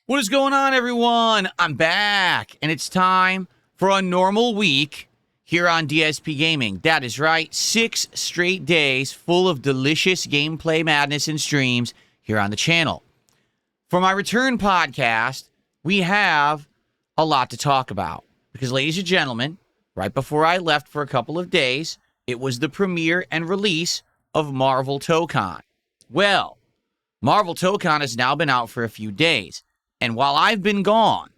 What is going on, everyone? I'm back, and it's time for a normal week here on DSPGaming. That is right, 6 straight days full of delicious gameplay madness and streams here on the channel. For my return podcast, we have a lot to talk about. Because, ladies and gentlemen, right before I left for a couple of days, it was the premiere and release of Marvel TOKON. Well, Marvel TOKON has now been out for a few days. And while I've been gone,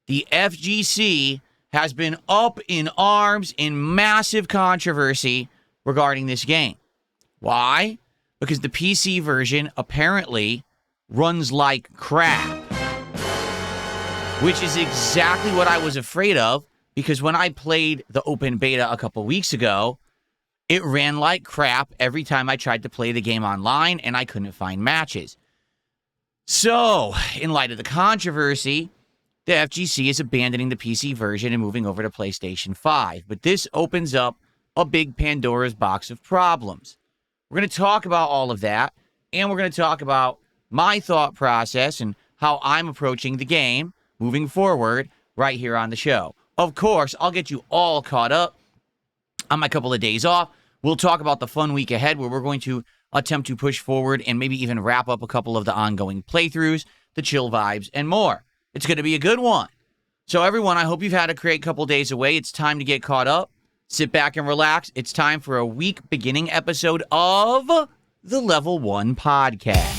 the FGC has been up in arms in massive controversy regarding this game. Why? Because the PC version apparently runs like crap. Which is exactly what I was afraid of, because when I played the open beta a couple weeks ago, it ran like crap every time I tried to play the game online, and I couldn't find matches. So, in light of the controversy, the FGC is abandoning the PC version and moving over to PlayStation 5. But this opens up a big Pandora's box of problems. We're going to talk about all of that, and we're going to talk about my thought process and how I'm approaching the game moving forward right here on the show. Of course, I'll get you all caught up on my couple of days off. We'll talk about the fun week ahead where we're going to attempt to push forward and maybe even wrap up a couple of the ongoing playthroughs, the chill vibes, and more. It's going to be a good one. So everyone, I hope you've had a great couple days away. It's time to get caught up. Sit back and relax. It's time for a week beginning episode of the Level 1 Podcast.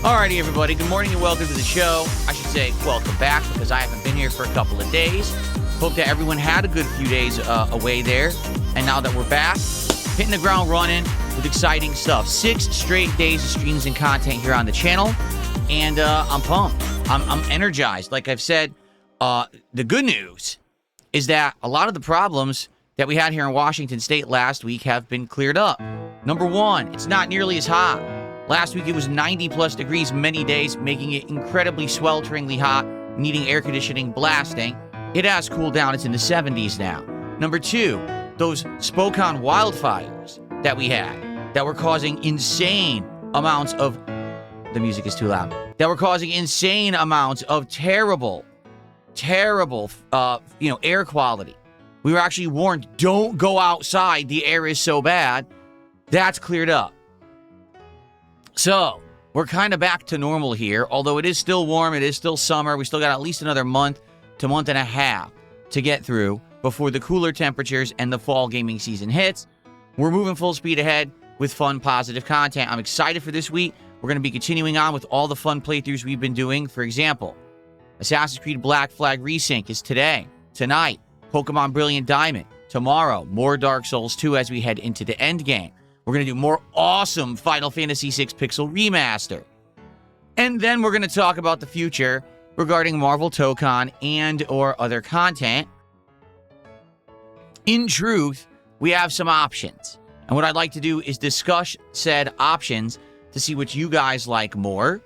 Alrighty, everybody. Good morning and welcome to the show. I should say welcome back because I haven't been here for a couple of days. Hope that everyone had a good few days away there. And now that we're back, hitting the ground running with exciting stuff. 6 straight days of streams and content here on the channel. And I'm pumped. I'm energized. Like I've said, the good news is that a lot of the problems that we had here in Washington State last week have been cleared up. Number one, it's not nearly as hot. Last week, it was 90-plus degrees many days, making it incredibly swelteringly hot, needing air conditioning blasting. It has cooled down. It's in the 70s now. Number two, those Spokane wildfires that we had that were causing insane amounts of... The music is too loud. That were causing insane amounts of terrible, air quality. We were actually warned, don't go outside. The air is so bad. That's cleared up. So, we're kind of back to normal here, although it is still warm, it is still summer. We still got at least another month to month and a half to get through before the cooler temperatures and the fall gaming season hits. We're moving full speed ahead with fun, positive content. I'm excited for this week. We're going to be continuing on with all the fun playthroughs we've been doing. For example, Assassin's Creed Black Flag Resync is today, tonight, Pokemon Brilliant Diamond, tomorrow, more Dark Souls 2 as we head into the end game. We're going to do more awesome Final Fantasy VI Pixel Remaster. And then we're going to talk about the future regarding Marvel TOKON and or other content. In truth, we have some options. And what I'd like to do is discuss said options to see what you guys like more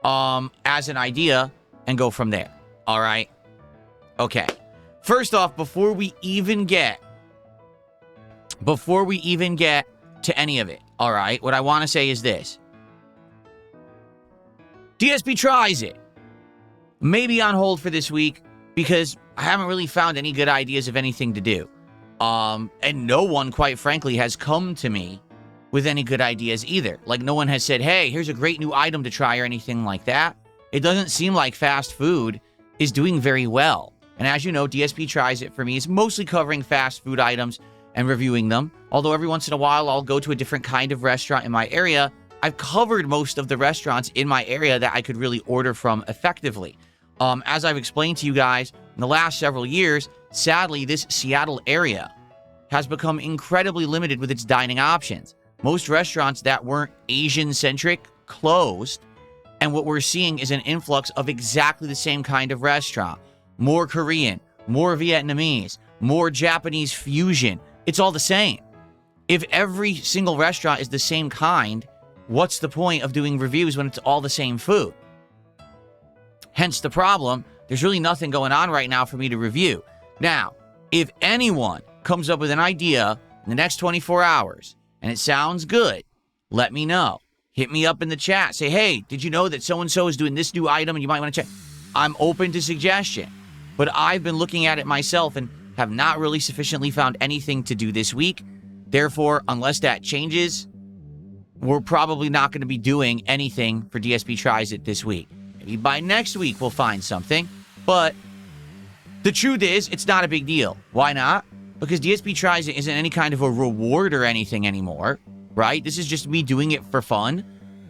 as an idea and go from there. All right? Okay. First off, before we even get to any of it, all right, what I want to say is this. DSP tries it. Maybe on hold for this week because I haven't really found any good ideas of anything to do. And no one, quite frankly, has come to me with any good ideas either. Like, no one has said, hey, here's a great new item to try or anything like that. It doesn't seem like fast food is doing very well. And as you know, DSP Tries It for me is mostly covering fast food items and reviewing them. Although every once in a while, I'll go to a different kind of restaurant in my area I've covered most of the restaurants in my area that I could really order from effectively. As I've explained to you guys, in the last several years, sadly, this Seattle area has become incredibly limited with its dining options. Most restaurants that weren't Asian-centric closed, and what we're seeing is an influx of exactly the same kind of restaurant. More Korean, more Vietnamese, more Japanese fusion. It's all the same. If every single restaurant is the same kind, what's the point of doing reviews when it's all the same food? Hence the problem. There's really nothing going on right now for me to review. Now, if anyone comes up with an idea in the next 24 hours and it sounds good, let me know. Hit me up in the chat. Say, hey, did you know that so-and-so is doing this new item and you might want to check? I'm open to suggestion. But I've been looking at it myself and have not really sufficiently found anything to do this week. Therefore, unless that changes, we're probably not going to be doing anything for DSP Tries It this week. Maybe by next week we'll find something. But the truth is, it's not a big deal. Why not? Because DSP Tries It isn't any kind of a reward or anything anymore, right? This is just me doing it for fun.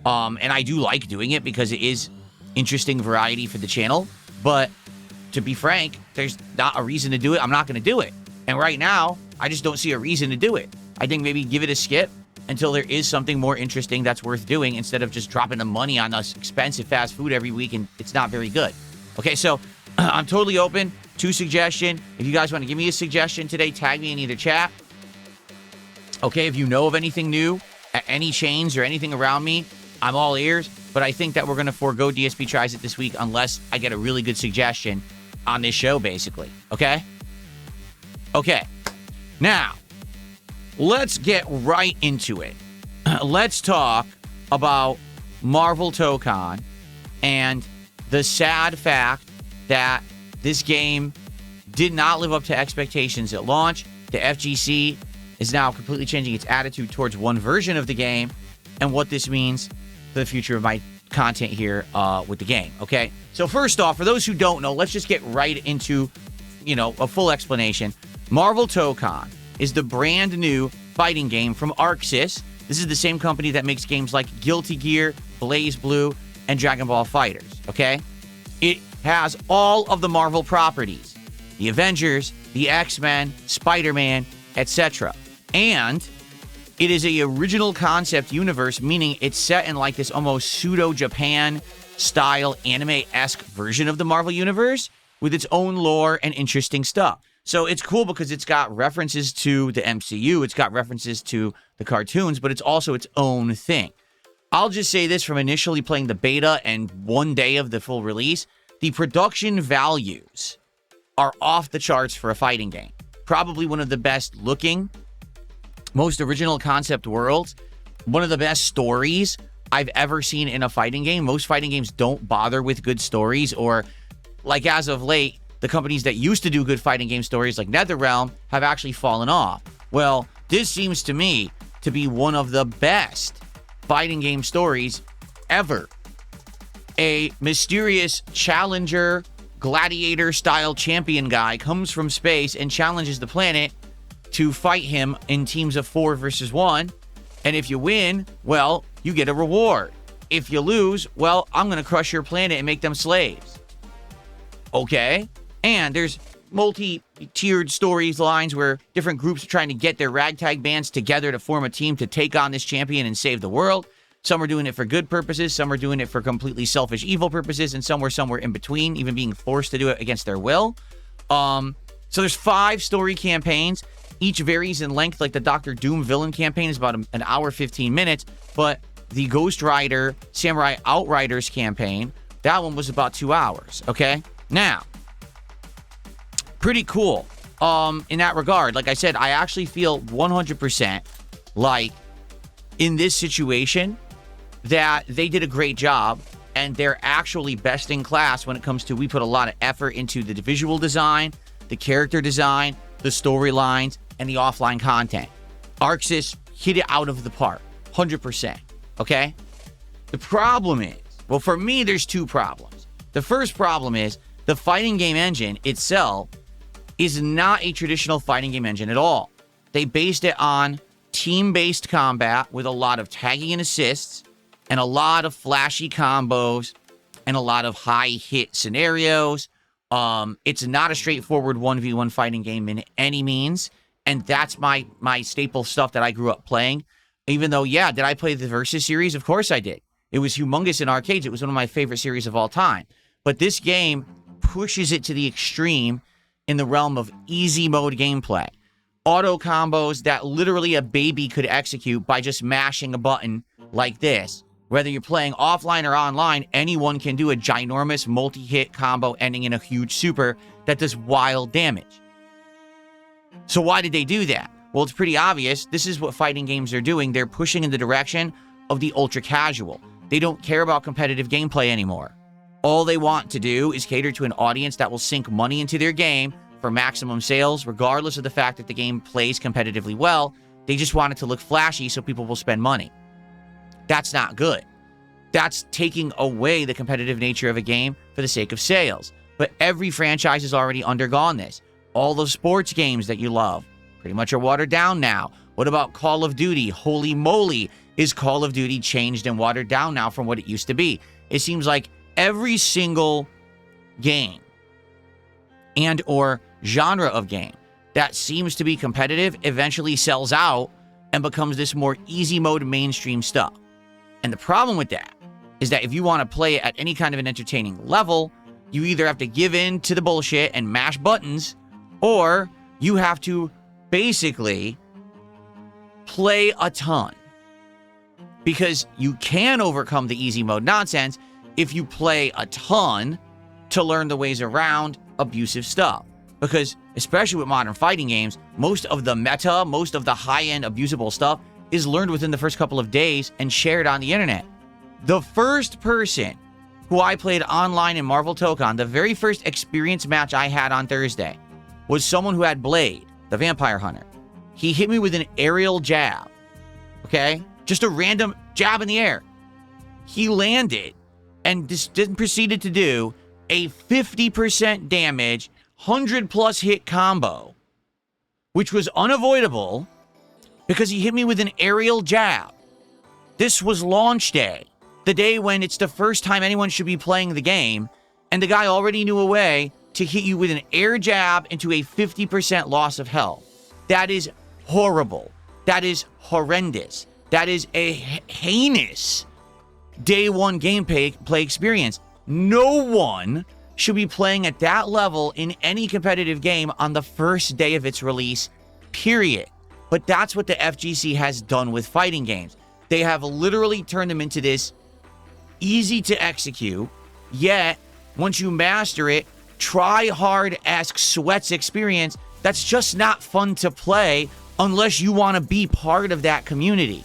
And I do like doing it because it is interesting variety for the channel. But to be frank, there's not a reason to do it. I'm not going to do it. And right now, I just don't see a reason to do it. I think maybe give it a skip until there is something more interesting that's worth doing instead of just dropping the money on us expensive fast food every week and it's not very good. Okay, so I'm totally open to suggestion. If you guys want to give me a suggestion today, tag me in either chat. Okay, if you know of anything new, any chains or anything around me, I'm all ears. But I think that we're going to forego DSP Tries It this week unless I get a really good suggestion on this show, basically. Okay? Okay. Now, let's get right into it. Let's talk about Marvel TOKON and the sad fact that this game did not live up to expectations at launch. The FGC is now completely changing its attitude towards one version of the game and what this means for the future of my content here with the game, okay? So first off, for those who don't know, let's just get right into, a full explanation. Marvel TOKON is the brand new fighting game from ArcSys. This is the same company that makes games like Guilty Gear, Blaze Blue, and Dragon Ball FighterZ, okay? It has all of the Marvel properties. The Avengers, the X-Men, Spider-Man, etc. And it is a original concept universe, meaning it's set in like this almost pseudo-Japan style anime-esque version of the Marvel universe with its own lore and interesting stuff. So it's cool because it's got references to the MCU, it's got references to the cartoons, but it's also its own thing. I'll just say this from initially playing the beta and one day of the full release, the production values are off the charts for a fighting game. Probably one of the best looking, most original concept worlds, one of the best stories I've ever seen in a fighting game. Most fighting games don't bother with good stories, or like as of late, the companies that used to do good fighting game stories like NetherRealm have actually fallen off. Well, this seems to me to be one of the best fighting game stories ever. A mysterious challenger, gladiator-style champion guy comes from space and challenges the planet to fight him in teams of 4 versus 1. And if you win, well, you get a reward. If you lose, well, I'm going to crush your planet and make them slaves. Okay? And there's multi-tiered storylines where different groups are trying to get their ragtag bands together to form a team to take on this champion and save the world. Some are doing it for good purposes, some are doing it for completely selfish, evil purposes, and some were somewhere in between, even being forced to do it against their will. So there's 5 story campaigns. Each varies in length, like the Dr. Doom villain campaign is about an hour, 15 minutes, but the Ghost Rider Samurai Outriders campaign, that one was about 2 hours, okay? Now, pretty cool in that regard. Like I said, I actually feel 100% like in this situation that they did a great job and they're actually best in class when it comes to, we put a lot of effort into the visual design, the character design, the storylines, and the offline content. ArcSys hit it out of the park, 100%, okay? The problem is, well, for me, there's 2 problems. The first problem is the fighting game engine itself is not a traditional fighting game engine at all. They based it on team-based combat with a lot of tagging and assists, and a lot of flashy combos and a lot of high hit scenarios. It's not a straightforward 1v1 fighting game in any means, and that's my staple stuff that I grew up playing. Even though, yeah, did I play the Versus series? Of course I did. It was humongous in arcades. It was one of my favorite series of all time. But this game pushes it to the extreme in the realm of easy mode gameplay. Auto combos that literally a baby could execute by just mashing a button like this. Whether you're playing offline or online, anyone can do a ginormous multi-hit combo ending in a huge super that does wild damage. So why did they do that? Well, it's pretty obvious. This is what fighting games are doing. They're pushing in the direction of the ultra-casual. They don't care about competitive gameplay anymore. All they want to do is cater to an audience that will sink money into their game for maximum sales, regardless of the fact that the game plays competitively well. They just want it to look flashy so people will spend money. That's not good. That's taking away the competitive nature of a game for the sake of sales. But every franchise has already undergone this. All the sports games that you love pretty much are watered down now. What about Call of Duty? Holy moly, is Call of Duty changed and watered down now from what it used to be? It seems like every single game and or genre of game that seems to be competitive eventually sells out and becomes this more easy mode mainstream stuff. And the problem with that is that if you want to play at any kind of an entertaining level, you either have to give in to the bullshit and mash buttons, or you have to basically play a ton. Because you can overcome the easy mode nonsense if you play a ton to learn the ways around abusive stuff. Because, especially with modern fighting games, most of the meta, most of the high-end abusable stuff is learned within the first couple of days and shared on the internet. The first person who I played online in Marvel TOKON, the very first experience match I had on Thursday, was someone who had Blade, the vampire hunter. He hit me with an aerial jab, okay? Just a random jab in the air. He landed and then proceeded to do a 50% damage, 100+ hit combo, which was unavoidable because he hit me with an aerial jab. This was launch day, the day when it's the first time anyone should be playing the game, and the guy already knew a way to hit you with an air jab into a 50% loss of health. That is horrible. That is horrendous. That is a heinous day one gameplay experience. No one should be playing at that level in any competitive game on the first day of its release, period. But that's what the FGC has done with fighting games. They have literally turned them into this easy to execute, yet once you master it, try hard-esque sweats experience that's just not fun to play unless you want to be part of that community.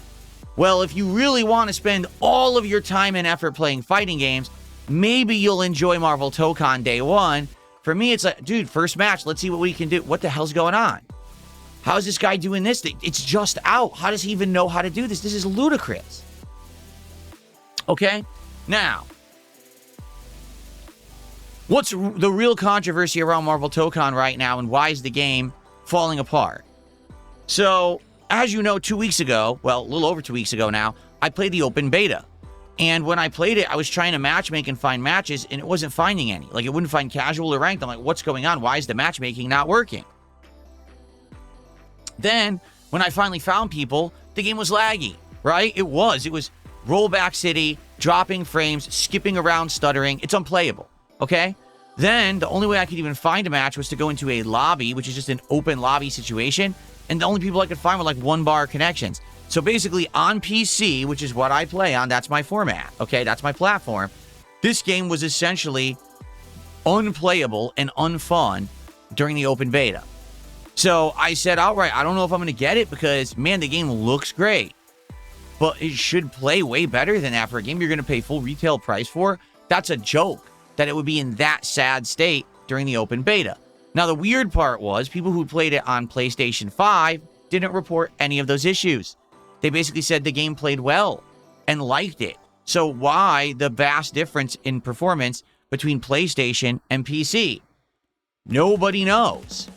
Well, if you really want to spend all of your time and effort playing fighting games, maybe you'll enjoy Marvel TOKON day one. For me, it's like, dude, first match, let's see what we can do. What the hell's going on? How is this guy doing this? It's just out. How does he even know how to do this? This is ludicrous. Okay? Now, what's the real controversy around Marvel TOKON right now, and why is the game falling apart? So, as you know, 2 weeks ago, well, a little over 2 weeks ago now, I played the open beta. And when I played it, I was trying to matchmake and find matches, and it wasn't finding any. Like, it wouldn't find casual or ranked. I'm like, what's going on? Why is the matchmaking not working? Then, when I finally found people, the game was laggy, right? It was rollback city, dropping frames, skipping around, stuttering. It's unplayable, okay? Then, the only way I could even find a match was to go into a lobby, which is just an open lobby situation, and the only people I could find were like one-bar connections. So basically, on PC, which is what I play on, that's my format, okay? That's my platform. This game was essentially unplayable and unfun during the open beta. So I said outright, I don't know if I'm going to get it because, man, the game looks great. But it should play way better than that for a game you're going to pay full retail price for. That's a joke that it would be in that sad state during the open beta. Now, the weird part was people who played it on PlayStation 5 didn't report any of those issues. They basically said the game played well and liked it. So why the vast difference in performance between PlayStation and PC? Nobody knows.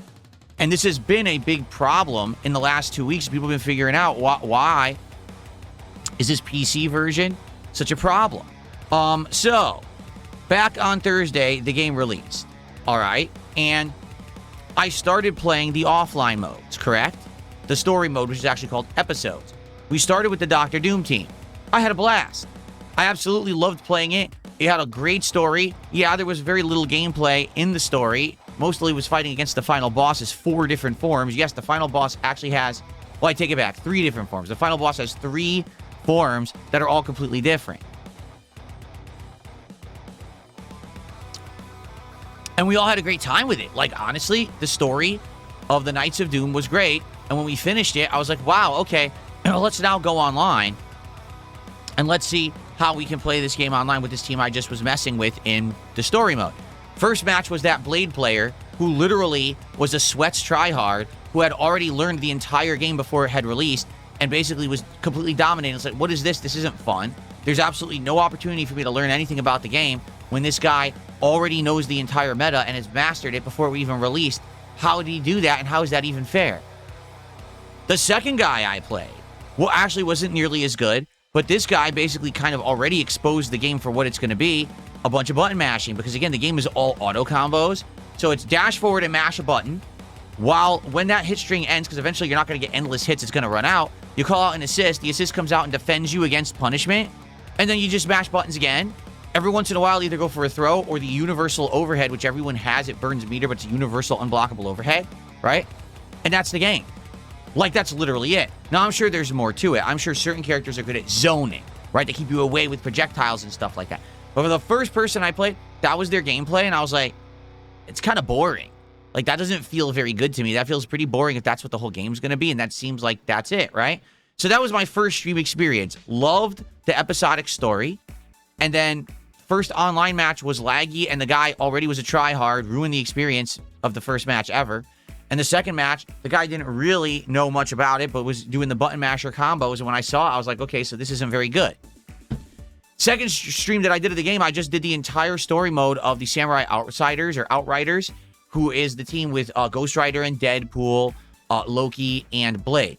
And this has been a big problem in the last 2 weeks. People have been figuring out why is this PC version such a problem. So, back on Thursday, the game released. All right. And I started playing the offline modes, correct? The story mode, which is actually called episodes. We started with the Dr. Doom team. I had a blast. I absolutely loved playing it. It had a great story. Yeah, there was very little gameplay in the story. Mostly was fighting against the final boss's 4 different forms. Yes, the final boss actually has, well, I take it back, 3 different forms. The final boss has 3 forms that are all completely different. And we all had a great time with it. Like, honestly, the story of the Knights of Doom was great. And when we finished it, I was like, wow, okay, let's now go online. And let's see how we can play this game online with this team I just was messing with in the story mode. First match was that Blade player who literally was a sweats tryhard who had already learned the entire game before it had released and basically was completely dominating. It's like, what is this? This isn't fun. There's absolutely no opportunity for me to learn anything about the game when this guy already knows the entire meta and has mastered it before we even released. How did he do that, and how is that even fair? The second guy I played, well, actually wasn't nearly as good, but this guy basically kind of already exposed the game for what it's going to be, a bunch of button mashing, because again, the game is all auto combos. So it's dash forward and mash a button, while when that hit string ends, because eventually you're not going to get endless hits, it's going to run out, you call out an assist, the assist comes out and defends you against punishment, and then you just mash buttons again. Every once in a while, either go for a throw or the universal overhead, which everyone has. It burns meter, but it's a universal unblockable overhead, right? And that's the game. Like, that's literally it. Now, I'm sure there's more to it. I'm sure certain characters are good at zoning, right? They keep you away with projectiles and stuff like that. But for the first person I played, that was their gameplay, and I was like, it's kind of boring. Like, that doesn't feel very good to me. That feels pretty boring if that's what the whole game's going to be, and that seems like that's it, right? So that was my first stream experience. Loved the episodic story, and then first online match was laggy, and the guy already was a tryhard, ruined the experience of the first match ever. And the second match, the guy didn't really know much about it, but was doing the button masher combos. And when I saw it, I was like, okay, so this isn't very good. Second stream that I did of the game, I just did the entire story mode of the Samurai Outsiders, or Outriders, who is the team with Ghost Rider and Deadpool, Loki, and Blade.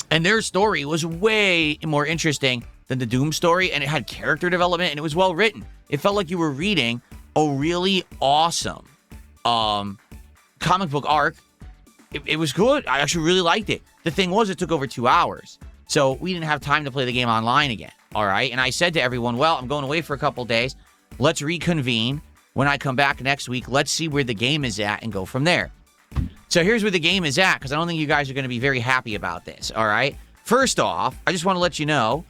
And their story was way more interesting than the Doom story, and it had character development, and it was well written. It felt like you were reading a really awesome comic book arc. It was good. I actually really liked it. The thing was, it took over 2 hours. So we didn't have time to play the game online again. All right. And I said to everyone, well, I'm going away for a couple days. Let's reconvene. When I come back next week, let's see where the game is at and go from there. So here's where the game is at, because I don't think you guys are going to be very happy about this. All right. First off, I just want to let you know,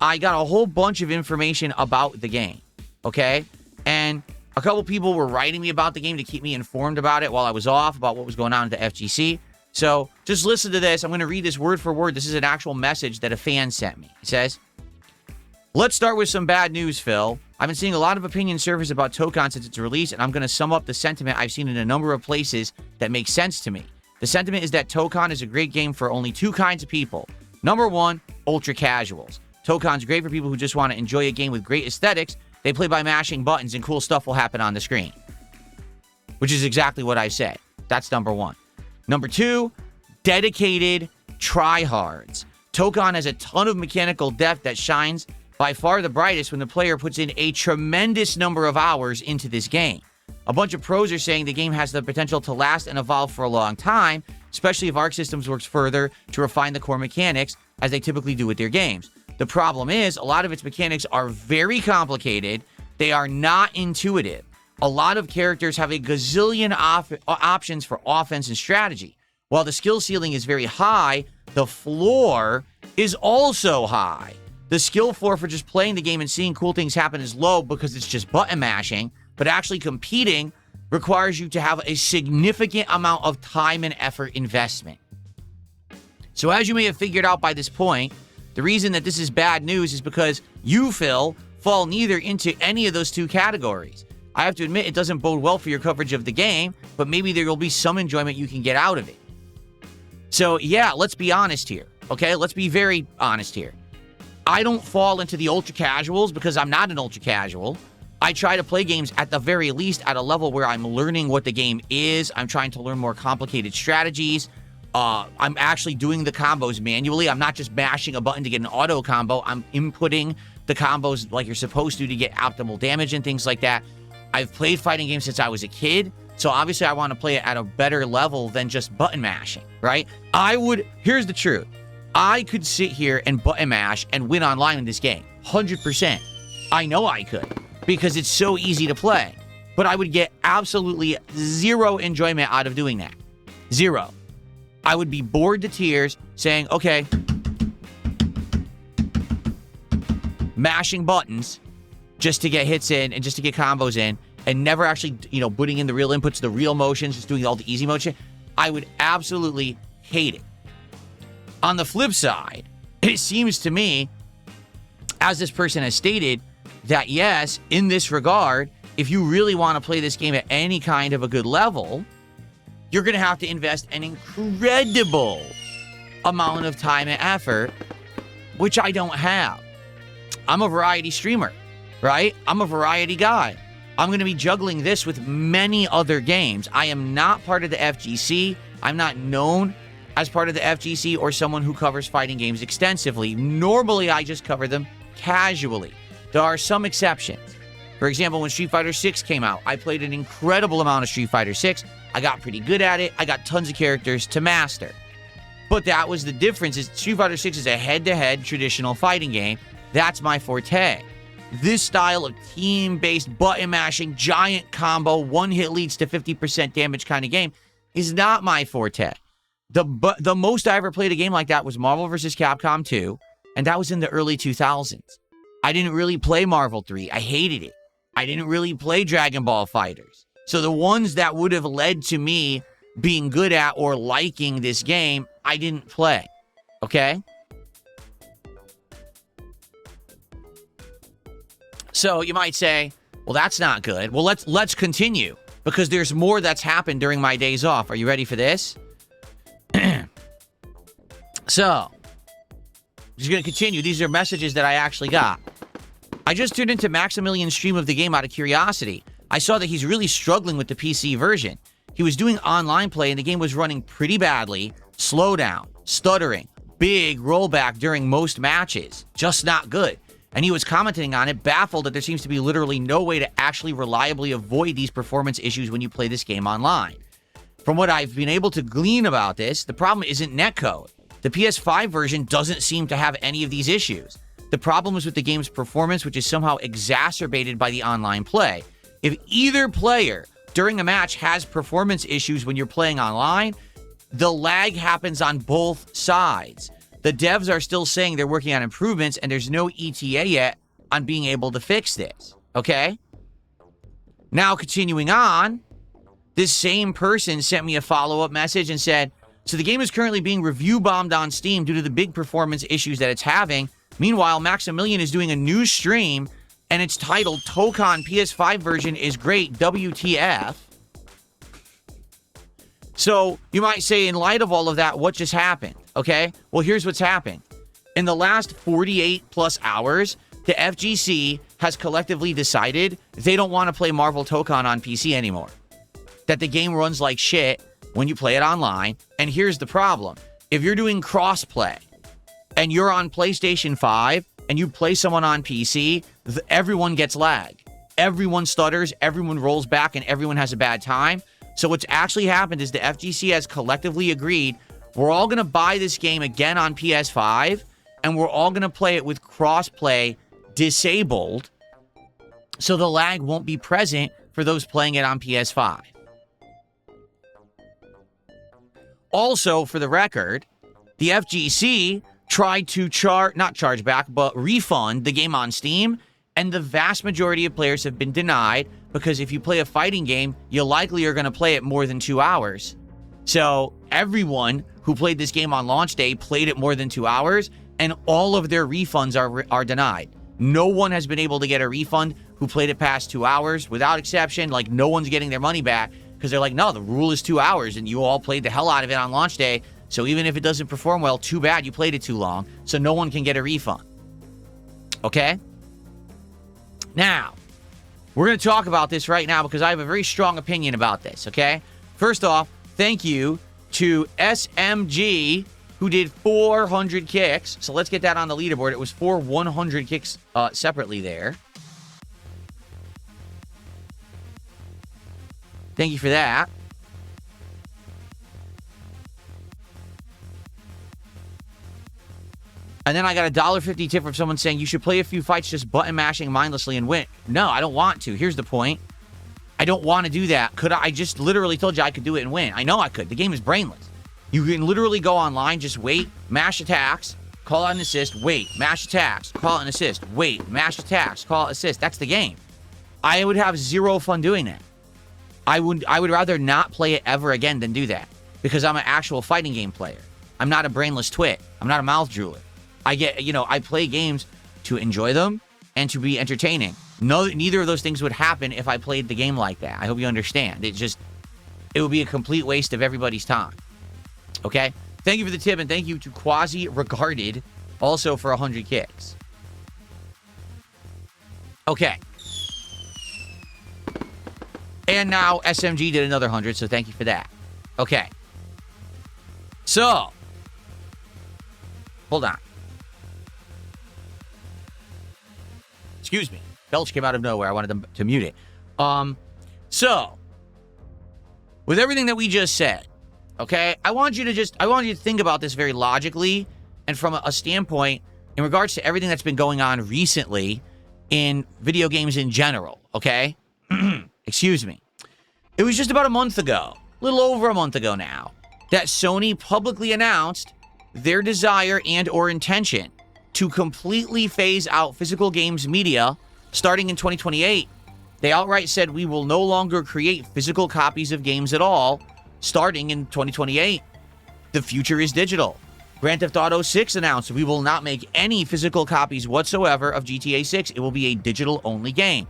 I got a whole bunch of information about the game. Okay. And a couple people were writing me about the game to keep me informed about it while I was off, about what was going on at the FGC. So just listen to this. I'm going to read this word for word. This is an actual message that a fan sent me. It says, let's start with some bad news, Phil. I've been seeing a lot of opinion surface about TOKON since its release, and I'm going to sum up the sentiment I've seen in a number of places that make sense to me. The sentiment is that TOKON is a great game for only 2 kinds of people. Number 1, ultra casuals. TOKON's great for people who just want to enjoy a game with great aesthetics. They play by mashing buttons and cool stuff will happen on the screen. Which is exactly what I said. That's number 1. Number 2, dedicated tryhards. TOKON has a ton of mechanical depth that shines by far the brightest when the player puts in a tremendous number of hours into this game. A bunch of pros are saying the game has the potential to last and evolve for a long time, especially if Arc Systems works further to refine the core mechanics, as they typically do with their games. The problem is, a lot of its mechanics are very complicated. They are not intuitive. A lot of characters have a gazillion options for offense and strategy. While the skill ceiling is very high, the floor is also high. The skill floor for just playing the game and seeing cool things happen is low because it's just button mashing, but actually competing requires you to have a significant amount of time and effort investment. So as you may have figured out by this point, the reason that this is bad news is because you, Phil, fall neither into any of those 2 categories. I have to admit, it doesn't bode well for your coverage of the game, but maybe there will be some enjoyment you can get out of it. So yeah, let's be honest here, okay? Let's be very honest here. I don't fall into the ultra casuals because I'm not an ultra casual. I try to play games at the very least at a level where I'm learning what the game is. I'm trying to learn more complicated strategies. I'm actually doing the combos manually. I'm not just mashing a button to get an auto combo. I'm inputting the combos like you're supposed to get optimal damage and things like that. I've played fighting games since I was a kid, so obviously I want to play it at a better level than just button mashing, right? Here's the truth. I could sit here and button mash and win online in this game, 100%. I know I could, because it's so easy to play. But I would get absolutely zero enjoyment out of doing that. Zero. I would be bored to tears saying, okay, mashing buttons just to get hits in and just to get combos in, and never actually, putting in the real inputs, the real motions, just doing all the easy motion. I would absolutely hate it. On the flip side, it seems to me, as this person has stated, that yes, in this regard, if you really want to play this game at any kind of a good level, you're going to have to invest an incredible amount of time and effort, which I don't have. I'm a variety streamer, right? I'm a variety guy. I'm going to be juggling this with many other games. I am not part of the FGC. I'm not known as part of the FGC or someone who covers fighting games extensively. Normally, I just cover them casually. There are some exceptions. For example, when Street Fighter 6 came out, I played an incredible amount of Street Fighter 6. I got pretty good at it. I got tons of characters to master. But that was the difference. Is Street Fighter 6 is a head-to-head traditional fighting game. That's my forte. This style of team-based button-mashing, giant combo, one hit leads to 50% damage kind of game is not my forte. The most I ever played a game like that was Marvel vs. Capcom 2, and that was in the early 2000s. I didn't really play Marvel 3. I hated it. I didn't really play Dragon Ball Fighters. So the ones that would have led to me being good at or liking this game, I didn't play. Okay? So you might say, well, that's not good. Well, let's continue, because there's more that's happened during my days off. Are you ready for this? So, just going to continue. These are messages that I actually got. I just tuned into Maximilian's stream of the game out of curiosity. I saw that he's really struggling with the PC version. He was doing online play and the game was running pretty badly. Slowdown, stuttering, big rollback during most matches. Just not good. And he was commenting on it, baffled that there seems to be literally no way to actually reliably avoid these performance issues when you play this game online. From what I've been able to glean about this, the problem isn't netcode. The PS5 version doesn't seem to have any of these issues. The problem is with the game's performance, which is somehow exacerbated by the online play. If either player during a match has performance issues when you're playing online, the lag happens on both sides. The devs are still saying they're working on improvements, and there's no ETA yet on being able to fix this. Okay? Now, continuing on, this same person sent me a follow-up message and said, so the game is currently being review bombed on Steam due to the big performance issues that it's having. Meanwhile, Maximilian is doing a new stream, and it's titled TOKON PS5 version is great, WTF. So you might say, in light of all of that, what just happened? Okay, well, here's what's happened. In the last 48 plus hours, the FGC has collectively decided they don't want to play Marvel TOKON on PC anymore. That the game runs like shit when you play it online. And here's the problem. If you're doing crossplay and you're on PlayStation 5 and you play someone on PC, everyone gets lag. Everyone stutters, everyone rolls back, and everyone has a bad time. So what's actually happened is the FGC has collectively agreed we're all going to buy this game again on PS5, and we're all going to play it with crossplay disabled, so the lag won't be present for those playing it on PS5. Also, for the record, the FGC tried to refund the game on Steam, and the vast majority of players have been denied, because if you play a fighting game, you likely are going to play it more than 2 hours. So everyone who played this game on launch day played it more than 2 hours, and all of their refunds are denied. No one has been able to get a refund who played it past 2 hours, without exception. Like, no one's getting their money back, because they're like, no, the rule is 2 hours, and you all played the hell out of it on launch day, so even if it doesn't perform well, too bad, you played it too long, so no one can get a refund. Okay? Now, we're going to talk about this right now, because I have a very strong opinion about this, okay? First off, thank you to SMG, who did 400 kicks. So let's get that on the leaderboard. It was 100 kicks separately there. Thank you for that. And then I got a $1.50 tip from someone saying, you should play a few fights just button mashing mindlessly and win. No, I don't want to. Here's the point. I don't want to do that. Could I just literally told you I could do it and win. I know I could. The game is brainless. You can literally go online, just wait, mash attacks, call out an assist, wait, mash attacks, call out an assist, wait, mash attacks, call out assist. That's the game. I would have zero fun doing that. I would rather not play it ever again than do that, because I'm an actual fighting game player. I'm not a brainless twit. I'm not a mouth drooler. I play games to enjoy them and to be entertaining. No, neither of those things would happen if I played the game like that. I hope you understand. It would be a complete waste of everybody's time. Okay? Thank you for the tip, and thank you to Quasi Regarded also for 100 kicks. Okay. And now SMG did another 100, so thank you for that. Okay. So, hold on. Excuse me. Belch came out of nowhere. I wanted them to mute it. So, with everything that we just said, okay, I want you to think about this very logically and from a standpoint in regards to everything that's been going on recently in video games in general, okay? Excuse me. It was just about a month ago, a little over a month ago now, that Sony publicly announced their desire and or intention to completely phase out physical games media starting in 2028. They outright said we will no longer create physical copies of games at all starting in 2028. The future is digital. Grand Theft Auto 6 announced we will not make any physical copies whatsoever of GTA 6. It will be a digital-only game.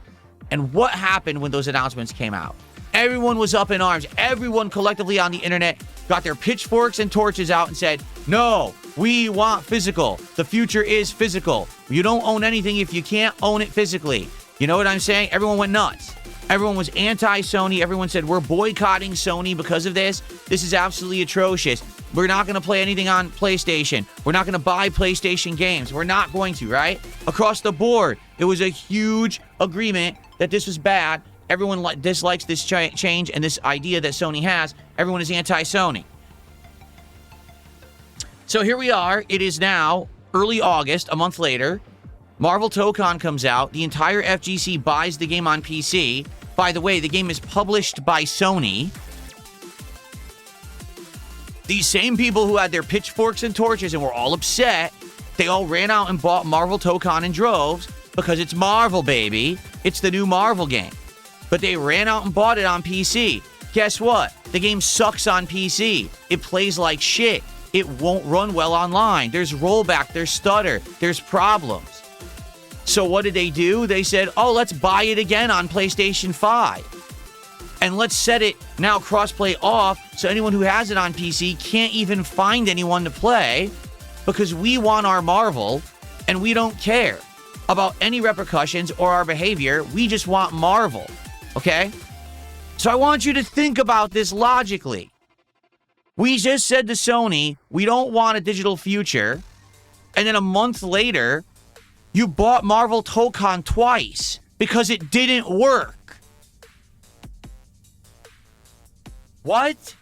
And what happened when those announcements came out? Everyone was up in arms. Everyone collectively on the internet got their pitchforks and torches out and said, no, we want physical. The future is physical. You don't own anything if you can't own it physically. You know what I'm saying? Everyone went nuts. Everyone was anti-Sony. Everyone said, we're boycotting Sony because of this. This is absolutely atrocious. We're not going to play anything on PlayStation. We're not going to buy PlayStation games. We're not going to, right? Across the board, it was a huge agreement that this was bad. Everyone dislikes this change and this idea that Sony has. Everyone is anti-Sony. So here we are. It is now early August, a month later. Marvel TOKON comes out. The entire FGC buys the game on PC. By the way, the game is published by Sony. These same people who had their pitchforks and torches and were all upset, they all ran out and bought Marvel TOKON in droves because it's Marvel, baby. It's the new Marvel game. But they ran out and bought it on PC. Guess what? The game sucks on PC. It plays like shit. It won't run well online. There's rollback, there's stutter, there's problems. So what did they do? They said, oh, let's buy it again on PlayStation 5. And let's set it now crossplay off so anyone who has it on PC can't even find anyone to play because we want our Marvel and we don't care about any repercussions or our behavior. We just want Marvel, okay? So I want you to think about this logically. We just said to Sony, we don't want a digital future. And then a month later, you bought Marvel TOKON twice because it didn't work. What?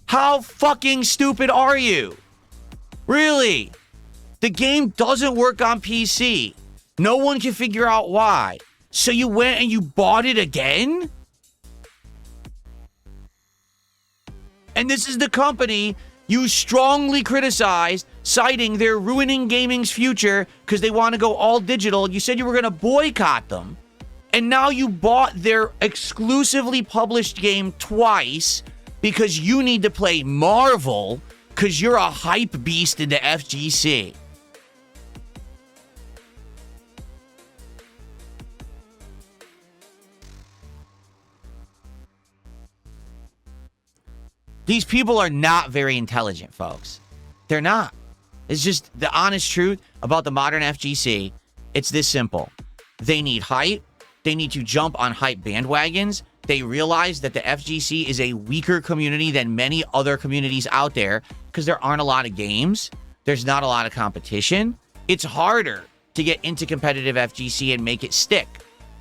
How fucking stupid are you? Really? The game doesn't work on PC. No one can figure out why. So you went and you bought it again? And this is the company you strongly criticized, citing they're ruining gaming's future because they want to go all digital. You said you were going to boycott them. And now you bought their exclusively published game twice because you need to play Marvel because you're a hype beast in the FGC. These people are not very intelligent, folks. They're not. It's just the honest truth about the modern FGC. It's this simple. They need hype. They need to jump on hype bandwagons. they realized that the FGC is a weaker community than many other communities out there because there aren't a lot of games. There's not a lot of competition. It's harder to get into competitive FGC and make it stick.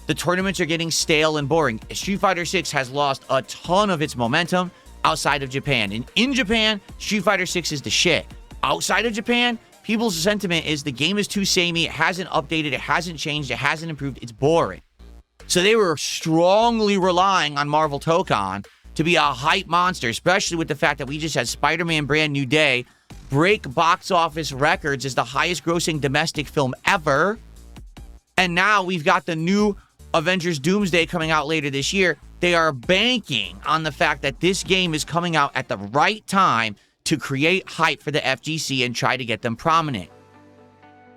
The tournaments are getting stale and boring. Street Fighter 6 has lost a ton of its momentum outside of Japan. And in Japan, Street Fighter 6 is the shit. Outside of Japan, people's sentiment is the game is too samey, it hasn't updated, it hasn't changed, it hasn't improved, it's boring. So they were strongly relying on Marvel TOKON to be a hype monster, especially with the fact that we just had Spider-Man Brand New Day break box office records as the highest grossing domestic film ever. And now we've got the new Avengers Doomsday coming out later this year. They are banking on the fact that this game is coming out at the right time to create hype for the FGC and try to get them prominent.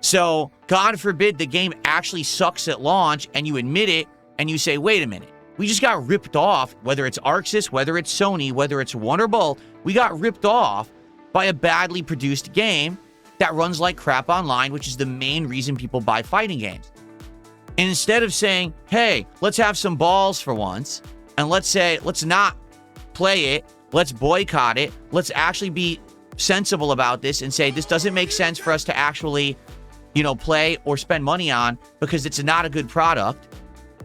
So, God forbid the game actually sucks at launch and you admit it and you say, wait a minute, we just got ripped off, whether it's Arxis, whether it's Sony, whether it's one or both, we got ripped off by a badly produced game that runs like crap online, which is the main reason people buy fighting games. And instead of saying, hey, let's have some balls for once, and let's not play it, let's boycott it, let's actually be sensible about this and say, this doesn't make sense for us to actually, play or spend money on because it's not a good product.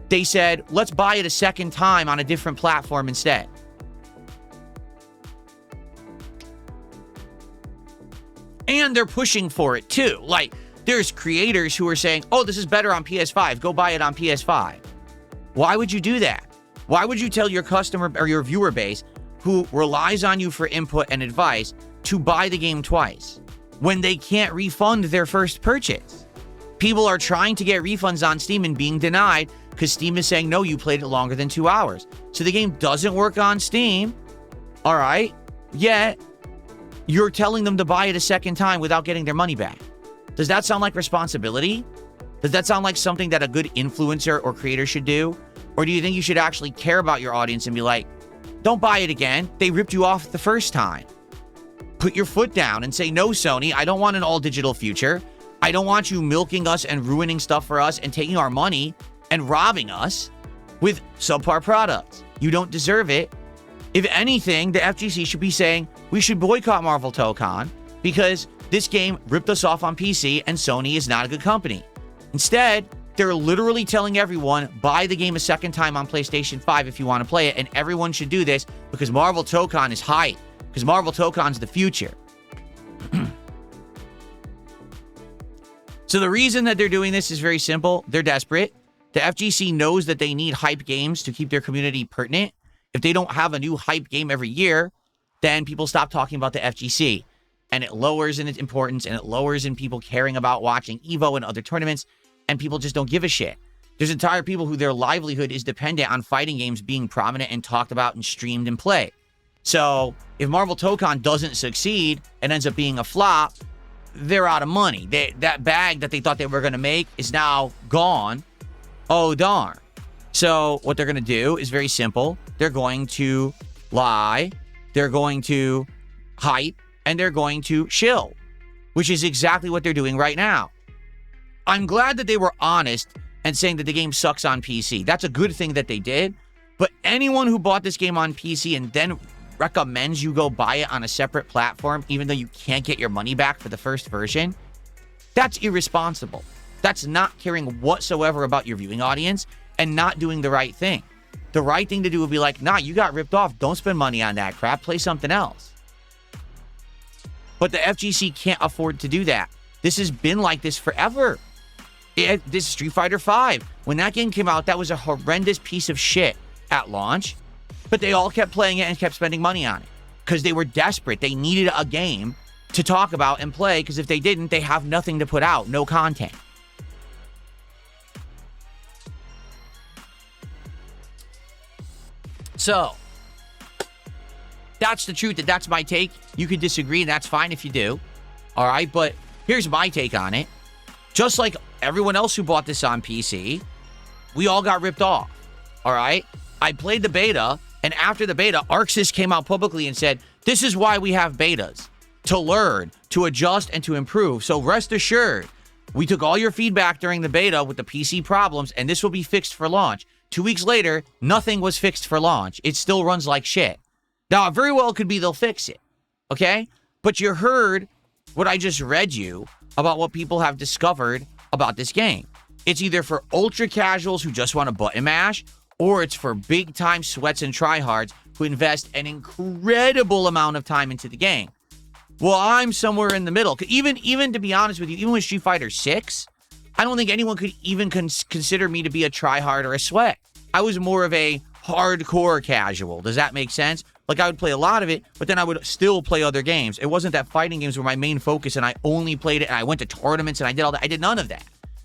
They said, let's buy it a second time on a different platform instead. And they're pushing for it too. Like, there's creators who are saying, oh, this is better on PS5. Go buy it on PS5. Why would you do that? Why would you tell your customer or your viewer base who relies on you for input and advice to buy the game twice when they can't refund their first purchase? People are trying to get refunds on Steam and being denied because Steam is saying, no, you played it longer than 2 hours. So the game doesn't work on Steam, all right? Yet, you're telling them to buy it a second time without getting their money back. Does that sound like responsibility? Does that sound like something that a good influencer or creator should do? Or do you think you should actually care about your audience and be like, don't buy it again. They ripped you off the first time. Put your foot down and say, no, Sony, I don't want an all-digital future. I don't want you milking us and ruining stuff for us and taking our money and robbing us with subpar products. You don't deserve it. If anything, the FGC should be saying, we should boycott Marvel TOKON because this game ripped us off on PC and Sony is not a good company. Instead, they're literally telling everyone, buy the game a second time on PlayStation 5 if you want to play it, and everyone should do this because Marvel TOKON is hype, because Marvel TOKON's the future. So the reason that they're doing this is very simple. They're desperate. The FGC knows that they need hype games to keep their community pertinent. If they don't have a new hype game every year, then people stop talking about the FGC. And it lowers in its importance, and it lowers in people caring about watching EVO and other tournaments, and people just don't give a shit. There's entire people who their livelihood is dependent on fighting games being prominent and talked about and streamed and played. So if Marvel TOKON doesn't succeed and ends up being a flop, they're out of money. That bag that they thought they were going to make is now gone. Oh, darn. So what they're going to do is very simple. They're going to lie. They're going to hype. And they're going to shill, which is exactly what they're doing right now. I'm glad that they were honest and saying that the game sucks on PC. That's a good thing that they did. But anyone who bought this game on PC and then recommends you go buy it on a separate platform, even though you can't get your money back for the first version, that's irresponsible. That's not caring whatsoever about your viewing audience and not doing the right thing. The right thing to do would be like, nah, you got ripped off. Don't spend money on that crap. Play something else. But the FGC can't afford to do that. This has been like this forever. This Street Fighter 5. When that game came out, that was a horrendous piece of shit at launch. But they all kept playing it and kept spending money on it. Because they were desperate. They needed a game to talk about and play. Because if they didn't, they have nothing to put out. No content. So, that's the truth. That's my take. You could disagree, and that's fine if you do. All right, but here's my take on it. Just like everyone else who bought this on PC, we all got ripped off. All right? I played the beta, and after the beta, Arxis came out publicly and said, this is why we have betas. To learn, to adjust, and to improve. So rest assured, we took all your feedback during the beta with the PC problems, and this will be fixed for launch 2 weeks later, nothing was fixed for launch. It still runs like shit. Now, it very well could be they'll fix it, okay? But you heard what I just read you about what people have discovered about this game. It's either for ultra casuals who just want to button mash, or it's for big time sweats and tryhards who invest an incredible amount of time into the game. Well, I'm somewhere in the middle. Even to be honest with you, even with Street Fighter 6, I don't think anyone could even consider me to be a tryhard or a sweat. I was more of a hardcore casual. Does that make sense? Like, I would play a lot of it, but then I would still play other games. It wasn't that fighting games were my main focus, and I only played it, and I went to tournaments, and I did all that. I did none of that.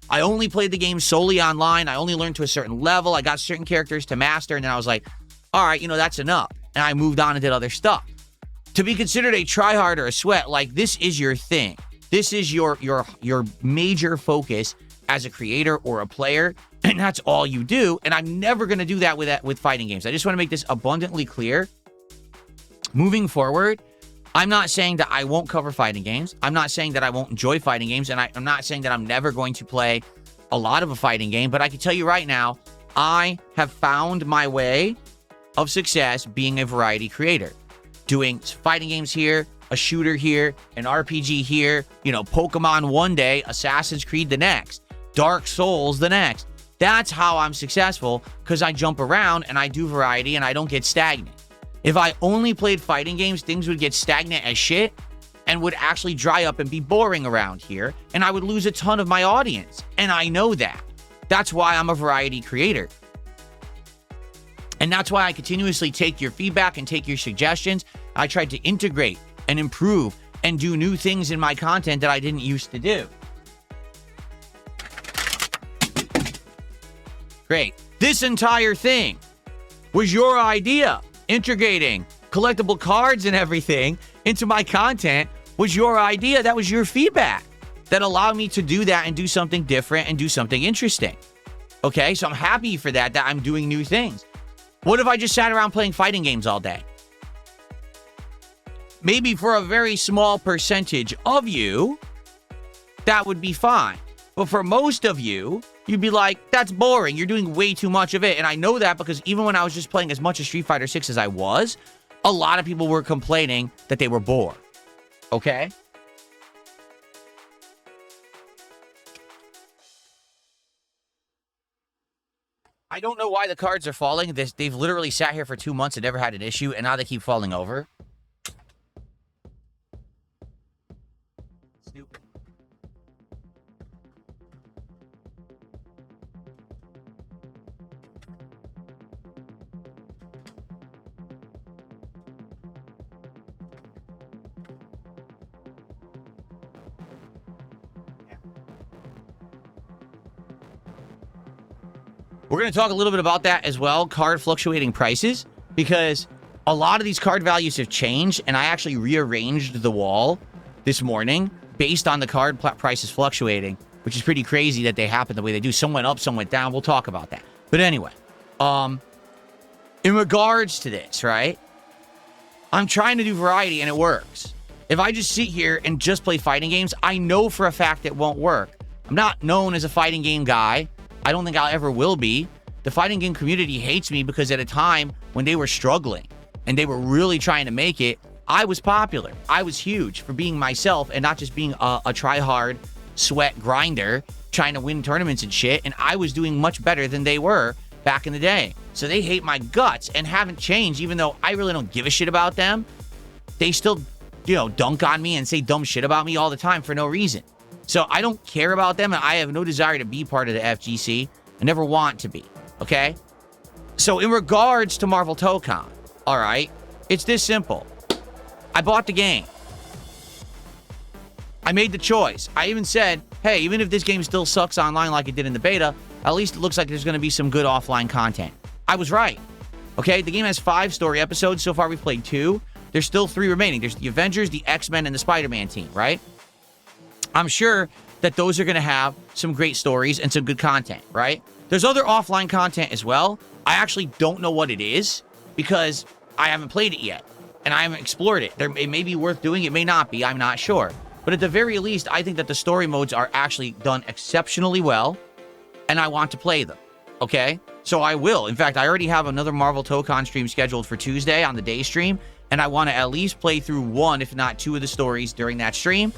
I only played the game solely online. I only learned to a certain level. I got certain characters to master, and then I was like, all right, that's enough. And I moved on and did other stuff. To be considered a tryhard or a sweat, like, this is your thing. This is your major focus as a creator or a player, and that's all you do. And I'm never going to do that with fighting games. I just want to make this abundantly clear. Moving forward, I'm not saying that I won't cover fighting games. I'm not saying that I won't enjoy fighting games, and I'm not saying that I'm never going to play a lot of a fighting game, but I can tell you right now, I have found my way of success being a variety creator. Doing fighting games here, a shooter here, an RPG here, Pokemon one day, Assassin's Creed the next, Dark Souls the next. That's how I'm successful, because I jump around and I do variety and I don't get stagnant. If I only played fighting games, things would get stagnant as shit and would actually dry up and be boring around here, and I would lose a ton of my audience. And I know that. That's why I'm a variety creator. And that's why I continuously take your feedback and take your suggestions. I tried to integrate and improve and do new things in my content that I didn't used to do. Great. This entire thing was your idea. Integrating collectible cards and everything into my content was your idea. That was your feedback that allowed me to do that and do something different and do something interesting. Okay, so I'm happy for that I'm doing new things. What if I just sat around playing fighting games all day? Maybe for a very small percentage of you, that would be fine. But for most of you, you'd be like, that's boring. You're doing way too much of it. And I know that because even when I was just playing as much of Street Fighter 6 as I was, a lot of people were complaining that they were bored. Okay? I don't know why the cards are falling. They've literally sat here for 2 months and never had an issue, and now they keep falling over. Stupid. We're going to talk a little bit about that as well, card fluctuating prices, because a lot of these card values have changed, and I actually rearranged the wall this morning based on the card prices fluctuating, which is pretty crazy that they happen the way they do. Some went up, some went down. We'll talk about that. But anyway, in regards to this, right, I'm trying to do variety, and it works. If I just sit here and just play fighting games, I know for a fact it won't work. I'm not known as a fighting game guy. I don't think I ever will be. The fighting game community hates me because at a time when they were struggling and they were really trying to make it, I was popular. I was huge for being myself and not just being a try-hard, sweat grinder trying to win tournaments and shit. And I was doing much better than they were back in the day. So they hate my guts and haven't changed, even though I really don't give a shit about them. They still, dunk on me and say dumb shit about me all the time for no reason. So I don't care about them, and I have no desire to be part of the FGC. I never want to be, okay? So in regards to Marvel TOKON, all right, it's this simple. I bought the game. I made the choice. I even said, hey, even if this game still sucks online like it did in the beta, at least it looks like there's going to be some good offline content. I was right, okay? The game has 5 story episodes. So far, we've played 2. There's still 3 remaining. There's the Avengers, the X-Men, and the Spider-Man team, right? I'm sure that those are going to have some great stories and some good content, right? There's other offline content as well. I actually don't know what it is because I haven't played it yet and I haven't explored it. It may be worth doing. It may not be. I'm not sure. But at the very least, I think that the story modes are actually done exceptionally well and I want to play them, okay? So I will. In fact, I already have another Marvel TOKON stream scheduled for Tuesday on the day stream, and I want to at least play through one, if not two of the stories during that stream.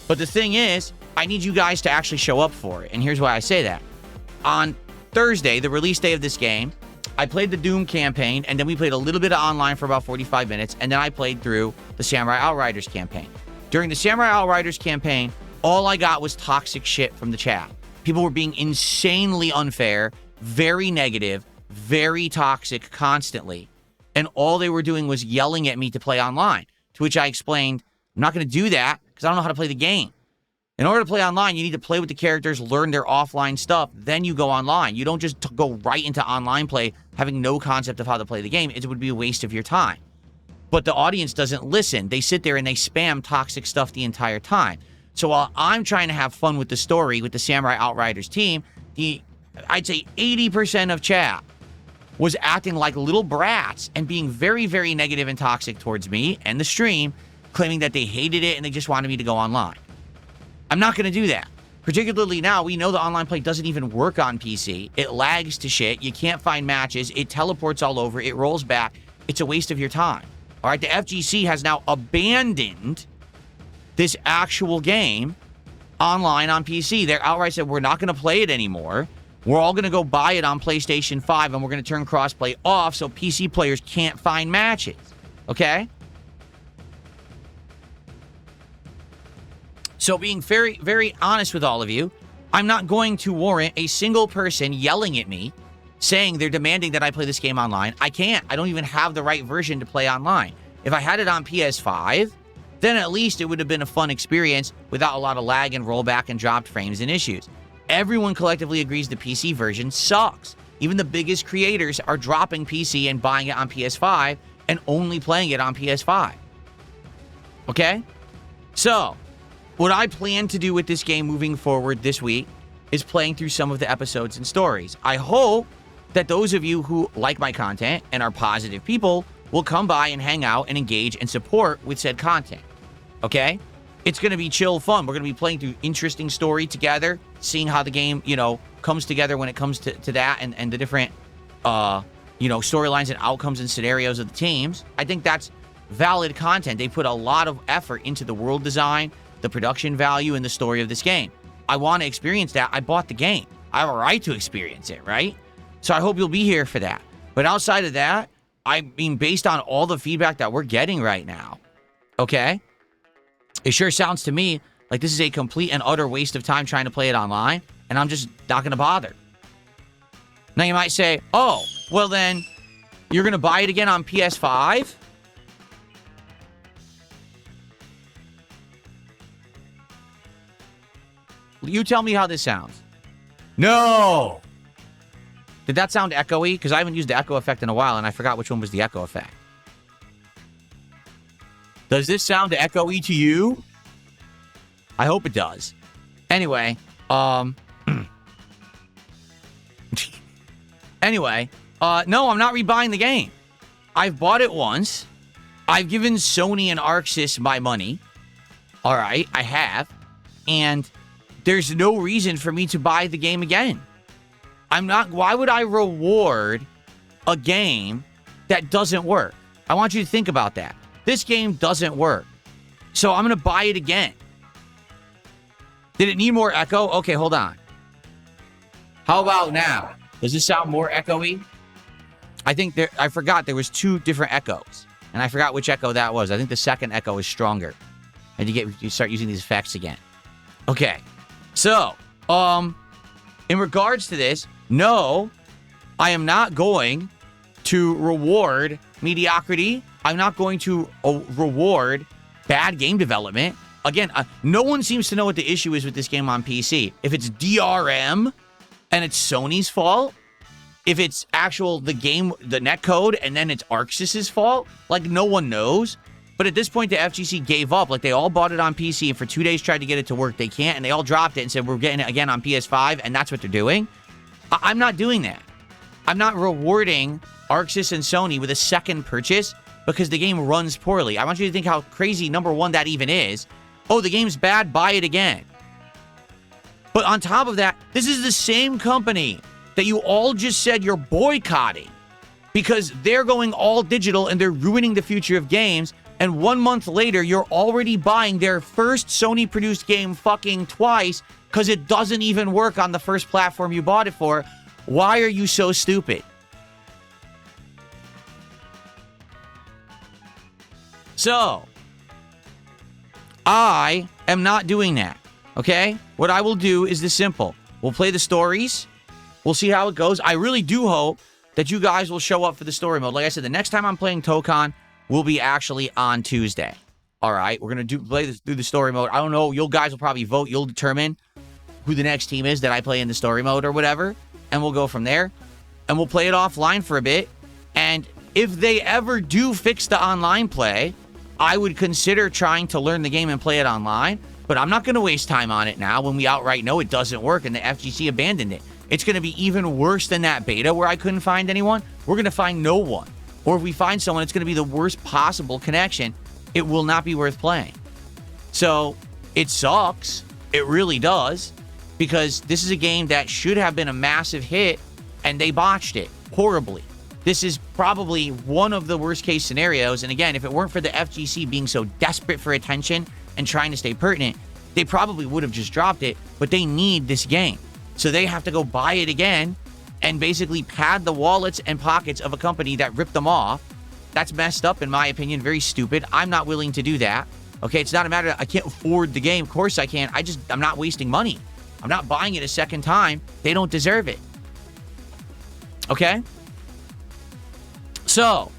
But the thing is, I need you guys to actually show up for it, and here's why I say that. On Thursday, the release day of this game, I played the Doom campaign, and then we played a little bit of online for about 45 minutes, and then I played through the Samurai Outriders campaign. During the Samurai Outriders campaign, all I got was toxic shit from the chat. People were being insanely unfair, very negative, very toxic constantly. And all they were doing was yelling at me to play online, to which I explained, I'm not going to do that because I don't know how to play the game. In order to play online, you need to play with the characters, learn their offline stuff, then you go online. You don't just go right into online play having no concept of how to play the game. It would be a waste of your time. But the audience doesn't listen. They sit there and they spam toxic stuff the entire time. So while I'm trying to have fun with the story with the Samurai Outriders team, I'd say 80% of chat was acting like little brats and being very, very negative and toxic towards me and the stream, claiming that they hated it and they just wanted me to go online. I'm not going to do that. Particularly now, we know the online play doesn't even work on PC. It lags to shit. You can't find matches. It teleports all over. It rolls back. It's a waste of your time. All right, the FGC has now abandoned this actual game online on PC. They're outright said, we're not going to play it anymore. We're all going to go buy it on PlayStation 5, and we're going to turn crossplay off so PC players can't find matches. Okay? So being very, very honest with all of you, I'm not going to warrant a single person yelling at me saying they're demanding that I play this game online. I can't. I don't even have the right version to play online. If I had it on PS5, then at least it would have been a fun experience without a lot of lag and rollback and dropped frames and issues. Everyone collectively agrees the PC version sucks. Even the biggest creators are dropping PC and buying it on PS5 and only playing it on PS5. Okay? So, what I plan to do with this game moving forward this week is playing through some of the episodes and stories. I hope that those of you who like my content and are positive people will come by and hang out and engage and support with said content. Okay? It's going to be chill fun. We're going to be playing through interesting story together, seeing how the game, comes together when it comes to that and the different, storylines and outcomes and scenarios of the teams. I think that's valid content. They put a lot of effort into the world design, the production value, and the story of this game. I want to experience that. I bought the game. I have a right to experience it, right? So I hope you'll be here for that. But outside of that, I mean, based on all the feedback that we're getting right now, okay, it sure sounds to me like this is a complete and utter waste of time trying to play it online, and I'm just not going to bother. Now you might say, oh, well then, you're going to buy it again on PS5? You tell me how this sounds. No! Did that sound echoey? Because I haven't used the echo effect in a while, and I forgot which one was the echo effect. Does this sound echoey to you? I hope it does. Anyway, no, I'm not rebuying the game. I've bought it once. I've given Sony and Arxis my money. All right, I have. And there's no reason for me to buy the game again. Why would I reward a game that doesn't work? I want you to think about that. This game doesn't work. So I'm going to buy it again. Did it need more echo? Okay, hold on. How about now? Does this sound more echoey? I forgot there was two different echoes. And I forgot which echo that was. I think the second echo is stronger. And you start using these effects again. Okay. So, in regards to this, no, I am not going to reward mediocrity. I'm not going to reward bad game development. Again, no one seems to know what the issue is with this game on PC. If it's DRM and it's Sony's fault, if it's the game, the netcode, and then it's Arxis' fault, like no one knows. But at this point, the FGC gave up. Like they all bought it on PC and for 2 days tried to get it to work. They can't, and they all dropped it and said, we're getting it again on PS5, and that's what they're doing. I'm not doing that. I'm not rewarding Arxis and Sony with a second purchase because the game runs poorly. I want you to think how crazy, number one, that even is. Oh, the game's bad, buy it again. But on top of that, this is the same company that you all just said you're boycotting because they're going all digital and they're ruining the future of games. And 1 month later, you're already buying their first Sony-produced game fucking twice because it doesn't even work on the first platform you bought it for. Why are you so stupid? So, I am not doing that, okay? What I will do is this simple. We'll play the stories. We'll see how it goes. I really do hope that you guys will show up for the story mode. Like I said, the next time I'm playing TOKON will be actually on Tuesday. All right, we're going to play this through the story mode. I don't know. You guys will probably vote. You'll determine who the next team is that I play in the story mode or whatever, and we'll go from there. And we'll play it offline for a bit. And if they ever do fix the online play, I would consider trying to learn the game and play it online. But I'm not going to waste time on it now when we outright know it doesn't work and the FGC abandoned it. It's going to be even worse than that beta where I couldn't find anyone. We're going to find no one. Or if we find someone, it's going to be the worst possible connection. It will not be worth playing. So it sucks. It really does. Because this is a game that should have been a massive hit and they botched it horribly. This is probably one of the worst case scenarios. And again, if it weren't for the FGC being so desperate for attention and trying to stay pertinent, they probably would have just dropped it. But they need this game. So they have to go buy it again and basically pad the wallets and pockets of a company that ripped them off. That's messed up, in my opinion. Very stupid. I'm not willing to do that. Okay, it's not a matter of I can't afford the game. Of course I can. I'm not wasting money. I'm not buying it a second time. They don't deserve it. Okay? So,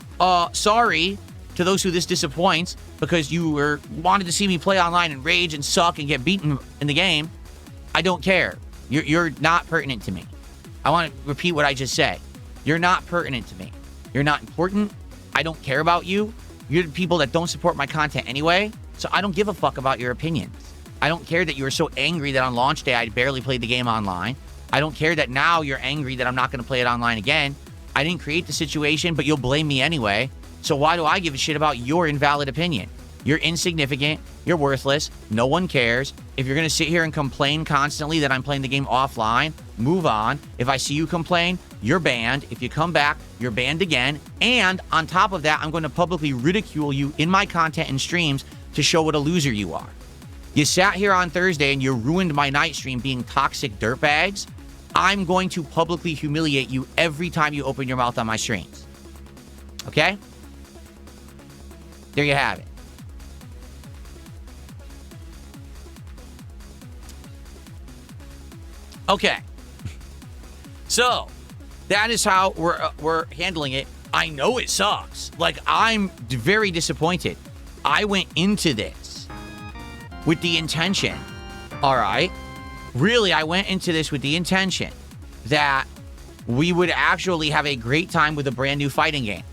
sorry to those who this disappoints because you wanted to see me play online and rage and suck and get beaten in the game. I don't care. You're not pertinent to me. I want to repeat what I just said. You're not pertinent to me. You're not important. I don't care about you. You're the people that don't support my content anyway, so I don't give a fuck about your opinions. I don't care that you were so angry that on launch day I barely played the game online. I don't care that now you're angry that I'm not going to play it online again. I didn't create the situation, but you'll blame me anyway. So why do I give a shit about your invalid opinion? You're insignificant. You're worthless. No one cares. If you're going to sit here and complain constantly that I'm playing the game offline, move on. If I see you complain, you're banned. If you come back, you're banned again. And on top of that, I'm going to publicly ridicule you in my content and streams to show what a loser you are. You sat here on Thursday and you ruined my night stream being toxic dirtbags. I'm going to publicly humiliate you every time you open your mouth on my streams. Okay? There you have it. Okay. So, that is how we're handling it. I know it sucks. Like, I'm very disappointed. I went into this with the intention, all right? Really, I went into this with the intention that we would actually have a great time with a brand new fighting game.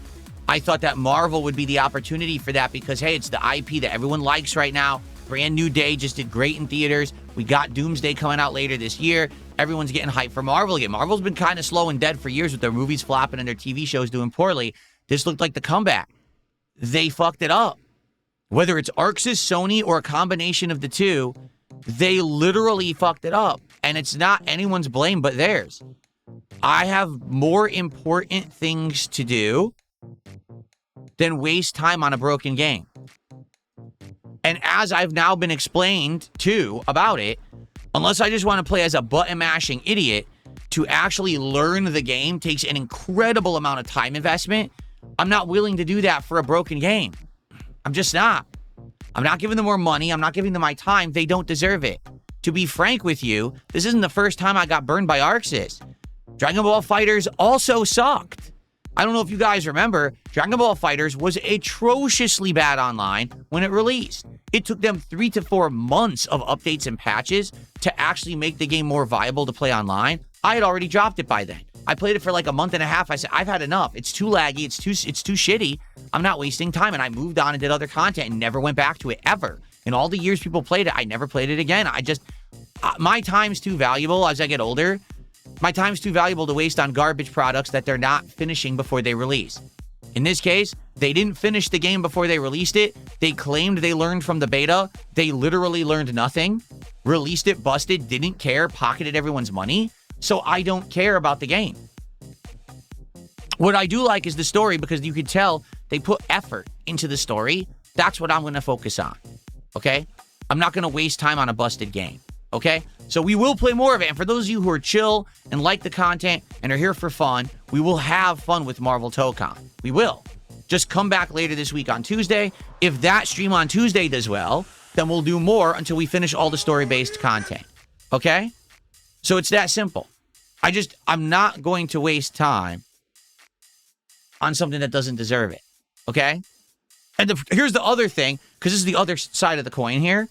I thought that Marvel would be the opportunity for that because, hey, it's the IP that everyone likes right now. Brand New Day just did great in theaters. We got Doomsday coming out later this year. Everyone's getting hyped for Marvel again. Marvel's been kind of slow and dead for years with their movies flopping and their TV shows doing poorly. This looked like the comeback. They fucked it up. Whether it's Arxis, Sony, or a combination of the two, they literally fucked it up. And it's not anyone's blame but theirs. I have more important things to do than waste time on a broken game. And as I've now been explained to about it, unless I just want to play as a button-mashing idiot, to actually learn the game takes an incredible amount of time investment. I'm not willing to do that for a broken game. I'm just not. I'm not giving them more money. I'm not giving them my time. They don't deserve it. To be frank with you, this isn't the first time I got burned by Arxis. Dragon Ball FighterZ also sucked. I don't know if you guys remember, Dragon Ball FighterZ was atrociously bad online when it released. It took them 3 to 4 months of updates and patches to actually make the game more viable to play online. I had already dropped it by then. I played it for like a month and a half. I said, I've had enough. It's too laggy. It's too shitty. I'm not wasting time. And I moved on and did other content and never went back to it ever. In all the years people played it, I never played it again. My time's too valuable as I get older. My time's too valuable to waste on garbage products that they're not finishing before they release. In this case, they didn't finish the game before they released it. They claimed they learned from the beta. They literally learned nothing. Released it, busted, didn't care, pocketed everyone's money. So I don't care about the game. What I do like is the story, because you can tell they put effort into the story. That's what I'm going to focus on. Okay? I'm not going to waste time on a busted game. Okay? So we will play more of it. And for those of you who are chill and like the content and are here for fun, we will have fun with Marvel TOKON. We will. Just come back later this week on Tuesday. If that stream on Tuesday does well, then we'll do more until we finish all the story-based content. Okay? So it's that simple. I'm not going to waste time on something that doesn't deserve it. Okay? And here's the other thing, because this is the other side of the coin here.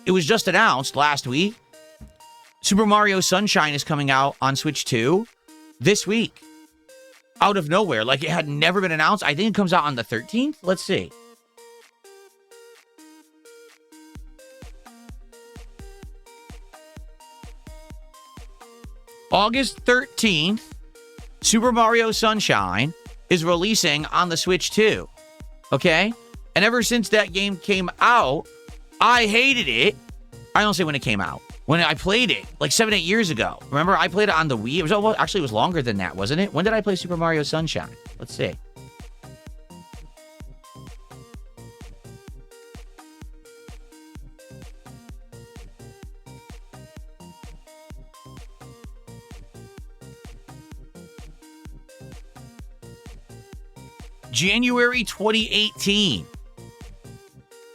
It was just announced last week. Super Mario Sunshine is coming out on Switch 2 this week. Out of nowhere. Like, it had never been announced. I think it comes out on the 13th. Let's see. August 13th, Super Mario Sunshine is releasing on the Switch 2. Okay? And ever since that game came out, I hated it. I don't say when it came out. When I played it, like 7-8 years ago. Remember, I played it on the Wii. It was actually, it was longer than that, wasn't it? When did I play Super Mario Sunshine? Let's see. January 2018.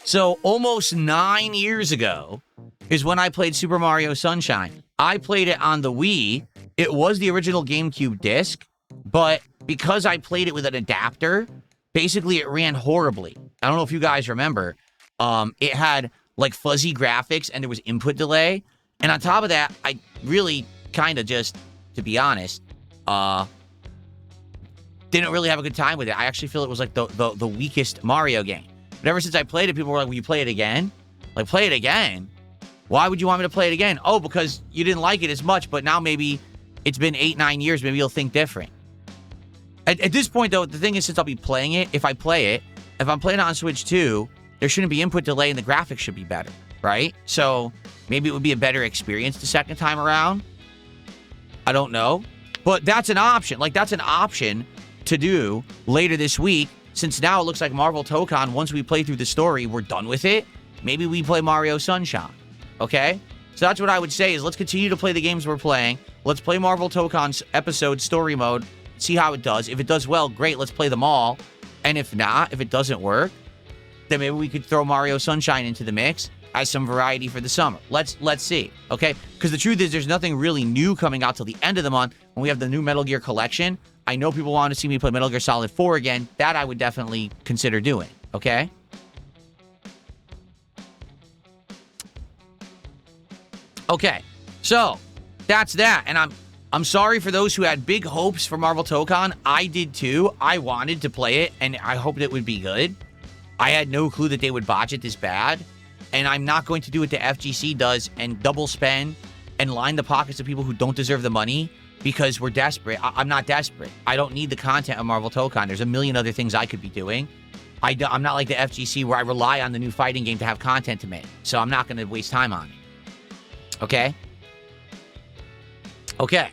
So almost 9 years ago is when I played Super Mario Sunshine. I played it on the Wii. It was the original GameCube disc, but because I played it with an adapter, basically it ran horribly. I don't know if you guys remember. It had like fuzzy graphics and there was input delay. And on top of that, I really kind of just, to be honest, didn't really have a good time with it. I actually feel it was like the weakest Mario game. But ever since I played it, people were like, will you play it again? Like, play it again? Why would you want me to play it again? Oh, because you didn't like it as much, but now maybe it's been 8-9 years. Maybe you'll think different. At this point, though, the thing is, since I'll be playing it, if I'm playing it on Switch 2, there shouldn't be input delay and the graphics should be better, right? So maybe it would be a better experience the second time around. I don't know. But that's an option. Like, that's an option to do later this week, since now it looks like Marvel TOKON, once we play through the story, we're done with it. Maybe we play Mario Sunshine. Okay? So that's what I would say is let's continue to play the games we're playing. Let's play Marvel TOKON's episode story mode, see how it does. If it does well, great, let's play them all. And if not, if it doesn't work, then maybe we could throw Mario Sunshine into the mix as some variety for the summer. Let's see, okay? Because the truth is there's nothing really new coming out till the end of the month when we have the new Metal Gear collection. I know people want to see me play Metal Gear Solid 4 again. That I would definitely consider doing, okay? Okay, so that's that. And I'm sorry for those who had big hopes for Marvel TOKON. I did too. I wanted to play it, and I hoped it would be good. I had no clue that they would botch it this bad. And I'm not going to do what the FGC does and double spend and line the pockets of people who don't deserve the money because we're desperate. I'm not desperate. I don't need the content of Marvel TOKON. There's a million other things I could be doing. I'm not like the FGC where I rely on the new fighting game to have content to make. So I'm not going to waste time on it. Okay? Okay.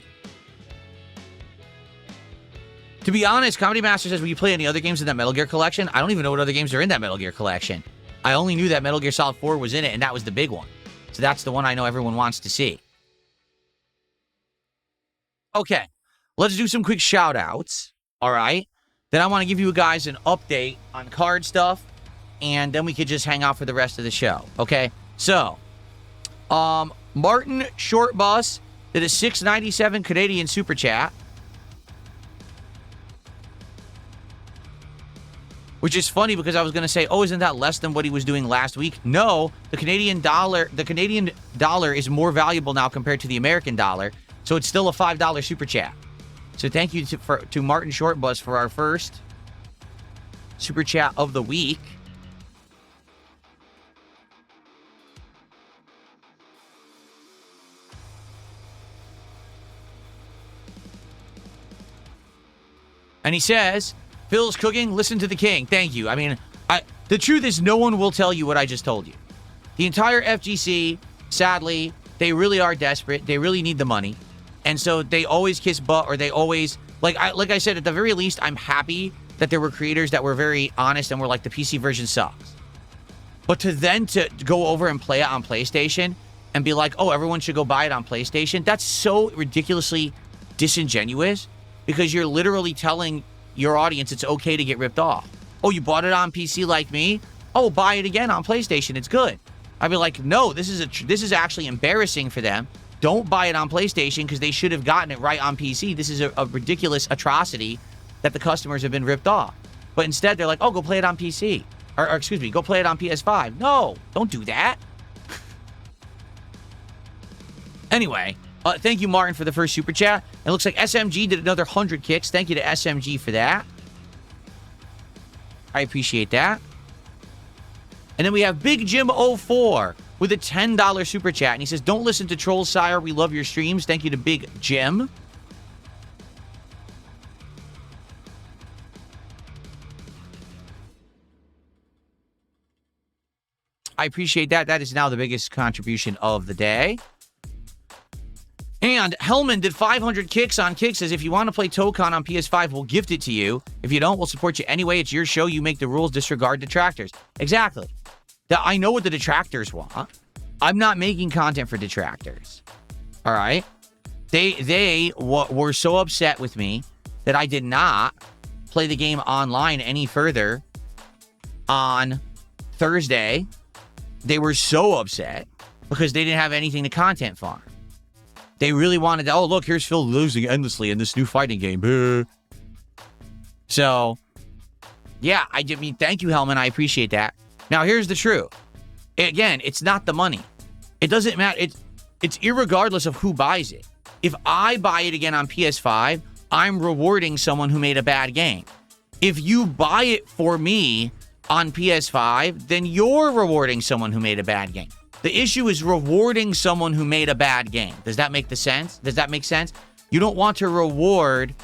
To be honest, Comedy Master says, will you play any other games in that Metal Gear collection? I don't even know what other games are in that Metal Gear collection. I only knew that Metal Gear Solid 4 was in it, and that was the big one. So that's the one I know everyone wants to see. Okay. Let's do some quick shout-outs. All right? Then I want to give you guys an update on card stuff, and then we could just hang out for the rest of the show. Okay? So, Martin Shortbus did a $6.97 Canadian Super Chat. Which is funny because I was going to say, oh, isn't that less than what he was doing last week? No, the Canadian dollar is more valuable now compared to the American dollar. So it's still a $5 Super Chat. So thank you to Martin Shortbus for our first Super Chat of the week. And he says, Phil's cooking, listen to the king. Thank you. I mean, the truth is no one will tell you what I just told you. The entire FGC, sadly, They really are desperate. They really need the money. And so they always kiss butt, or they always, like I said, at the very least, I'm happy that there were creators that were very honest and were like, the PC version sucks. But to go over and play it on PlayStation and be like, oh, everyone should go buy it on PlayStation, that's so ridiculously disingenuous, because you're literally telling your audience it's okay to get ripped off. Oh, you bought it on PC like me? Oh, buy it again on PlayStation. It's good. I'd be like, no, this is actually embarrassing for them. Don't buy it on PlayStation, because they should have gotten it right on PC. This is a ridiculous atrocity that the customers have been ripped off. But instead, they're like, oh, go play it on PC. Or excuse me, go play it on PS5. No, don't do that. Anyway, thank you, Martin, for the first super chat. It looks like SMG did another 100 kicks. Thank you to SMG for that. I appreciate that. And then we have Big Jim 04 with a $10 super chat. And he says, don't listen to Trolls, sire. We love your streams. Thank you to Big Jim. I appreciate that. That is now the biggest contribution of the day. And Hellman did 500 kicks on Kick. Says, if you want to play TOKON on PS5, we'll gift it to you. If you don't, we'll support you anyway. It's your show. You make the rules. Disregard detractors. Exactly. I know what the detractors want. I'm not making content for detractors. All right? They were so upset with me that I did not play the game online any further on Thursday. They were so upset because they didn't have anything to content farm. They really wanted to, oh, look, here's Phil losing endlessly in this new fighting game. So, yeah, I mean, thank you, Hellman. I appreciate that. Now, here's the truth. Again, it's not the money. It doesn't matter. It's irregardless of who buys it. If I buy it again on PS5, I'm rewarding someone who made a bad game. If you buy it for me on PS5, then you're rewarding someone who made a bad game. The issue is rewarding someone who made a bad game. Does that make sense? Does that make sense? You don't want to reward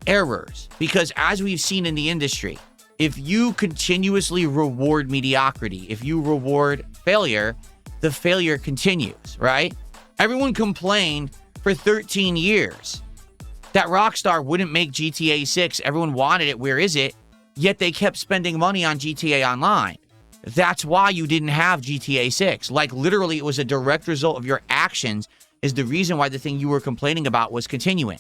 errors, because as we've seen in the industry, if you continuously reward mediocrity, if you reward failure, the failure continues, right? Everyone complained for 13 years that Rockstar wouldn't make GTA 6. Everyone wanted it. Where is it? Yet they kept spending money on GTA Online. That's why you didn't have GTA 6. Like, literally, it was a direct result of your actions is the reason why the thing you were complaining about was continuing.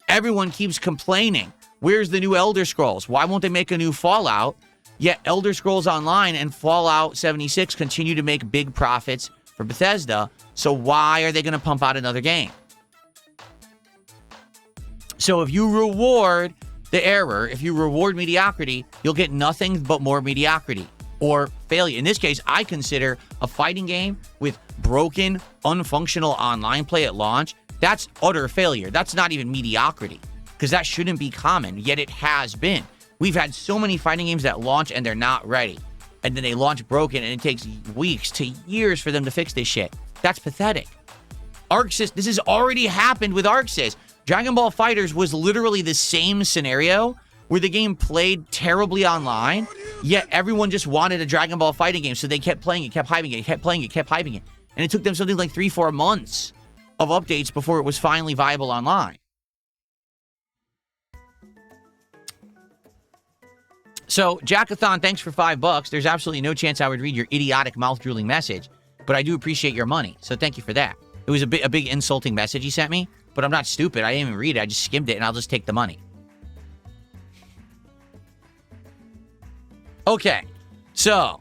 Everyone keeps complaining. Where's the new Elder Scrolls? Why won't they make a new Fallout? Yet Elder Scrolls Online and Fallout 76 continue to make big profits for Bethesda. So why are they going to pump out another game? So if you reward the error, if you reward mediocrity, you'll get nothing but more mediocrity or failure. In this case, I consider a fighting game with broken, unfunctional online play at launch, that's utter failure. That's not even mediocrity, because that shouldn't be common, yet it has been. We've had so many fighting games that launch and they're not ready. And then they launch broken and it takes weeks to years for them to fix this shit. That's pathetic. ArcSys, this has already happened with ArcSys. Dragon Ball FighterZ was literally the same scenario where the game played terribly online, yet everyone just wanted a Dragon Ball fighting game, so they kept playing it, kept hyping it, kept playing it, kept hyping it. And it took them something like 3-4 months of updates before it was finally viable online. So, Jackathon, thanks for $5. There's absolutely no chance I would read your idiotic, mouth-drooling message, but I do appreciate your money, so thank you for that. It was a big insulting message he sent me, but I'm not stupid. I didn't even read it. I just skimmed it, and I'll just take the money. Okay, so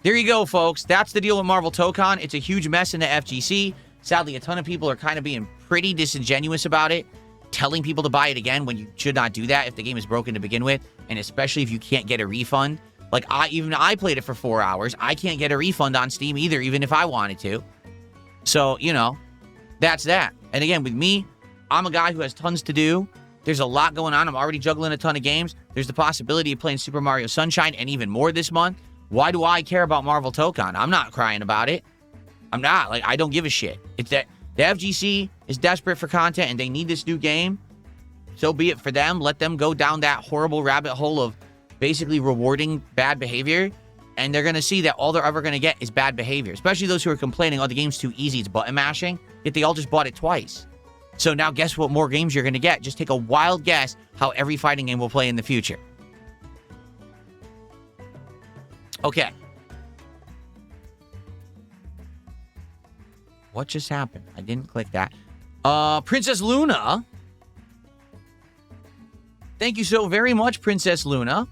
there you go, folks. That's the deal with Marvel TOKON. It's a huge mess in the FGC. Sadly, a ton of people are kind of being pretty disingenuous about it, telling people to buy it again when you should not do that if the game is broken to begin with, and especially if you can't get a refund. Like, I played it for 4 hours. I can't get a refund on Steam either, even if I wanted to. So, you know, that's that. And again, with me, I'm a guy who has tons to do. There's a lot going on. I'm already juggling a ton of games. There's the possibility of playing Super Mario Sunshine and even more this month. Why do I care about Marvel TOKON? I'm not crying about it. I'm not. Like, I don't give a shit. It's that the FGC is desperate for content and they need this new game. So be it for them. Let them go down that horrible rabbit hole of basically rewarding bad behavior. and they're going to see that all they're ever going to get is bad behavior, especially those who are complaining, oh, the game's too easy, it's button mashing, yet they all just bought it twice. So now guess what more games you're going to get? Just take a wild guess how every fighting game will play in the future. Okay. What just happened? I didn't click that. Princess Luna. Thank you so very much, Princess Luna,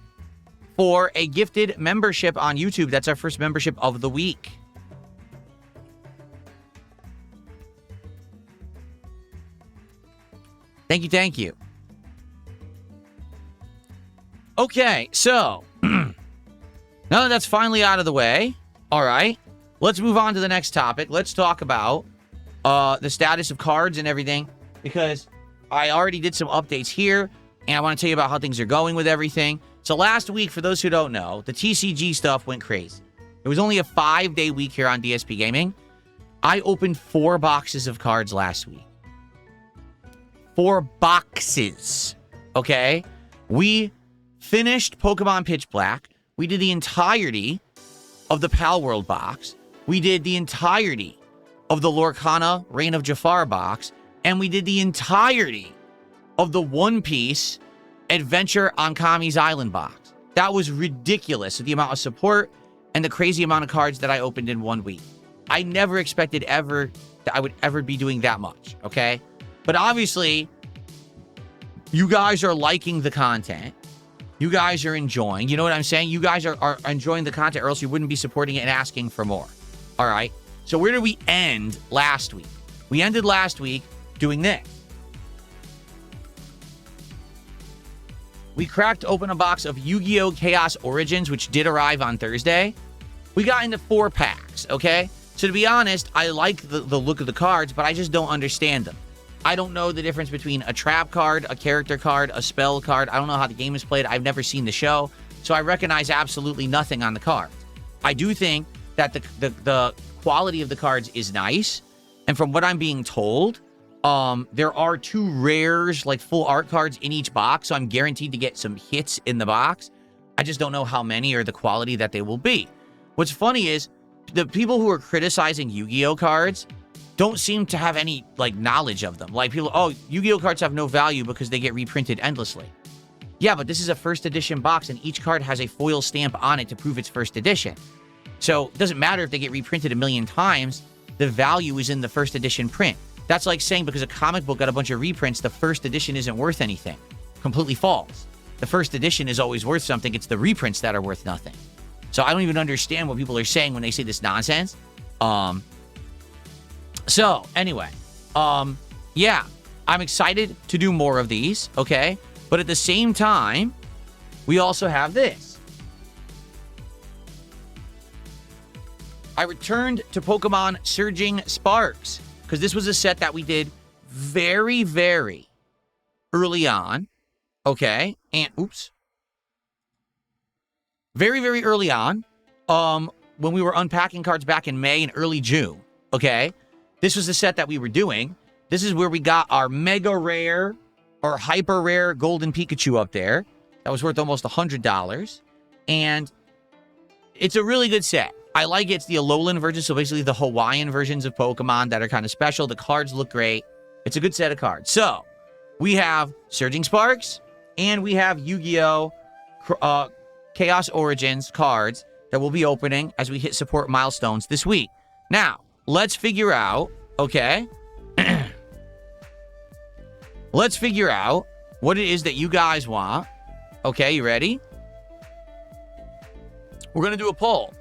for a gifted membership on YouTube. That's our first membership of the week. Thank you, thank you. Okay, so now that that's finally out of the way, all right, let's move on to the next topic. Let's talk about the status of cards and everything, because I already did some updates here, and I want to tell you about how things are going with everything. So last week, for those who don't know, the TCG stuff went crazy. It was only a 5-day week here on DSPGaming. I opened 4 boxes of cards last week. 4 boxes, okay? We finished Pokemon Pitch Black. We did the entirety of the Pal World box. We did the entirety of the Lorcana Reign of Jafar box. And we did the entirety of the One Piece Adventure on Kami's Island box. That was ridiculous, the amount of support and the crazy amount of cards that I opened in 1 week. I never expected ever that I would ever be doing that much, okay? But obviously, you guys are liking the content. You guys are enjoying. You know what I'm saying? You guys are enjoying the content, or else you wouldn't be supporting it and asking for more. All right? So where did we end last week? We ended last week doing this. We cracked open a box of Yu-Gi-Oh! Chaos Origins, which did arrive on Thursday. We got into 4 packs, okay? So to be honest, I like the look of the cards, but I just don't understand them. I don't know the difference between a trap card, a character card, a spell card. I don't know how the game is played. I've never seen the show, so I recognize absolutely nothing on the cards. I do think that the quality of the cards is nice, and from what I'm being told, there are 2 rares, like full art cards in each box, so I'm guaranteed to get some hits in the box. I just don't know how many or the quality that they will be. What's funny is the people who are criticizing Yu-Gi-Oh cards don't seem to have any, like, knowledge of them. Like, people, oh, Yu-Gi-Oh cards have no value because they get reprinted endlessly. Yeah, but this is a first edition box, and each card has a foil stamp on it to prove it's first edition. So it doesn't matter if they get reprinted 1,000,000 times, the value is in the first edition print. That's like saying because a comic book got a bunch of reprints, the first edition isn't worth anything. Completely false. The first edition is always worth something. It's the reprints that are worth nothing. So I don't even understand what people are saying when they say this nonsense. So, anyway, yeah, I'm excited to do more of these, okay? But at the same time, we also have this. I returned to Pokemon Surging Sparks, because this was a set that we did very, very early on, okay? And, oops. Very, very early on, when we were unpacking cards back in May and early June, okay? This was the set that we were doing. This is where we got our mega rare or hyper rare golden Pikachu up there. That was worth almost $100. And it's a really good set. I like it. It's the Alolan version, so basically the Hawaiian versions of Pokemon that are kind of special. The cards look great. It's a good set of cards. So, we have Surging Sparks, and we have Yu-Gi-Oh! Chaos Origins cards that we'll be opening as we hit support milestones this week. Now, let's figure out, okay? Let's figure out what it is that you guys want. Okay, you ready? We're going to do a poll.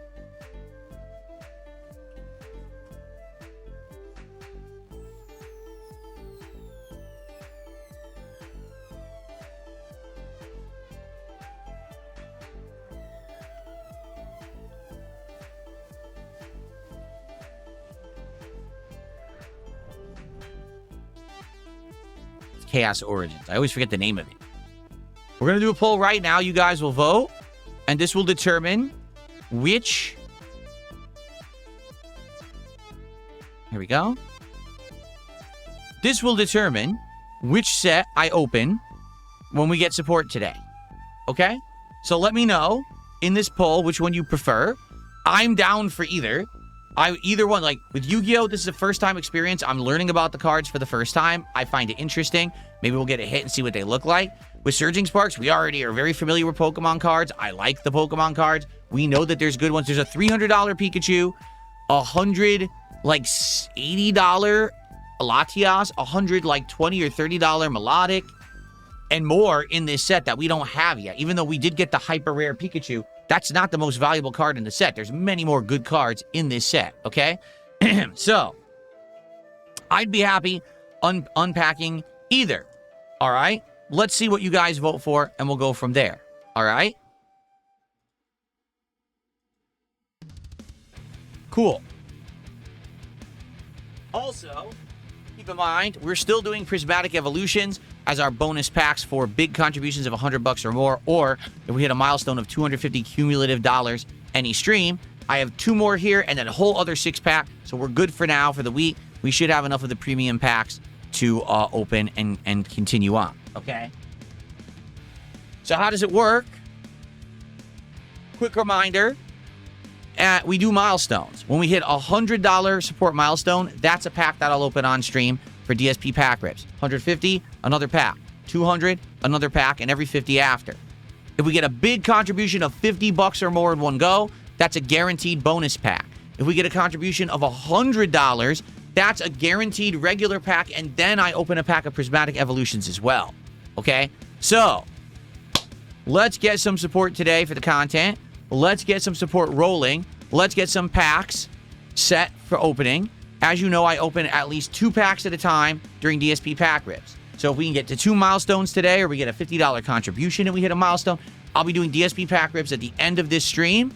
Chaos Origins. I always forget the name of it. We're going to do a poll right now. You guys will vote, and this will determine which... Here we go. This will determine which set I open when we get support today. Okay? So let me know in this poll which one you prefer. I'm down for either. Either one. Like, with Yu-Gi-Oh!, this is a first-time experience. I'm learning about the cards for the first time. I find it interesting. Maybe we'll get a hit and see what they look like. With Surging Sparks, we already are very familiar with Pokemon cards. I like the Pokemon cards. We know that there's good ones. There's a $300 Pikachu, $100, like, $80 Latias, $100, like, $20 or $30 Melodic, and more in this set that we don't have yet. Even though we did get the hyper rare Pikachu, that's not the most valuable card in the set. There's many more good cards in this set, okay? So, I'd be happy unpacking either, all right? Let's see what you guys vote for, and we'll go from there, all right? Cool. Also, keep in mind, we're still doing Prismatic Evolutions as our bonus packs for big contributions of $100 or more, or if we hit a milestone of $250 cumulative dollars any stream. I have 2 more here and then a whole other 6-pack, so we're good for now for the week. We should have enough of the premium packs to open and continue on, okay? So how does it work? Quick reminder, we do milestones. When we hit a $100 support milestone, that's a pack that I'll open on stream for DSP pack rips. 150, another pack. 200, another pack, and every 50 after. If we get a big contribution of $50 or more in one go, that's a guaranteed bonus pack. If we get a contribution of $100, that's a guaranteed regular pack, and then I open a pack of Prismatic Evolutions as well. Okay? So, let's get some support today for the content. Let's get some support rolling. Let's get some packs set for opening. As you know, I open at least 2 packs at a time during DSP pack rips. So if we can get to 2 milestones today, or we get a $50 contribution and we hit a milestone, I'll be doing DSP pack rips at the end of this stream,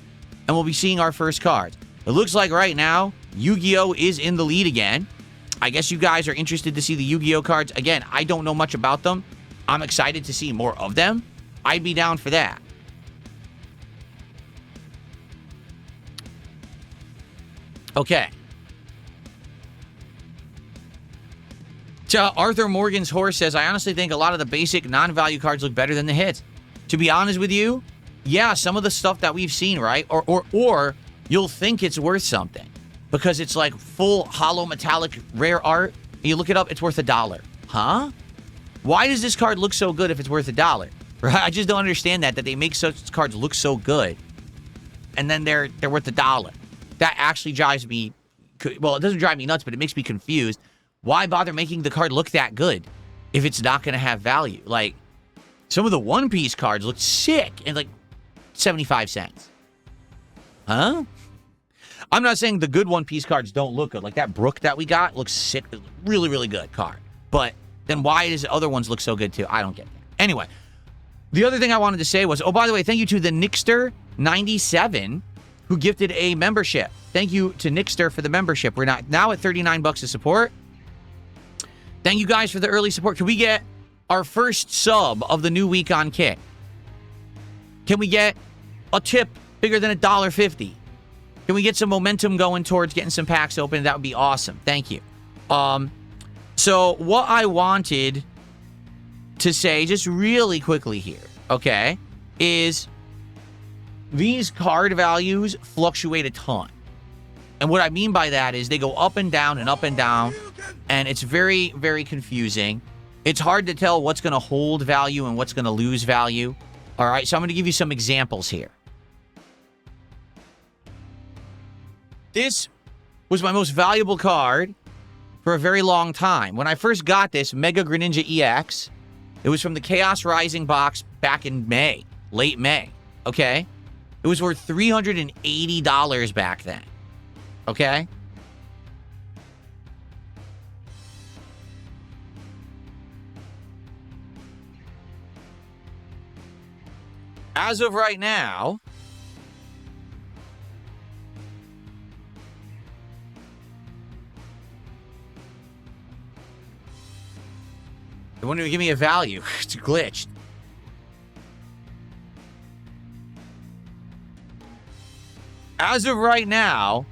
and we'll be seeing our first cards. It looks like right now, Yu-Gi-Oh! Is in the lead again. I guess you guys are interested to see the Yu-Gi-Oh! Cards. Again, I don't know much about them. I'm excited to see more of them. I'd be down for that. Okay. Arthur Morgan's Horse says, I honestly think a lot of the basic non-value cards look better than the hits. To be honest with you, yeah, some of the stuff that we've seen, right? Or you'll think it's worth something because it's like full hollow metallic rare art. You look it up, it's worth $1. Huh? Why does this card look so good if it's worth $1? Right? I just don't understand that they make such cards look so good and then they're worth $1. That actually drives me, well, it doesn't drive me nuts, but it makes me confused. Why bother making the card look that good if it's not going to have value? Like, some of the One Piece cards look sick and like 75 cents. Huh? I'm not saying the good One Piece cards don't look good. Like that Brook that we got looks sick. Really, really good card. But then why does the other ones look so good too? I don't get it. Anyway, the other thing I wanted to say was, oh, by the way, thank you to the Nixter97 who gifted a membership. Thank you to Nixter for the membership. We're now at $39 of support. Thank you guys for the early support. Can we get our first sub of the new week on Kick? Can we get a tip bigger than $1.50? Can we get some momentum going towards getting some packs open? That would be awesome. Thank you. So what I wanted to say just really quickly here, okay, is these card values fluctuate a ton. And what I mean by that is they go up and down and up and down, and it's very, very confusing. It's hard to tell what's going to hold value and what's going to lose value. All right, so I'm going to give you some examples here. This was my most valuable card for a very long time. When I first got this, Mega Greninja EX, it was from the Chaos Rising box back in May, late May, okay? It was worth $380 back then. Okay? As of right now, they won't even give me a value. It's glitched. As of right now,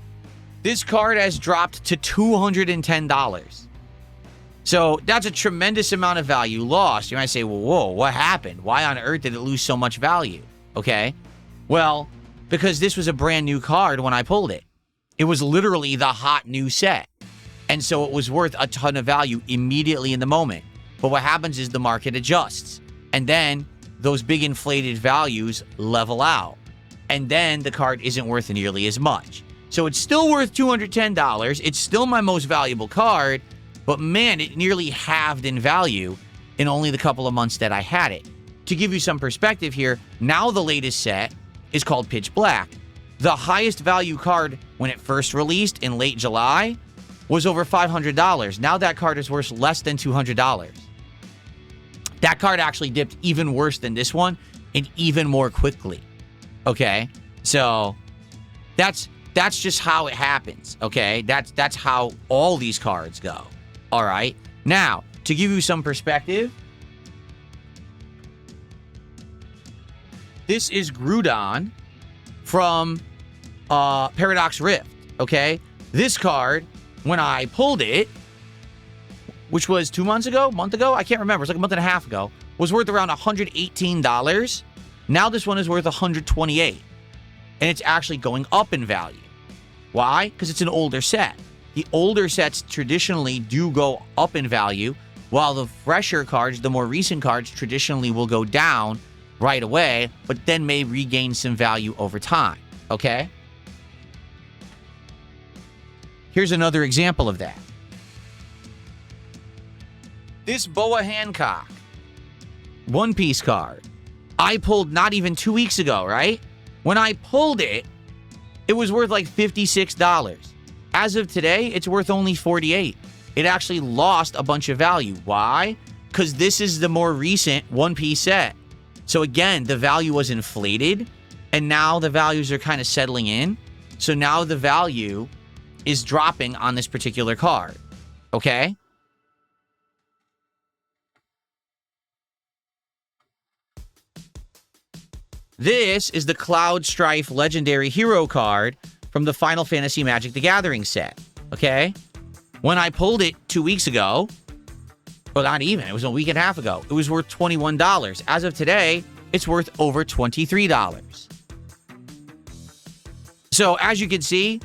this card has dropped to $210. So that's a tremendous amount of value lost. You might say, well, whoa, what happened? Why on earth did it lose so much value? Okay. Well, because this was a brand new card when I pulled it. It was literally the hot new set. And so it was worth a ton of value immediately in the moment. But what happens is the market adjusts. And then those big inflated values level out. And then the card isn't worth nearly as much. So it's still worth $210. It's still my most valuable card. But man, it nearly halved in value in only the couple of months that I had it. To give you some perspective here, now the latest set is called Pitch Black. The highest value card when it first released in late July was over $500. Now that card is worth less than $200. That card actually dipped even worse than this one and even more quickly. Okay? So that's just how it happens. Okay? That's how all these cards go. All right? Now, to give you some perspective, this is Groudon from Paradox Rift, okay? This card, when I pulled it, which was 2 months ago, month ago, I can't remember, it's like a month and a half ago, was worth around $118. Now this one is worth $128. And it's actually going up in value. Why? Because it's an older set. The older sets traditionally do go up in value, while the fresher cards, the more recent cards, traditionally will go down right away, but then may regain some value over time, okay? Here's another example of that. This Boa Hancock One Piece card, I pulled not even 2 weeks ago, right? When I pulled it, it was worth like $56. As of today, it's worth only $48. It actually lost a bunch of value. Why? Because this is the more recent One Piece set. So again, the value was inflated, and now the values are kind of settling in. So now the value is dropping on this particular card. Okay? This is the Cloud Strife Legendary Hero card from the Final Fantasy Magic the Gathering set. Okay? When I pulled it 2 weeks ago, well, not even, it was a week and a half ago, it was worth $21. As of today, it's worth over $23. So as you can see,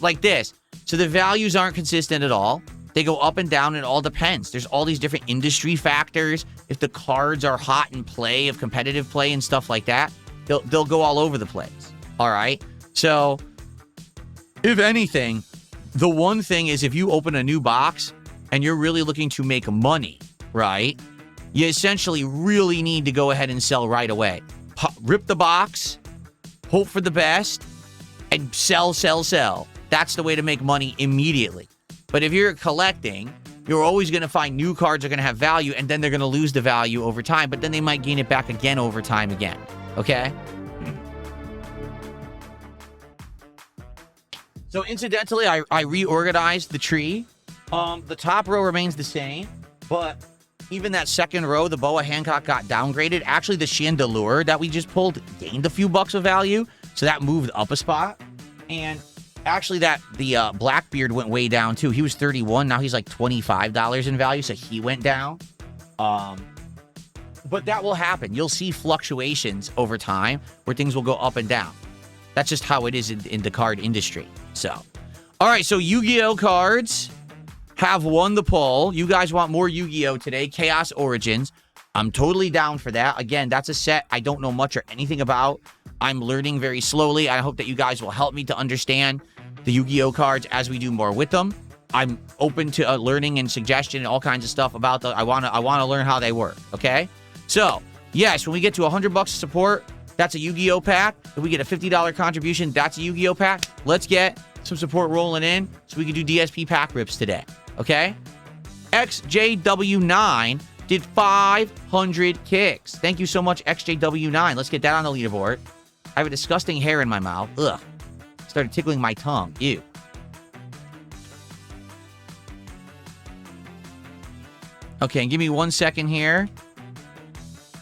like this, so the values aren't consistent at all. They go up and down. It all depends. There's all these different industry factors. If the cards are hot in play, of competitive play and stuff like that, they'll go all over the place. All right. So if anything, the one thing is if you open a new box and you're really looking to make money, right? You essentially really need to go ahead and sell right away. Rip the box, hope for the best, and sell. That's the way to make money immediately. But if you're collecting, you're always going to find new cards are going to have value, and then they're going to lose the value over time, but then they might gain it back again over time again. Okay? So incidentally, I reorganized the tree. The top row remains the same, but even that second row, the Boa Hancock got downgraded. Actually, the Chandelure that we just pulled gained a few bucks of value, so that moved up a spot. And actually, the Blackbeard went way down too. He was 31, now he's like $25 in value, so he went down. But that will happen. You'll see fluctuations over time where things will go up and down. That's just how it is in the card industry. So, all right, so Yu-Gi-Oh cards have won the poll. You guys want more Yu-Gi-Oh today, Chaos Origins. I'm totally down for that. Again, that's a set I don't know much or anything about. I'm learning very slowly. I hope that you guys will help me to understand the Yu-Gi-Oh cards as we do more with them. I'm open to learning and suggestion and all kinds of stuff about the. I want to learn how they work. Okay, so yes, when we get to $100 of support, that's a Yu-Gi-Oh pack. If we get a $50 contribution, that's a Yu-Gi-Oh pack. Let's get some support rolling in so we can do DSP pack rips today. Okay, XJW9 did 500 kicks. Thank you so much, XJW9. Let's get that on the leaderboard. I have a disgusting hair in my mouth. Ugh. Started tickling my tongue. Ew. Okay, and give me 1 second here.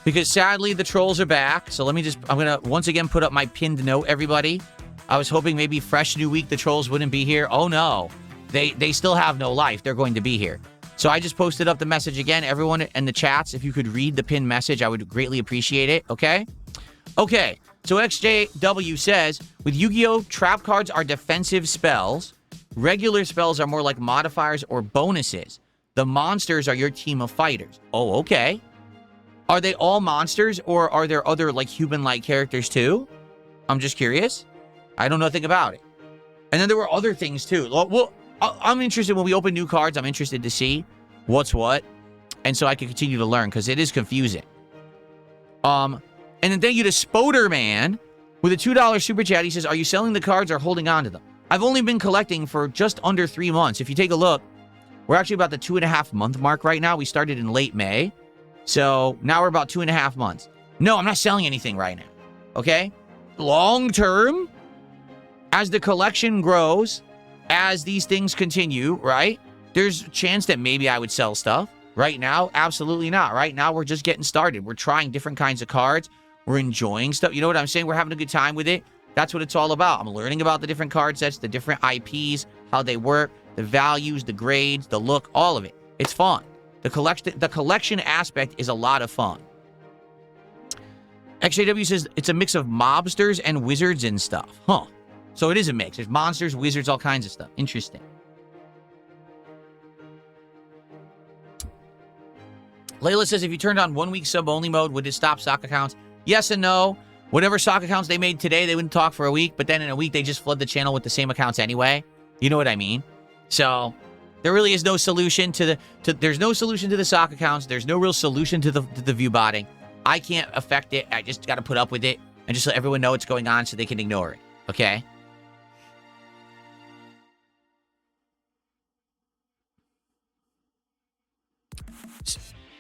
Because sadly, the trolls are back. So I'm going to once again put up my pinned note, everybody. I was hoping maybe fresh new week, the trolls wouldn't be here. Oh, no. They still have no life. They're going to be here. So I just posted up the message again. Everyone in the chats, if you could read the pinned message, I would greatly appreciate it. Okay? Okay. So XJW says, with Yu-Gi-Oh, trap cards are defensive spells. Regular spells are more like modifiers or bonuses. The monsters are your team of fighters. Oh, okay. Are they all monsters, or are there other, like, human-like characters, too? I'm just curious. I know nothing about it. And then there were other things, too. Well, I'm interested when we open new cards. I'm interested to see what's what. And so I can continue to learn, because it is confusing. And then thank you to Spoderman with a $2 super chat. He says, are you selling the cards or holding on to them? I've only been collecting for just under 3 months. If you take a look, we're actually about the 2.5 month mark right now. We started in late May. So now we're about 2.5 months. No, I'm not selling anything right now. Okay? Long term, as the collection grows, as these things continue, right? There's a chance that maybe I would sell stuff. Right now, absolutely not. Right now, we're just getting started. We're trying different kinds of cards. We're enjoying stuff. You know what I'm saying? We're having a good time with it. That's what it's all about. I'm learning about the different card sets, the different IPs, how they work, the values, the grades, the look, all of it. It's fun. The collection aspect is a lot of fun. XJW says it's a mix of mobsters and wizards and stuff. Huh. So it is a mix. There's monsters, wizards, all kinds of stuff. Interesting. Layla says, if you turned on 1 week sub-only mode, would it stop sock accounts? Yes and no. Whatever sock accounts they made today, they wouldn't talk for a week, but then in a week, they just flood the channel with the same accounts anyway. You know what I mean? So there really is no solution to there's no solution to the sock accounts. There's no real solution to the view botting. I can't affect it. I just got to put up with it and just let everyone know what's going on so they can ignore it. Okay?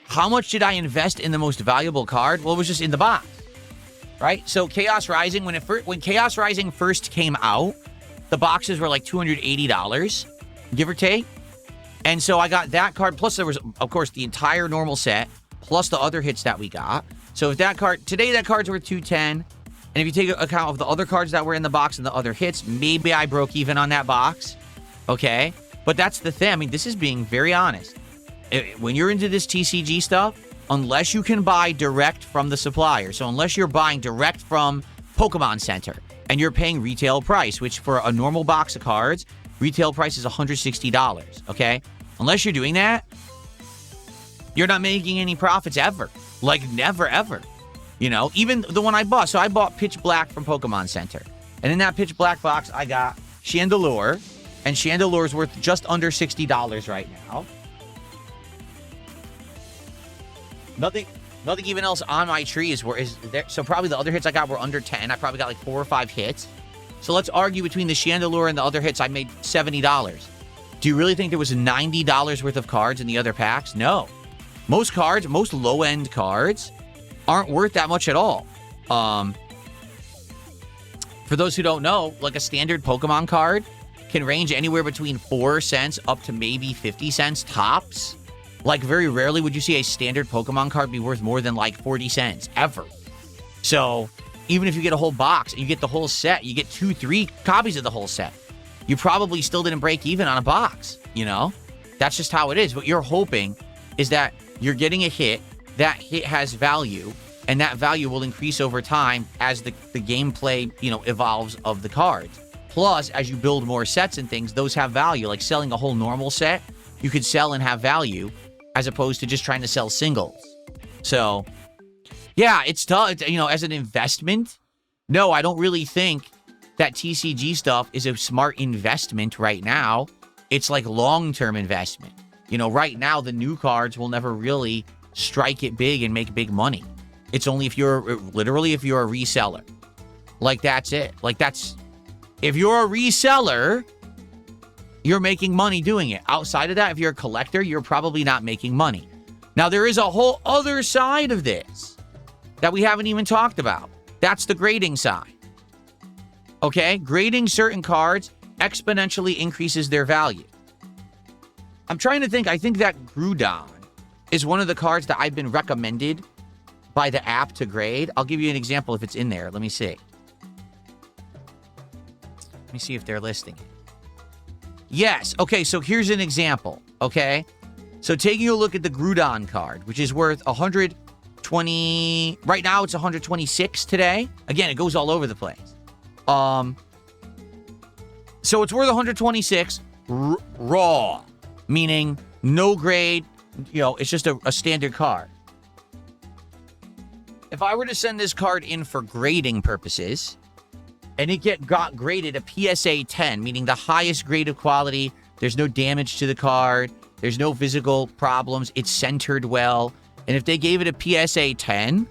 How much did I invest in the most valuable card? Well, it was just in the box, right? So Chaos Rising, when Chaos Rising first came out, the boxes were like $280, give or take. And so I got that card, plus there was, of course, the entire normal set, plus the other hits that we got. So if that card, today that card's worth $210. And if you take account of the other cards that were in the box and the other hits, maybe I broke even on that box. Okay? But that's the thing. I mean, this is being very honest. When you're into this TCG stuff, unless you can buy direct from the supplier, so unless you're buying direct from Pokemon Center and you're paying retail price, which for a normal box of cards, retail price is $160, okay? Unless you're doing that, you're not making any profits ever. Like, never, ever. You know, even the one I bought. So I bought Pitch Black from Pokemon Center. And in that Pitch Black box, I got Chandelure. And Chandelure is worth just under $60 right now. Nothing even else on my tree is there. So probably the other hits I got were under 10. I probably got like 4 or 5 hits. So let's argue between the Chandelure and the other hits, I made $70. Do you really think there was $90 worth of cards in the other packs? No. Most cards, most low-end cards, aren't worth that much at all. For those who don't know, like a standard Pokemon card can range anywhere between 4 cents up to maybe 50 cents tops. Like, very rarely would you see a standard Pokemon card be worth more than, like, 40 cents, ever. So, even if you get a whole box and you get the whole set, you get 2-3 copies of the whole set, you probably still didn't break even on a box, you know? That's just how it is. What you're hoping is that you're getting a hit, that hit has value, and that value will increase over time as the gameplay, you know, evolves of the cards. Plus, as you build more sets and things, those have value. Like, selling a whole normal set, you could sell and have value, as opposed to just trying to sell singles. So, yeah, it's tough. You know, as an investment, no, I don't really think that TCG stuff is a smart investment right now. It's like long-term investment. You know, right now, the new cards will never really strike it big and make big money. It's only if you're, literally, if you're a reseller. Like, that's it. Like, if you're a reseller, you're making money doing it. Outside of that, if you're a collector, you're probably not making money. Now, there is a whole other side of this that we haven't even talked about. That's the grading side. Okay? Grading certain cards exponentially increases their value. I'm trying to think. I think that Groudon is one of the cards that I've been recommended by the app to grade. I'll give you an example if it's in there. Let me see. Let me see if they're listing it. Yes. Okay, so here's an example, okay? So taking a look at the Groudon card, which is worth $100 right now it's 126 today. Again, it goes all over the place. So it's worth 126 raw, meaning no grade, it's just a standard card. If I were to send this card in for grading purposes, and it got graded a PSA 10, meaning the highest grade of quality, there's no damage to the card, there's no physical problems, it's centered well, and if they gave it a PSA 10,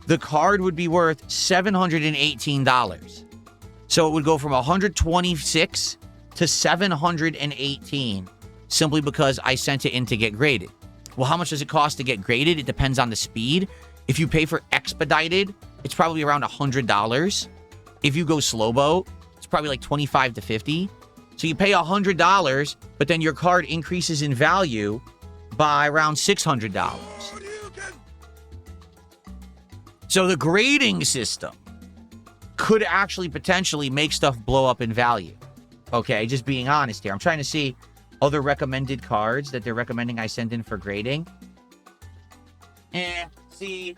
the card would be worth $718. So it would go from 126 to 718 simply because I sent it in to get graded. Well, how much does it cost to get graded? It depends on the speed. If you pay for expedited, it's probably around $100. If you go slow boat, it's probably like $25 to $50. So you pay $100, but then your card increases in value by around $600. So the grading system could actually potentially make stuff blow up in value. Okay, just being honest here. I'm trying to see other recommended cards that they're recommending I send in for grading. And see,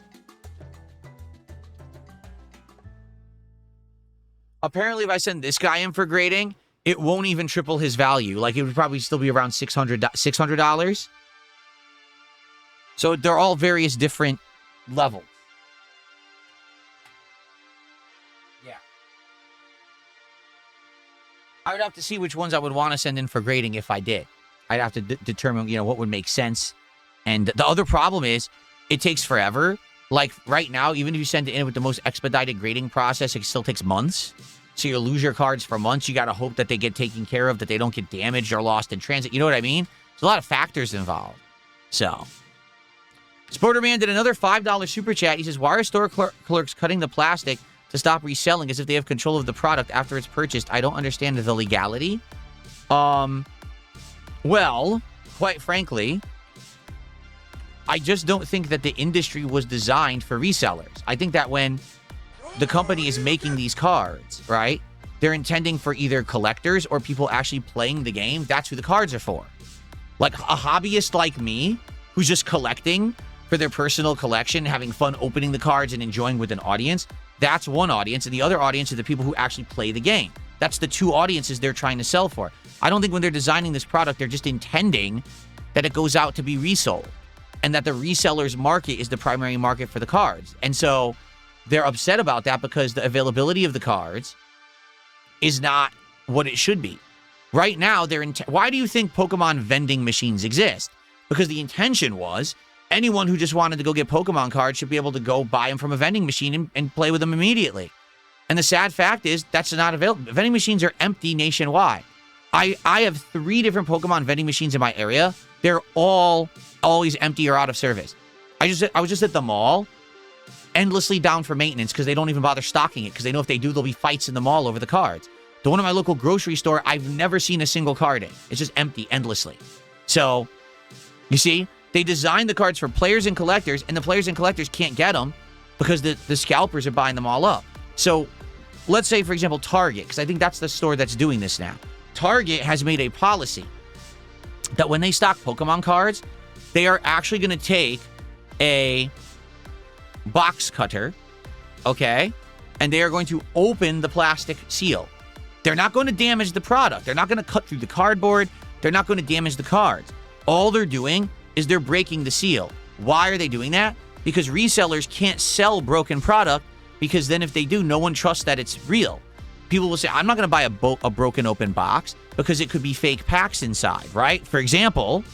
apparently if I send this guy in for grading, it won't even triple his value. Like, it would probably still be around $600. So they're all various different levels. Yeah. I would have to see which ones I would want to send in for grading if I did. I'd have to determine, what would make sense. And the other problem is, it takes forever. Like, right now, even if you send it in with the most expedited grading process, it still takes months. So you lose your cards for months. You got to hope that they get taken care of, that they don't get damaged or lost in transit. You know what I mean? There's a lot of factors involved. So, Sporterman did another $5 super chat. He says, why are store clerks cutting the plastic to stop reselling as if they have control of the product after it's purchased? I don't understand the legality. Well, quite frankly, I just don't think that the industry was designed for resellers. I think that when the company is making these cards, right, they're intending for either collectors or people actually playing the game. That's who the cards are for. Like a hobbyist like me, who's just collecting for their personal collection, having fun opening the cards and enjoying with an audience, that's one audience. And the other audience are the people who actually play the game. That's the two audiences they're trying to sell for. I don't think when they're designing this product, they're just intending that it goes out to be resold, and that the reseller's market is the primary market for the cards. And so they're upset about that because the availability of the cards is not what it should be. Right now, why do you think Pokemon vending machines exist? Because the intention was anyone who just wanted to go get Pokemon cards should be able to go buy them from a vending machine and play with them immediately. And the sad fact is that's not available. Vending machines are empty nationwide. I have 3 different Pokemon vending machines in my area. They're all always empty or out of service. I was just at the mall, endlessly down for maintenance because they don't even bother stocking it because they know if they do, there'll be fights in the mall over the cards. The one at my local grocery store, I've never seen a single card in. It's just empty endlessly. So, you see, they designed the cards for players and collectors, and the players and collectors can't get them because the scalpers are buying them all up. So, let's say, for example, Target, because I think that's the store that's doing this now. Target has made a policy that when they stock Pokemon cards, they are actually going to take a box cutter, okay, and they are going to open the plastic seal. They're not going to damage the product. They're not going to cut through the cardboard. They're not going to damage the cards. All they're doing is they're breaking the seal. Why are they doing that? Because resellers can't sell broken product, because then if they do, no one trusts that it's real. People will say, I'm not going to buy a broken open box because it could be fake packs inside, right? For example,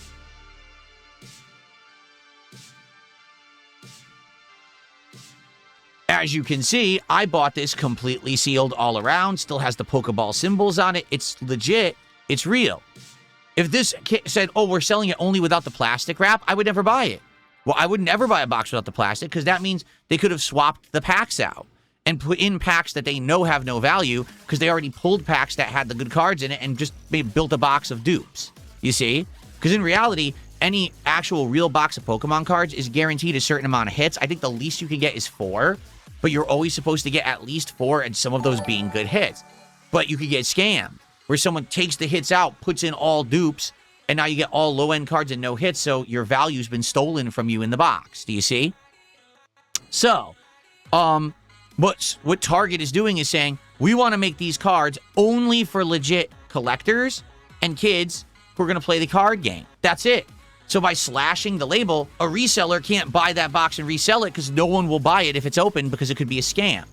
as you can see, I bought this completely sealed all around, still has the Pokeball symbols on it. It's legit. It's real. If this said, oh, we're selling it only without the plastic wrap, I would never buy it. Well, I would never buy a box without the plastic because that means they could have swapped the packs out and put in packs that they know have no value because they already pulled packs that had the good cards in it and just built a box of dupes. You see? Because in reality, any actual real box of Pokemon cards is guaranteed a certain amount of hits. I think the least you can get is 4, but you're always supposed to get at least 4, and some of those being good hits. But you could get scammed, where someone takes the hits out, puts in all dupes, and now you get all low-end cards and no hits, so your value's been stolen from you in the box. Do you see? So, what Target is doing is saying, we want to make these cards only for legit collectors and kids who are going to play the card game. That's it. So by slashing the label, a reseller can't buy that box and resell it because no one will buy it if it's open because it could be a scam.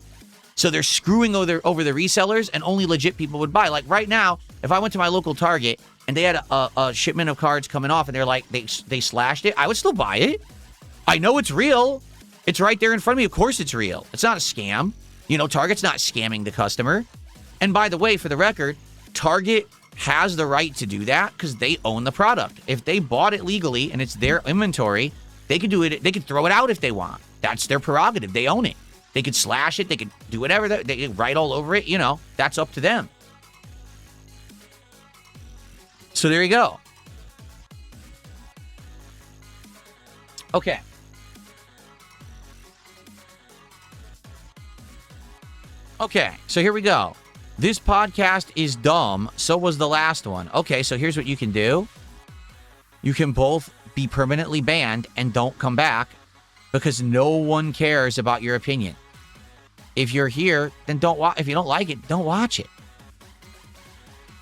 So they're screwing over the resellers, and only legit people would buy. Like right now, if I went to my local Target and they had a shipment of cards coming off and they're like, they slashed it, I would still buy it. I know it's real. It's right there in front of me. Of course it's real. It's not a scam. You know, Target's not scamming the customer. And by the way, for the record, Target has the right to do that because they own the product. If they bought it legally and it's their inventory, they could do it. They could throw it out if they want. That's their prerogative. They own it. They could slash it. They could do whatever. They could write all over it. You know, that's up to them. So there you go. Okay. Okay, so here we go. This podcast is dumb. So was the last one. Okay, so here's what you can do. You can both be permanently banned and don't come back because no one cares about your opinion. If you're here, then don't watch. If you don't like it, don't watch it.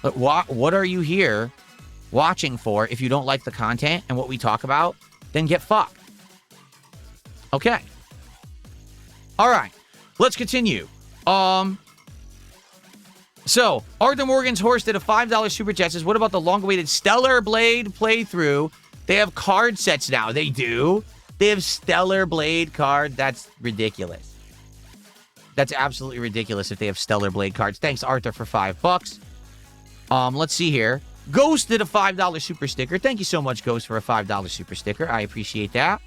But what are you here watching for if you don't like the content and what we talk about? Then get fucked. Okay. All right. Let's continue. So, Arthur Morgan's Horse did a $5 Super Chat. Says, what about the long-awaited Stellar Blade playthrough? They have card sets now. They do? They have Stellar Blade card? That's ridiculous. That's absolutely ridiculous if they have Stellar Blade cards. Thanks, Arthur, for $5. Let's see here. Ghost did a $5 super sticker. Thank you so much, Ghost, for a $5 super sticker. I appreciate that.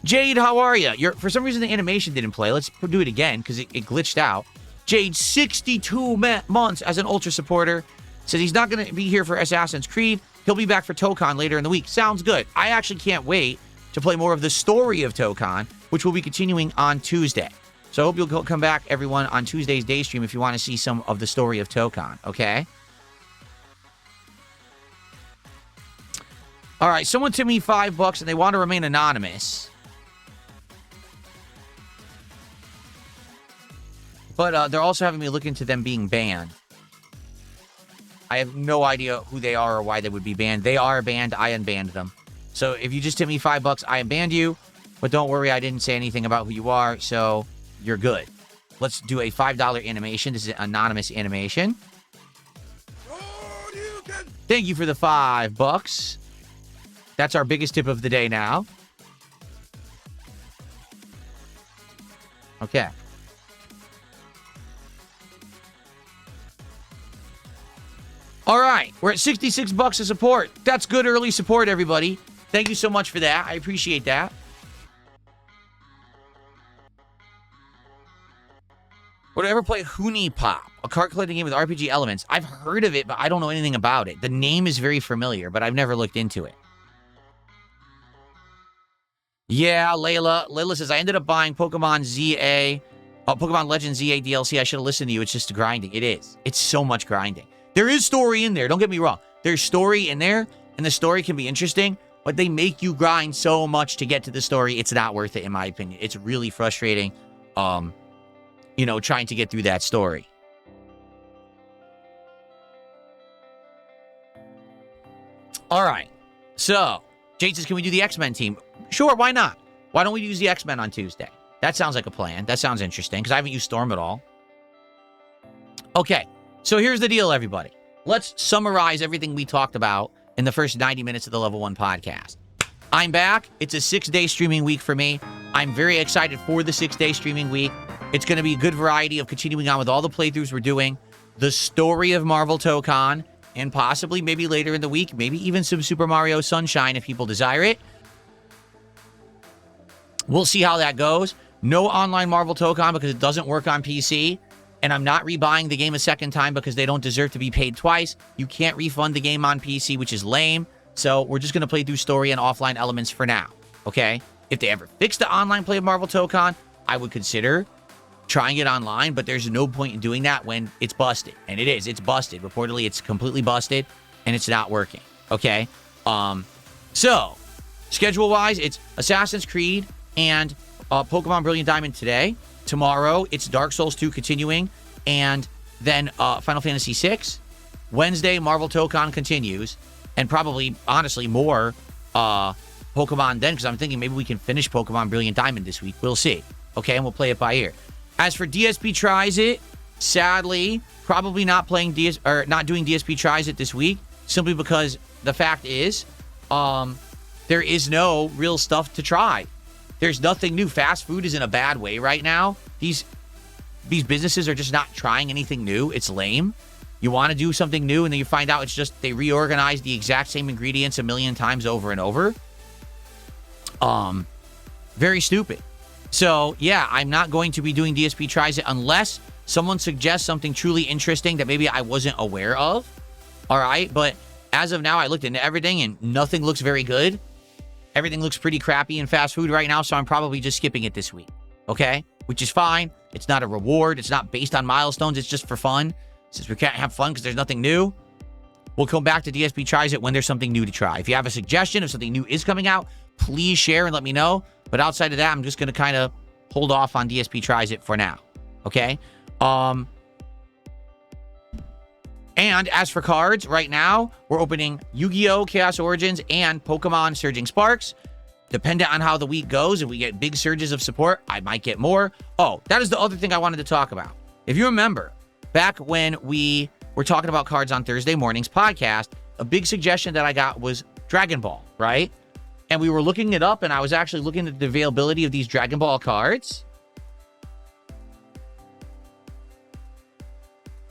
Jade, how are you? For some reason, the animation didn't play. Let's do it again because it glitched out. Jade, 62 months as an Ultra supporter. Says he's not going to be here for Assassin's Creed. He'll be back for TOKON later in the week. Sounds good. I actually can't wait to play more of the story of TOKON, which will be continuing on Tuesday. So I hope you'll come back, everyone, on Tuesday's day stream if you want to see some of the story of TOKON, okay? All right, someone tipped me $5 and they want to remain anonymous. But they're also having me look into them being banned. I have no idea who they are or why they would be banned. They are banned. I unbanned them. So if you just tip me $5, I unbanned you. But don't worry, I didn't say anything about who you are, so you're good. Let's do a $5 animation. This is an anonymous animation. Thank you for the $5. That's our biggest tip of the day now. Okay. All right, we're at $66 of support. That's good early support, everybody. Thank you so much for that. I appreciate that. Would I ever play Huni Pop, a card collecting game with RPG elements? I've heard of it, but I don't know anything about it. The name is very familiar, but I've never looked into it. Yeah, Layla. Layla says, I ended up buying Pokemon Legends ZA DLC. I should have listened to you. It's just grinding. It is. It's so much grinding. There is story in there. Don't get me wrong. There's story in there, and the story can be interesting, but they make you grind so much to get to the story. It's not worth it, in my opinion. It's really frustrating, you know, trying to get through that story. All right. So, Jade says, can we do the X-Men team? Sure, why not? Why don't we use the X-Men on Tuesday? That sounds like a plan. That sounds interesting, because I haven't used Storm at all. Okay. So here's the deal, everybody. Let's summarize everything we talked about in the first 90 minutes of the Level 1 podcast. I'm back. It's a 6-day streaming week for me. I'm very excited for the 6-day streaming week. It's going to be a good variety of continuing on with all the playthroughs we're doing, the story of Marvel TOKON, and possibly maybe later in the week, maybe even some Super Mario Sunshine if people desire it. We'll see how that goes. No online Marvel TOKON because it doesn't work on PC. And I'm not rebuying the game a second time because they don't deserve to be paid twice. You can't refund the game on PC, which is lame. So we're just going to play through story and offline elements for now, okay? If they ever fix the online play of Marvel TOKON, I would consider trying it online, but there's no point in doing that when it's busted. And it is. It's busted. Reportedly, it's completely busted, and it's not working, okay? So, schedule-wise, it's Assassin's Creed and Pokemon Brilliant Diamond today. Tomorrow, it's Dark Souls 2 continuing. And then Final Fantasy 6. Wednesday, Marvel TOKON continues. And probably, honestly, more Pokemon then, because I'm thinking maybe we can finish Pokemon Brilliant Diamond this week. We'll see. Okay, and we'll play it by ear. As for DSP Tries It, sadly, probably not doing DSP Tries It this week, simply because the fact is, there is no real stuff to try. There's nothing new. Fast food is in a bad way right now. These businesses are just not trying anything new. It's lame. You want to do something new, and then you find out it's just they reorganize the exact same ingredients a million times over and over. Very stupid. So, yeah, I'm not going to be doing DSP Tries It unless someone suggests something truly interesting that maybe I wasn't aware of. All right, but as of now, I looked into everything, and nothing looks very good. Everything looks pretty crappy in fast food right now, so I'm probably just skipping it this week. Okay? Which is fine. It's not a reward. It's not based on milestones. It's just for fun. Since we can't have fun because there's nothing new, we'll come back to DSP Tries It when there's something new to try. If you have a suggestion, if something new is coming out, please share and let me know. But outside of that, I'm just going to kind of hold off on DSP Tries It for now. Okay? And as for cards, right now, we're opening Yu-Gi-Oh! Chaos Origins and Pokemon Surging Sparks. Dependent on how the week goes, if we get big surges of support, I might get more. Oh, that is the other thing I wanted to talk about. If you remember, back when we were talking about cards on Thursday morning's podcast, a big suggestion that I got was Dragon Ball, right? And we were looking it up, and I was actually looking at the availability of these Dragon Ball cards.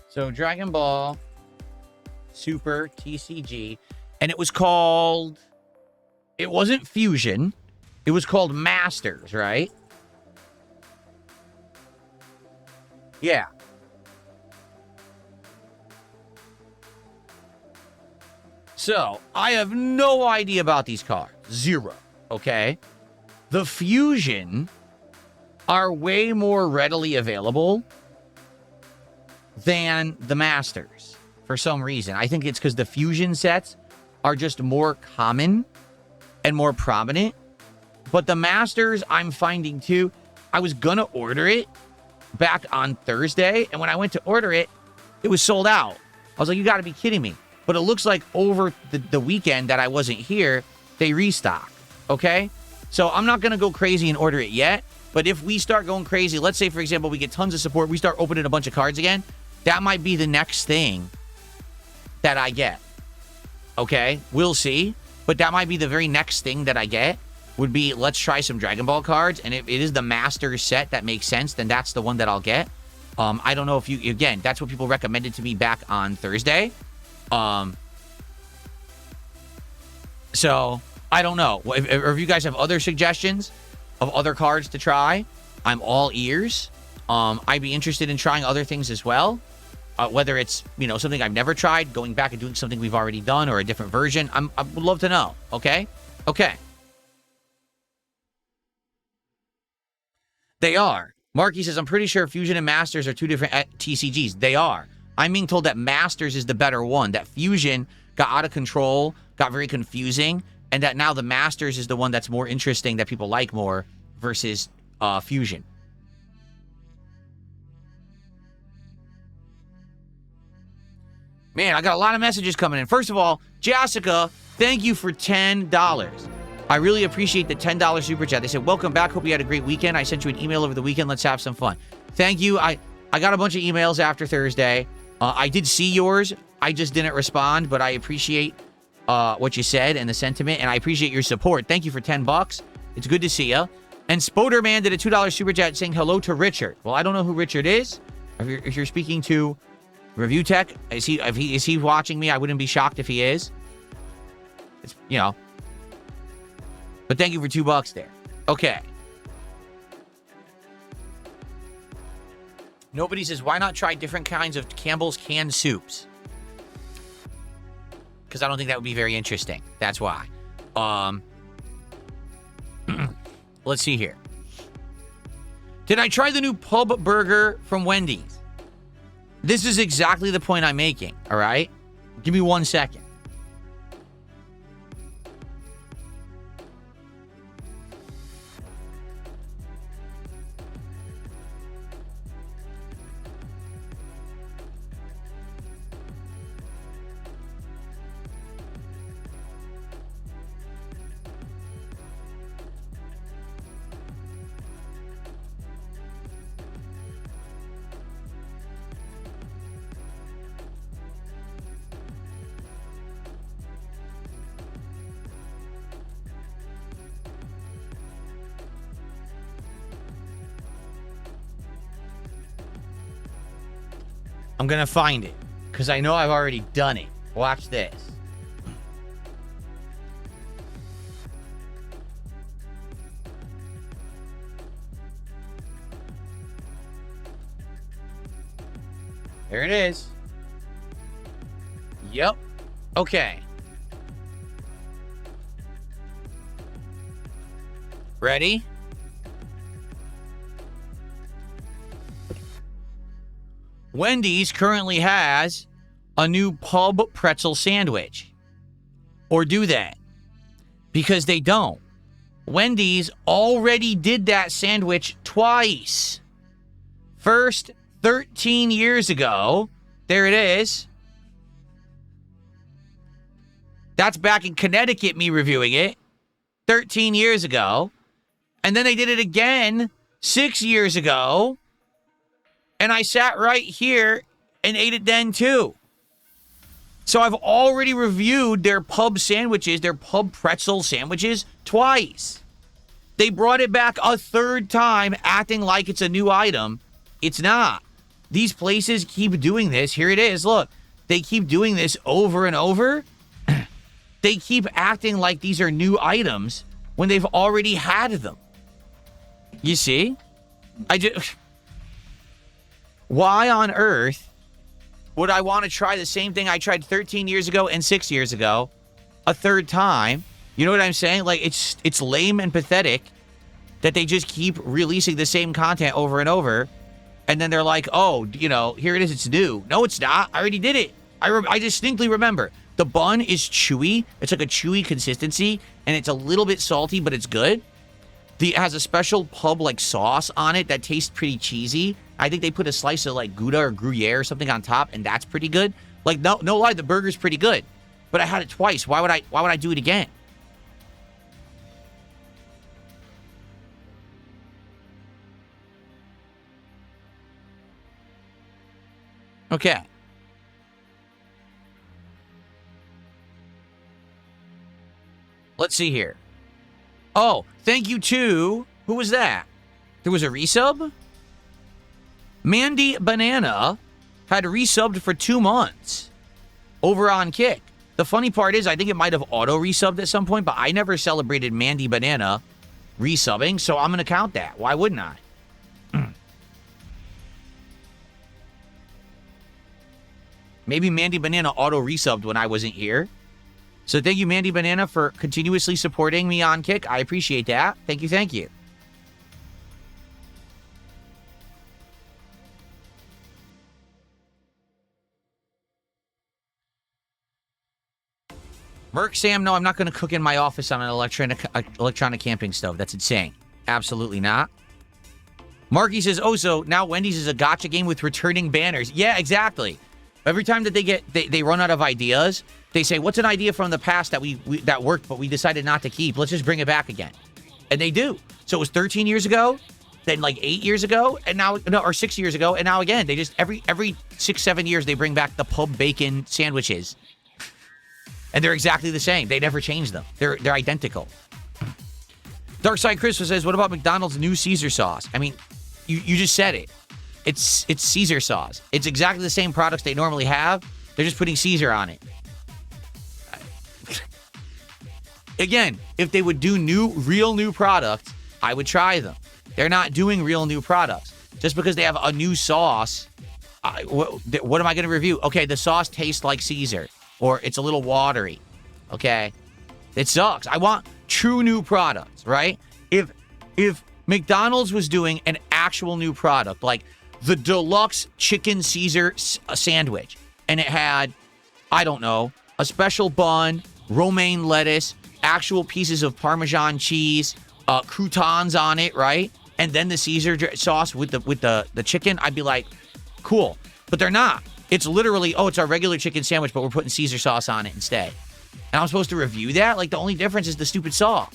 So Dragon Ball Super TCG, and it was called, it wasn't Fusion, it was called Masters, right? Yeah. So, I have no idea about these cards. Zero. Okay? The Fusion are way more readily available than the Masters for some reason. I think it's because the Fusion sets are just more common and more prominent. But the Masters, I'm finding too, I was going to order it back on Thursday, and when I went to order it, it was sold out. I was like, you got to be kidding me. But it looks like over the weekend that I wasn't here, they restock. Okay? So I'm not going to go crazy and order it yet. But if we start going crazy, let's say, for example, we get tons of support, we start opening a bunch of cards again, that might be the next thing that I get. Okay? We'll see. But that might be the very next thing that I get, would be, let's try some Dragon Ball cards. And if it is the Masters set that makes sense, then that's the one that I'll get. I don't know if you, again, that's what people recommended to me back on Thursday. So I don't know if you guys have other suggestions of other cards to try. I'm all ears. I'd be interested in trying other things as well. Whether it's, something I've never tried, going back and doing something we've already done, or a different version. I would love to know. Okay. They are. Marky says, I'm pretty sure Fusion and Masters are two different TCGs. They are. I'm being told that Masters is the better one, that Fusion got out of control, got very confusing, and that now the Masters is the one that's more interesting, that people like more, versus Fusion. Man, I got a lot of messages coming in. First of all, Jessica, thank you for $10. I really appreciate the $10 super chat. They said, welcome back. Hope you had a great weekend. I sent you an email over the weekend. Let's have some fun. Thank you. I got a bunch of emails after Thursday. I did see yours. I just didn't respond, but I appreciate what you said and the sentiment, and I appreciate your support. Thank you for $10. It's good to see you. And Spoderman did a $2 super chat saying hello to Richard. Well, I don't know who Richard is. If you're speaking to Review Tech, is he watching me? I wouldn't be shocked if he is. It's, But thank you for $2 there. Okay. Nobody says, why not try different kinds of Campbell's canned soups? Because I don't think that would be very interesting. That's why. Let's see here. Did I try the new pub burger from Wendy's? This is exactly the point I'm making, all right? Give me 1 second. I'm going to find it because I know I've already done it. Watch this. There it is. Yep. Okay. Ready? Wendy's currently has a new pub pretzel sandwich. Or do they? Because they don't. Wendy's already did that sandwich twice. First, 13 years ago. There it is. That's back in Connecticut, me reviewing it. 13 years ago. And then they did it again 6 years ago. And I sat right here and ate it then too. So I've already reviewed their pub sandwiches, their pub pretzel sandwiches twice. They brought it back a third time, acting like it's a new item. It's not. These places keep doing this. Here it is. Look, they keep doing this over and over. They keep acting like these are new items when they've already had them. You see? Why on earth would I want to try the same thing I tried 13 years ago and 6 years ago a third time? You know what I'm saying? Like, it's lame and pathetic that they just keep releasing the same content over and over. And then they're like, oh, you know, here it is. It's new. No, it's not. I already did it. I distinctly remember. The bun is chewy. It's like a chewy consistency. And it's a little bit salty, but it's good. It has a special pub like sauce on it that tastes pretty cheesy. I think they put a slice of like Gouda or Gruyere or something on top, and that's pretty good. Like, no lie, the burger's pretty good. But I had it twice. Why would I do it again? Okay. Let's see here. Oh, thank you to... Who was that? There was a resub? Mandy Banana had resubbed for 2 months over on Kick. The funny part is I think it might have auto-resubbed at some point, but I never celebrated Mandy Banana resubbing, so I'm going to count that. Why wouldn't I? Maybe Mandy Banana auto-resubbed when I wasn't here. So thank you, Mandy Banana, for continuously supporting me on Kick. I appreciate that. Thank you, thank you. Merc Sam, no, I'm not going to cook in my office on an electronic camping stove. That's insane. Absolutely not. Marky says, oh, so now Wendy's is a gacha game with returning banners. Yeah, exactly. Every time that they run out of ideas, they say, what's an idea from the past that that worked, but we decided not to keep? Let's just bring it back again. And they do. So it was 13 years ago, then like 8 years ago, and now, no, or 6 years ago, and now again. They just, every 6, 7 years, they bring back the pub bacon sandwiches. And they're exactly the same. They never change them. They're identical. Darkside Christmas says, what about McDonald's new Caesar sauce? I mean, you just said it. It's Caesar sauce. It's exactly the same products they normally have. They're just putting Caesar on it. Again, if they would do real new products, I would try them. They're not doing real new products. Just because they have a new sauce, what am I going to review? Okay, the sauce tastes like Caesar. Or it's a little watery. Okay? It sucks. I want true new products, right? If McDonald's was doing an actual new product, like the deluxe chicken Caesar sandwich, and it had, I don't know, a special bun, romaine lettuce, actual pieces of Parmesan cheese, croutons on it, right? And then the Caesar sauce with the chicken, I'd be like, cool. But they're not. It's literally, oh, it's our regular chicken sandwich, but we're putting Caesar sauce on it instead. And I'm supposed to review that? Like, the only difference is the stupid sauce.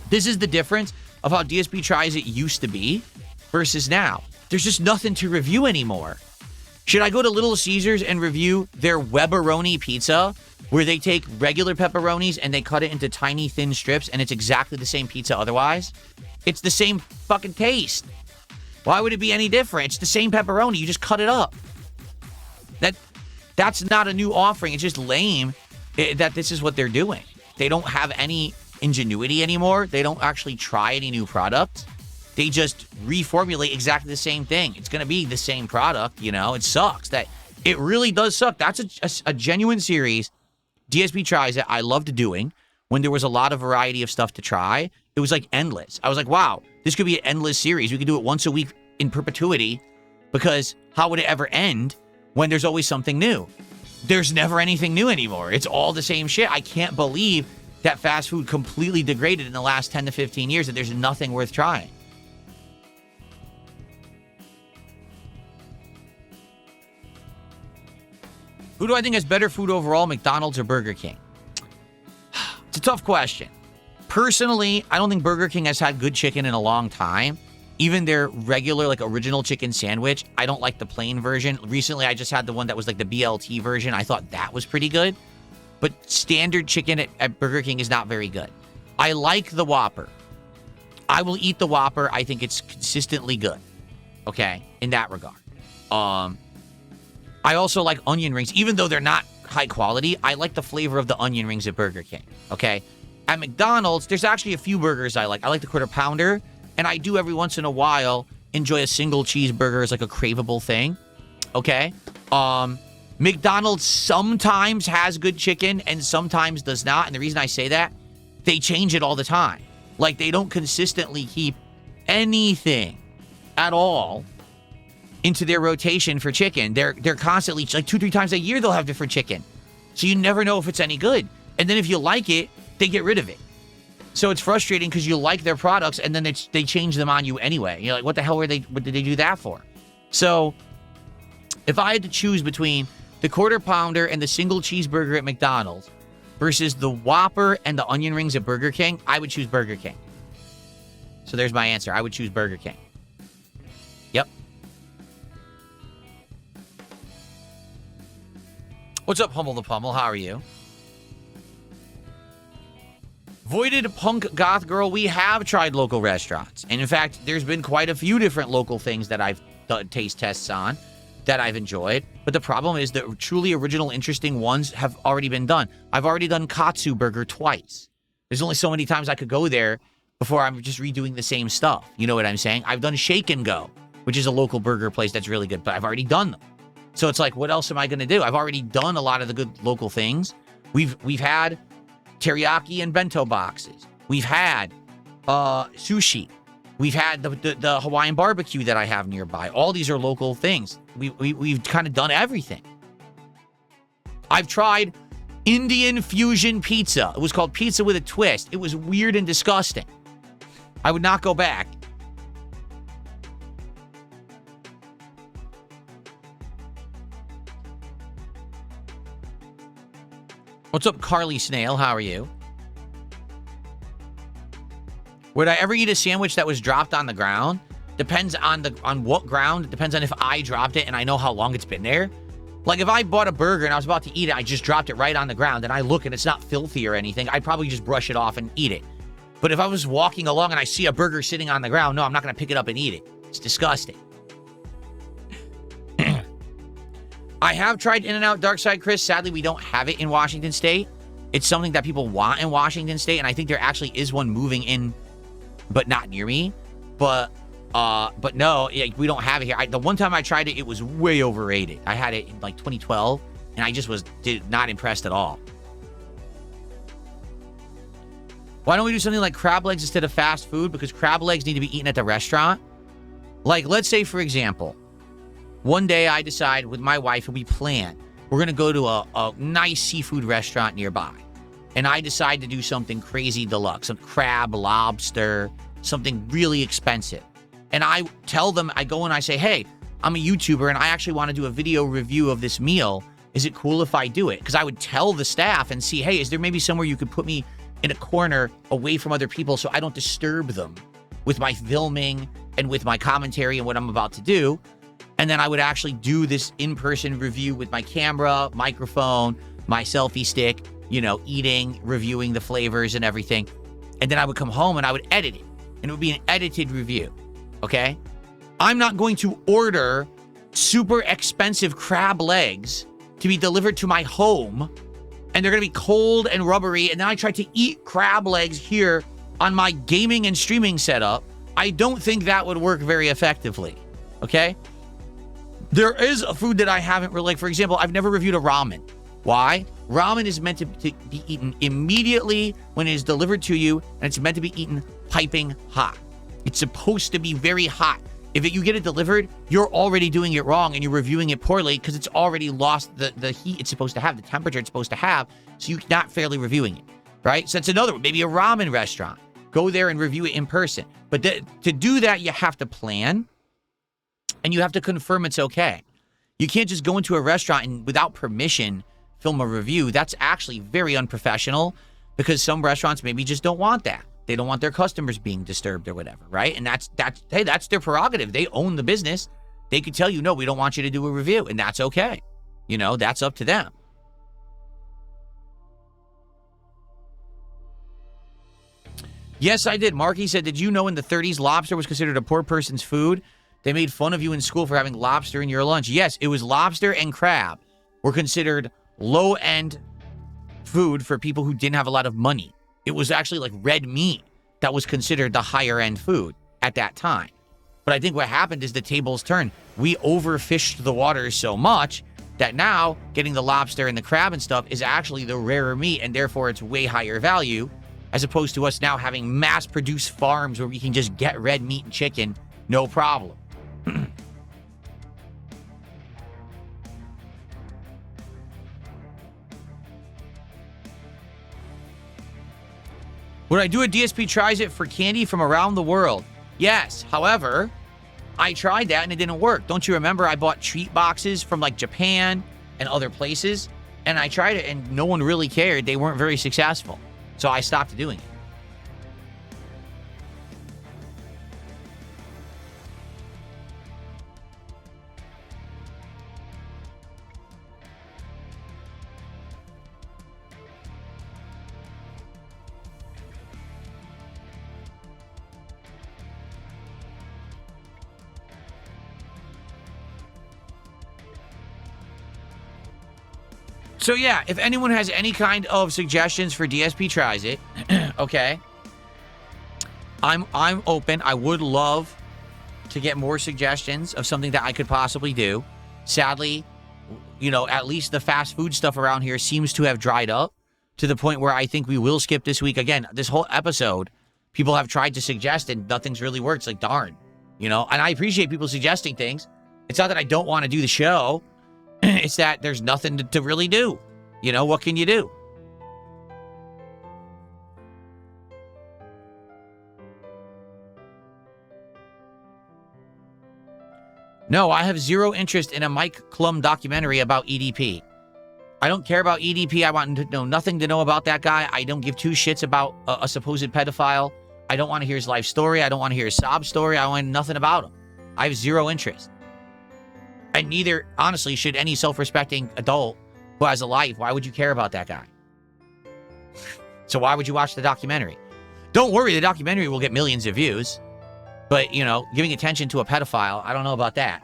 This is the difference of how DSP tries it used to be versus now. There's just nothing to review anymore. Should I go to Little Caesars and review their Webberoni pizza, where they take regular pepperonis and they cut it into tiny, thin strips, and it's exactly the same pizza otherwise? It's the same fucking taste. Why would it be any different? It's the same pepperoni. You just cut it up. That's not a new offering. It's just lame that this is what they're doing. They don't have any ingenuity anymore. They don't actually try any new products. They just reformulate exactly the same thing. It's going to be the same product, you know? It sucks. It really does suck. That's a genuine series. DSP tries it. I loved doing when there was a lot of variety of stuff to try. It was like endless. I was like, wow, this could be an endless series. We could do it once a week in perpetuity, because how would it ever end when there's always something new? There's never anything new anymore. It's all the same shit. I can't believe that fast food completely degraded in the last 10 to 15 years, that there's nothing worth trying. Who do I think has better food overall, McDonald's or Burger King? It's a tough question. Personally, I don't think Burger King has had good chicken in a long time. Even their regular, like, original chicken sandwich, I don't like the plain version. Recently, I just had the one that was like the BLT version. I thought that was pretty good. But standard chicken at Burger King is not very good. I like the Whopper. I will eat the Whopper. I think it's consistently good. Okay? In that regard. I also like onion rings. Even though they're not high quality, I like the flavor of the onion rings at Burger King. Okay? At McDonald's, there's actually a few burgers I like. I like the Quarter Pounder. And I do every once in a while enjoy a single cheeseburger as like a craveable thing. Okay? McDonald's sometimes has good chicken and sometimes does not. And the reason I say that, they change it all the time. Like, they don't consistently keep anything at all into their rotation for chicken. They're constantly, like 2-3 times a year, they'll have different chicken. So you never know if it's any good. And then if you like it, they get rid of it. So it's frustrating because you like their products and then they change them on you anyway. You're like, what the hell what did they do that for? So if I had to choose between the Quarter Pounder and the single cheeseburger at McDonald's versus the Whopper and the onion rings at Burger King, I would choose Burger King. So there's my answer. I would choose Burger King. Yep. What's up, Hummel the Pummel? How are you? Voided Punk Goth Girl, we have tried local restaurants. And in fact, there's been quite a few different local things that I've done taste tests on that I've enjoyed. But the problem is the truly original, interesting ones have already been done. I've already done Katsu Burger twice. There's only so many times I could go there before I'm just redoing the same stuff. You know what I'm saying? I've done Shake and Go, which is a local burger place that's really good, but I've already done them. So it's like, what else am I going to do? I've already done a lot of the good local things. We've had teriyaki and bento boxes. We've had sushi. We've had the Hawaiian barbecue that I have nearby. All these are local things. We've kind of done everything. I've tried Indian fusion pizza. It was called Pizza with a Twist. It was weird and disgusting. I would not go back. What's up, Carly Snail? How are you? Would I ever eat a sandwich that was dropped on the ground? Depends on what ground. It depends on if I dropped it and I know how long it's been there. Like, if I bought a burger and I was about to eat it, I just dropped it right on the ground, and I look and it's not filthy or anything, I'd probably just brush it off and eat it. But if I was walking along and I see a burger sitting on the ground, no, I'm not going to pick it up and eat it. It's disgusting. I have tried In-N-Out Dark Side Chris. Sadly, we don't have it in Washington State. It's something that people want in Washington State, and I think there actually is one moving in, but not near me. But no, we don't have it here. The one time I tried it, it was way overrated. I had it in like 2012, and I just did not impressed at all. Why don't we do something like crab legs instead of fast food? Because crab legs need to be eaten at the restaurant. Like, let's say, for example, one day I decide with my wife, and we plan, we're going to go to a nice seafood restaurant nearby. And I decide to do something crazy deluxe, some crab, lobster, something really expensive. And I tell them, I go and I say, hey, I'm a YouTuber and I actually want to do a video review of this meal. Is it cool if I do it? Because I would tell the staff and see, hey, is there maybe somewhere you could put me in a corner away from other people so I don't disturb them with my filming and with my commentary and what I'm about to do? And then I would actually do this in-person review with my camera, microphone, my selfie stick, eating, reviewing the flavors and everything. And then I would come home and I would edit it. And it would be an edited review, okay? I'm not going to order super expensive crab legs to be delivered to my home, and they're going to be cold and rubbery, and then I try to eat crab legs here on my gaming and streaming setup, I don't think that would work very effectively, okay? There is a food that I haven't really, like, for example, I've never reviewed a ramen. Why? Ramen is meant to be eaten immediately when it is delivered to you, and it's meant to be eaten piping hot. It's supposed to be very hot. If you get it delivered, you're already doing it wrong, and you're reviewing it poorly because it's already lost the heat it's supposed to have, the temperature it's supposed to have, so you're not fairly reviewing it, right? So that's another one. Maybe a ramen restaurant. Go there and review it in person. But to do that, you have to plan, and you have to confirm it's okay. You can't just go into a restaurant and without permission film a review. That's actually very unprofessional because some restaurants maybe just don't want that. They don't want their customers being disturbed or whatever, right? And that's their prerogative. They own the business. They could tell you, no, we don't want you to do a review, and that's okay. You know, that's up to them. Yes, I did. Marky said, did you know in the 30s lobster was considered a poor person's food? They made fun of you in school for having lobster in your lunch. Yes, it was lobster and crab were considered low-end food for people who didn't have a lot of money. It was actually like red meat that was considered the higher-end food at that time. But I think what happened is the tables turned. We overfished the waters so much that now getting the lobster and the crab and stuff is actually the rarer meat, and therefore it's way higher value, as opposed to us now having mass-produced farms where we can just get red meat and chicken, no problem. Would I do a DSP tries it for candy from around the world? Yes. However, I tried that and it didn't work. Don't you remember I bought treat boxes from like Japan and other places? And I tried it and no one really cared. They weren't very successful. So I stopped doing it. So yeah, if anyone has any kind of suggestions for DSP tries it, okay, I'm open. I would love to get more suggestions of something that I could possibly do. Sadly, you know, at least the fast food stuff around here seems to have dried up to the point where I think we will skip this week. Again, this whole episode, people have tried to suggest and nothing's really worked. It's like, darn, you know, and I appreciate people suggesting things. It's not that I don't want to do the show. It's that there's nothing to really do. You know, what can you do? No, I have zero interest in a Mike Klum documentary about EDP. I don't care about EDP. I want to know nothing to know about that guy. I don't give two shits about a supposed pedophile. I don't want to hear his life story. I don't want to hear his sob story. I want nothing about him. I have zero interest. And neither, honestly, should any self-respecting adult who has a life. Why would you care about that guy? So why would you watch the documentary? Don't worry, the documentary will get millions of views. But, you know, giving attention to a pedophile, I don't know about that.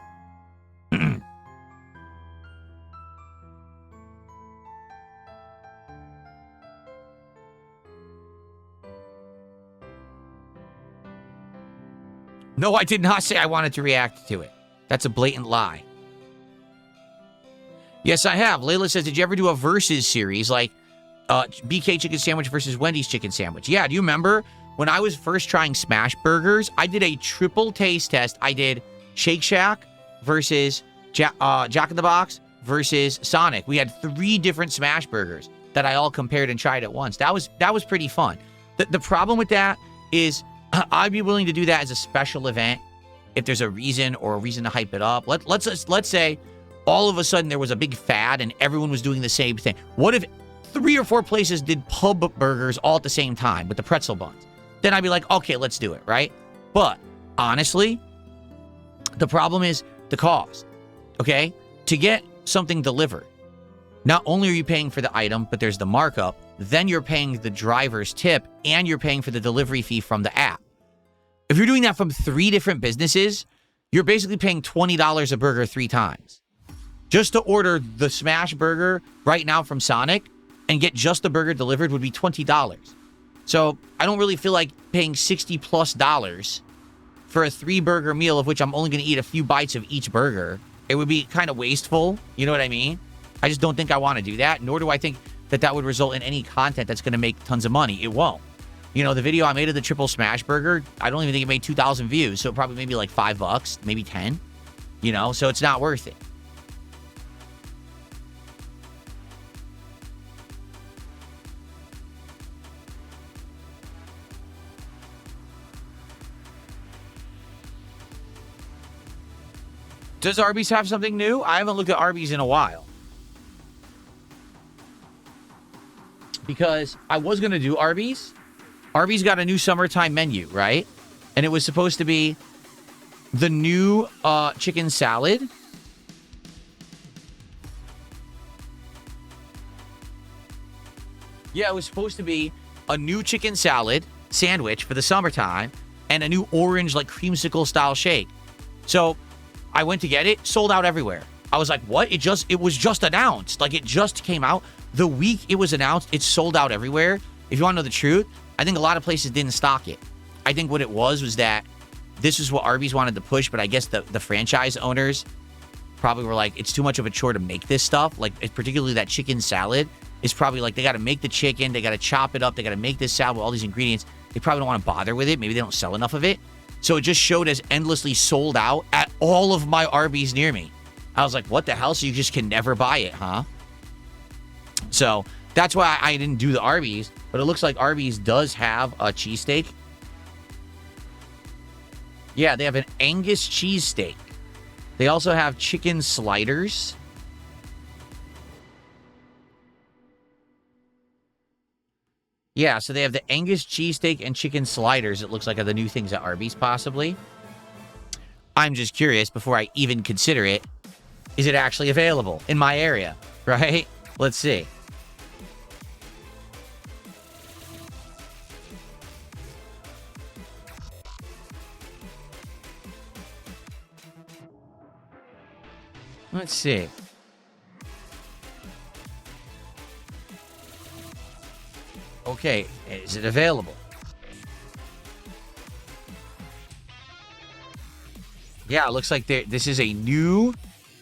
No, I did not say I wanted to react to it. That's a blatant lie. Yes, I have. Layla says, did you ever do a versus series like BK Chicken Sandwich versus Wendy's Chicken Sandwich? Yeah, do you remember when I was first trying smash burgers? I did a triple taste test. I did Shake Shack versus Jack in the Box versus Sonic. We had 3 different smash burgers that I all compared and tried at once. That was pretty fun. The problem with that is I'd be willing to do that as a special event if there's a reason or a reason to hype it up. Let's say all of a sudden there was a big fad and everyone was doing the same thing. What if 3 or 4 places did pub burgers all at the same time with the pretzel buns? Then I'd be like, okay, let's do it, right? But honestly, the problem is the cost, okay? To get something delivered, not only are you paying for the item, but there's the markup, then you're paying the driver's tip, and you're paying for the delivery fee from the app. If you're doing that from 3 different businesses, you're basically paying $20 a burger 3 times. Just to order the smash burger right now from Sonic and get just the burger delivered would be $20. So I don't really feel like paying $60+ for a 3-burger meal, of which I'm only going to eat a few bites of each burger. It would be kind of wasteful. You know what I mean? I just don't think I want to do that, nor do I think that that would result in any content that's going to make tons of money. It won't. You know, the video I made of the triple smash burger, I don't even think it made 2,000 views, so it probably maybe like $5, maybe 10. You know, so it's not worth it. Does Arby's have something new? I haven't looked at Arby's in a while. Because I was going to do Arby's. Arby's got a new summertime menu, right? And it was supposed to be the new chicken salad. Yeah, it was supposed to be a new chicken salad sandwich for the summertime and a new orange, like, creamsicle style shake. So I went to get it, sold out everywhere. I was like, what? It was just announced. Like, it just came out. The week it was announced, it's sold out everywhere. If you want to know the truth, I think a lot of places didn't stock it. I think what it was that this is what Arby's wanted to push, but I guess the franchise owners probably were like, it's too much of a chore to make this stuff. Like, particularly that chicken salad is probably like, they got to make the chicken, they got to chop it up, they got to make this salad with all these ingredients. They probably don't want to bother with it. Maybe they don't sell enough of it. So it just showed as endlessly sold out at all of my Arby's near me. I was like, what the hell? So you just can never buy it, huh? So that's why I didn't do the Arby's. But it looks like Arby's does have a cheesesteak. Yeah, they have an Angus cheesesteak. They also have chicken sliders. Yeah, so they have the Angus cheesesteak and chicken sliders, it looks like, are the new things at Arby's, possibly. I'm just curious, before I even consider it, is it actually available in my area, right? Let's see. Let's see. Okay, is it available? Yeah, it looks like this is a new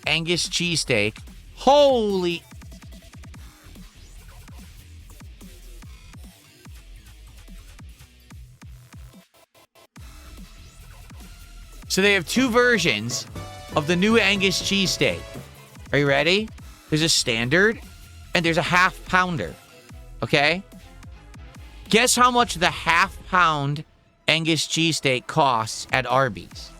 Angus cheesesteak. Holy... So they have 2 versions of the new Angus cheesesteak. Are you ready? There's a standard and there's a half pounder. Okay? Guess how much the half-pound Angus cheesesteak costs at Arby's?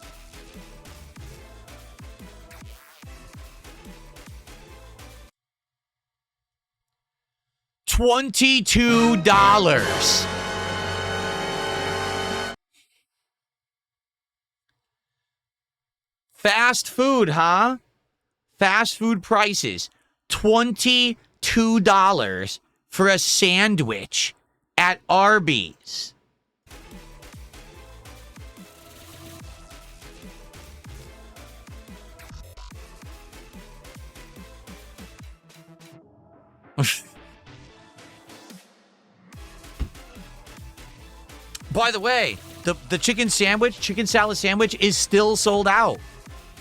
$22. Fast food, huh? Fast food prices. $22 for a sandwich at Arby's. By the way, the chicken salad sandwich is still sold out.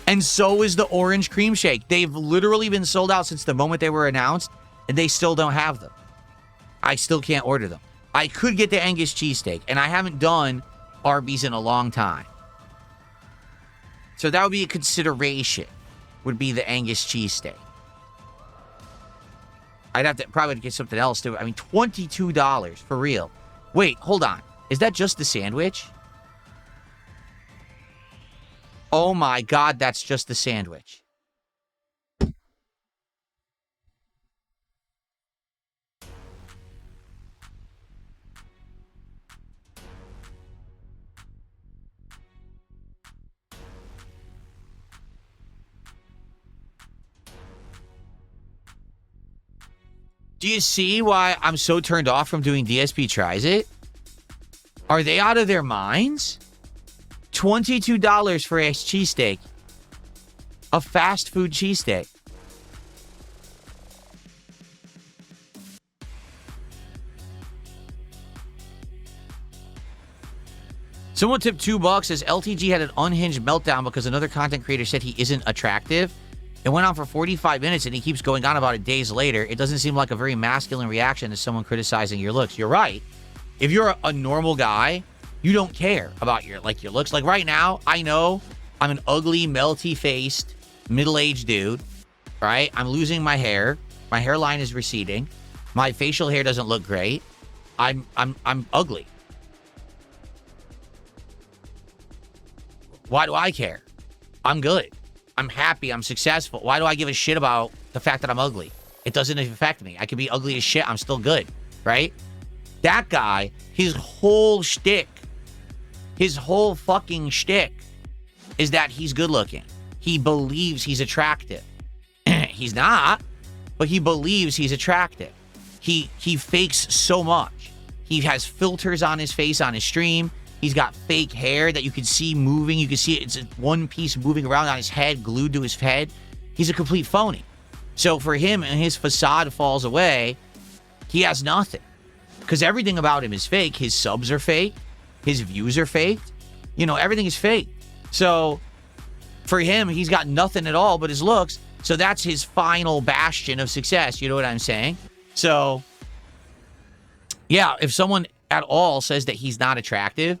And so is the orange cream shake. They've literally been sold out since the moment they were announced, and they still don't have them. I still can't order them. I could get the Angus cheesesteak, and I haven't done Arby's in a long time. So that would be a consideration, would be the Angus cheesesteak. I'd have to probably get something else too. I mean, $22 for real. Wait, hold on. Is that just the sandwich? Oh my God, that's just the sandwich. Do you see why I'm so turned off from doing DSP Tries It? Are they out of their minds? $22 for a cheesesteak. A fast food cheesesteak. Someone tipped $2 as LTG had an unhinged meltdown because another content creator said he isn't attractive. It went on for 45 minutes and he keeps going on about it days later. It doesn't seem like a very masculine reaction to someone criticizing your looks. You're right. If you're a normal guy, you don't care about your looks. Like right now, I know I'm an ugly, melty-faced, middle-aged dude, right? I'm losing my hair. My hairline is receding. My facial hair doesn't look great. I'm ugly. Why do I care? I'm good. I'm happy. I'm successful. Why do I give a shit about the fact that I'm ugly? It doesn't affect me. I could be ugly as shit. I'm still good, right? That guy, his whole shtick, his whole fucking shtick is that he's good looking. He believes he's attractive. He's not, but he believes he's attractive. He fakes so much. He has filters on his face on his stream. He's got fake hair that you can see moving. You can see it's one piece moving around on his head, glued to his head. He's a complete phony. So for him, and his facade falls away, he has nothing. Because everything about him is fake. His subs are fake. His views are fake. You know, everything is fake. So for him, he's got nothing at all but his looks. So that's his final bastion of success. You know what I'm saying? So, yeah, if someone at all says that he's not attractive,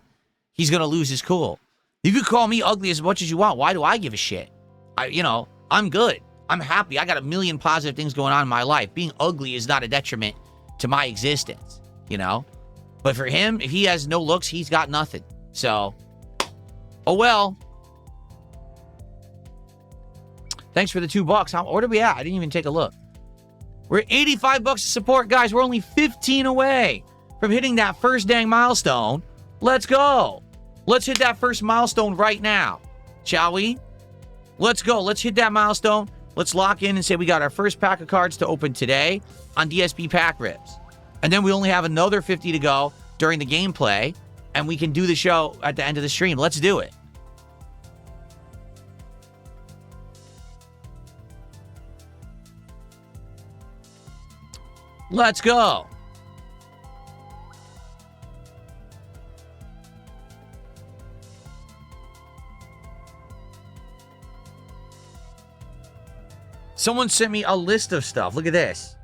he's going to lose his cool. You can call me ugly as much as you want. Why do I give a shit? I'm good. I'm happy. I got a million positive things going on in my life. Being ugly is not a detriment to my existence, you know? But for him, if he has no looks, he's got nothing. So, oh well. Thanks for the $2. What are we at? I didn't even take a look. We're at $85 to support, guys. We're only 15 away from hitting that first dang milestone. Let's go. Let's hit that first milestone right now, shall we? Let's go. Let's hit that milestone. Let's lock in and say we got our first pack of cards to open today on DSP Pack Rips. And then we only have another 50 to go during the gameplay, and we can do the show at the end of the stream. Let's do it. Let's go. Someone sent me a list of stuff. Look at this.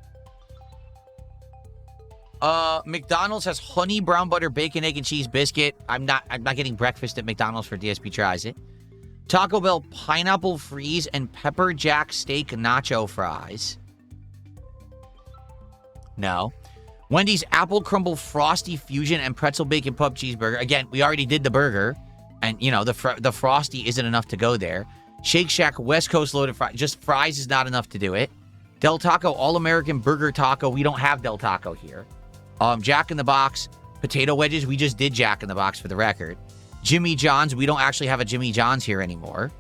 McDonald's has honey brown butter bacon egg and cheese biscuit. I'm not getting breakfast at McDonald's for DSP tries it. Taco Bell pineapple freeze and pepper jack steak nacho fries. No. Wendy's apple crumble frosty fusion and pretzel bacon pub cheeseburger. Again, we already did the burger, and you know the frosty isn't enough to go there. Shake Shack West Coast loaded fries. Just fries is not enough to do it. Del Taco All-American Burger Taco. We don't have Del Taco here. Jack in the Box potato wedges. We just did Jack in the Box for the record. Jimmy John's. We don't actually have a Jimmy John's here anymore.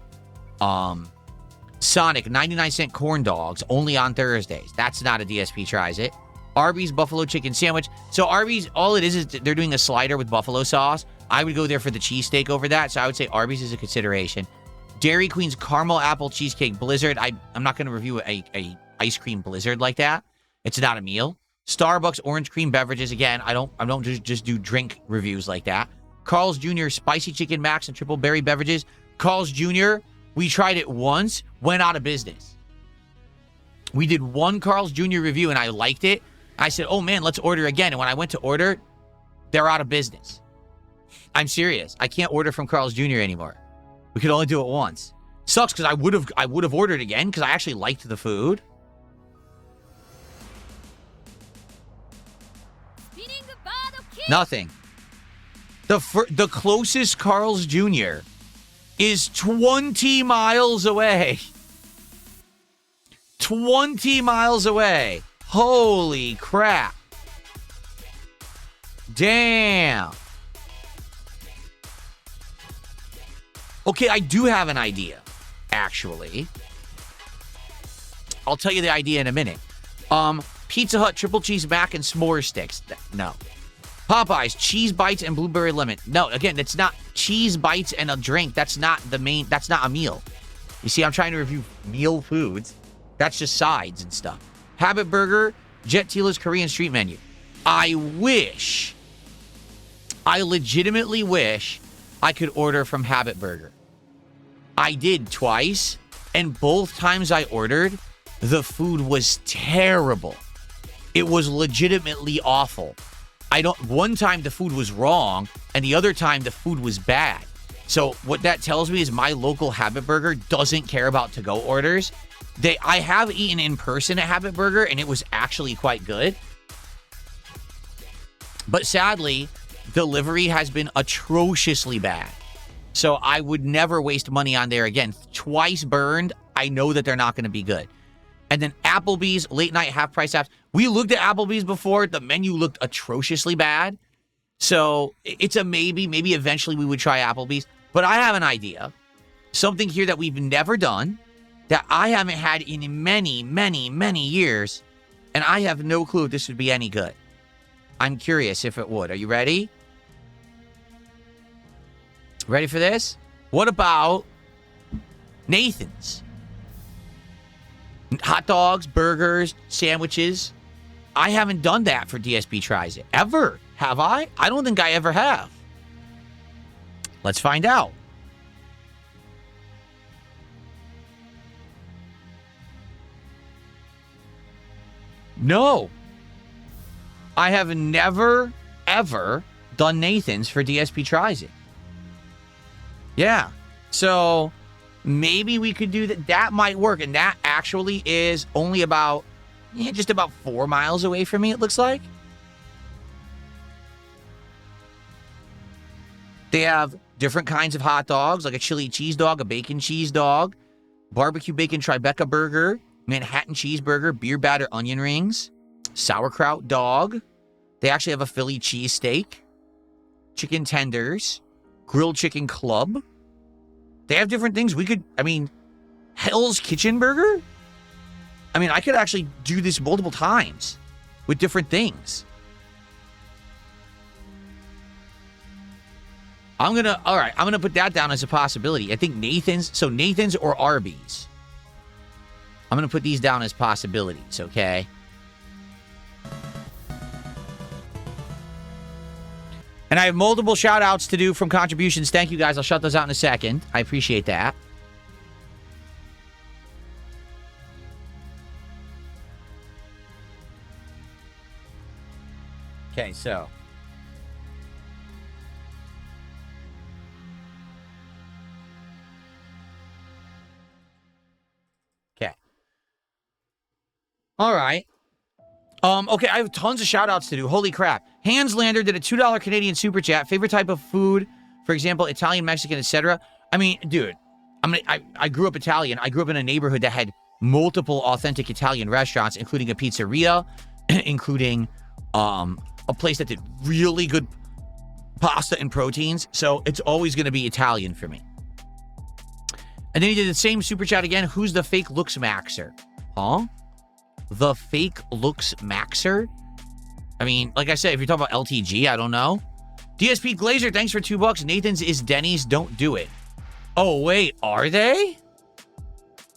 Sonic 99-cent corn dogs only on Thursdays. That's not a DSP tries it. Arby's Buffalo Chicken Sandwich. So Arby's, all it is they're doing a slider with buffalo sauce. I would go there for the cheesesteak over that. So I would say Arby's is a consideration. Dairy Queen's Caramel Apple Cheesecake Blizzard. I'm not going to review a ice cream blizzard like that. It's not a meal. Starbucks Orange Cream Beverages. Again, I don't just do drink reviews like that. Carl's Jr. Spicy Chicken Max and Triple Berry Beverages. Carl's Jr. We tried it once, went out of business. We did one Carl's Jr. review and I liked it. I said, oh man, let's order again. And when I went to order, they're out of business. I'm serious. I can't order from Carl's Jr. anymore. We could only do it once. Sucks because I would have ordered again because I actually liked the food. Nothing. The closest Carl's Jr. is 20 miles away. 20 miles away. Holy crap. Damn. Okay, I do have an idea, actually. I'll tell you the idea in a minute. Pizza Hut triple cheese mac and s'more sticks. No. Popeyes, cheese bites and blueberry lemon. No, again, that's not cheese bites and a drink. That's not the main, that's not a meal. You see, I'm trying to review meal foods. That's just sides and stuff. Habit Burger, Jet Tila's Korean street menu. I legitimately wish I could order from Habit Burger. I did twice, and both times I ordered, the food was terrible. It was legitimately awful. One time the food was wrong, and the other time the food was bad. So what that tells me is my local Habit Burger doesn't care about to-go orders. I have eaten in person at Habit Burger, and it was actually quite good. But sadly, delivery has been atrociously bad. So I would never waste money on there again. Twice burned, I know that they're not going to be good. And then Applebee's, late night half-price apps. We looked at Applebee's before. The menu looked atrociously bad. So it's a maybe. Maybe eventually we would try Applebee's. But I have an idea. Something here that we've never done, that I haven't had in many, many, many years. And I have no clue if this would be any good. I'm curious if it would. Are you ready? Ready for this? What about Nathan's? Hot dogs, burgers, sandwiches. I haven't done that for DSP Tries It. Ever. Have I? I don't think I ever have. Let's find out. No. I have never, ever done Nathan's for DSP Tries It. Yeah. So maybe we could do that. That might work. And that actually is only about, just about 4 miles away from me, it looks like. They have different kinds of hot dogs, like a chili cheese dog, a bacon cheese dog, barbecue bacon Tribeca burger, Manhattan cheeseburger, beer batter onion rings, sauerkraut dog. They actually have a Philly cheesesteak, chicken tenders, grilled chicken club. They have different things. Hell's Kitchen burger? I could actually do this multiple times with different things. I'm going to put that down as a possibility. I think Nathan's or Arby's. I'm going to put these down as possibilities, okay? And I have multiple shout-outs to do from contributions. Thank you, guys. I'll shut those out in a second. I appreciate that. Okay, so. Okay. All right. Okay, I have tons of shout-outs to do. Holy crap. Hanslander did a $2 Canadian super chat. Favorite type of food, for example, Italian, Mexican, etc. Dude, I grew up Italian. I grew up in a neighborhood that had multiple authentic Italian restaurants, including a pizzeria, including a place that did really good pasta and proteins. So it's always going to be Italian for me. And then he did the same super chat again. Who's the fake looks maxer? Huh? The fake looks maxer? Like I said, if you're talking about LTG, I don't know. DSP Glazer, thanks for $2. Nathan's is Denny's, don't do it. Oh, wait, are they?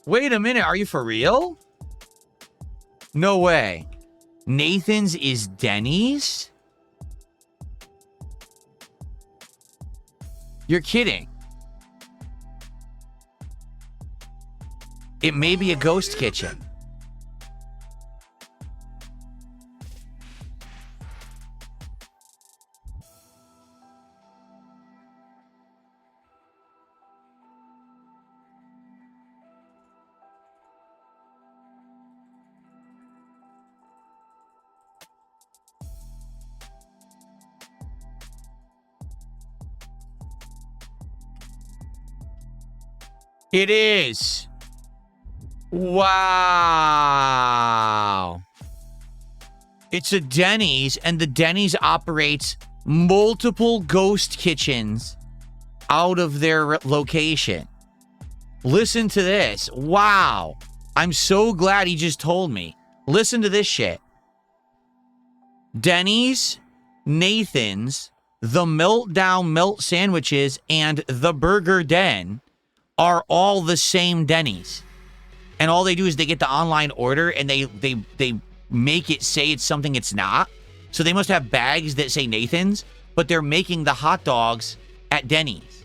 Wait a minute, are you for real? No way. Nathan's is Denny's? You're kidding. It may be a ghost kitchen. It is. Wow. It's a Denny's, and the Denny's operates multiple ghost kitchens out of their location. Listen to this. Wow. I'm so glad he just told me. Listen to this shit. Denny's Nathan's, the Meltdown Melt Sandwiches, and the Burger Den are all the same Denny's. And all they do is they get the online order and they make it say it's something it's not. So they must have bags that say Nathan's, but they're making the hot dogs at Denny's.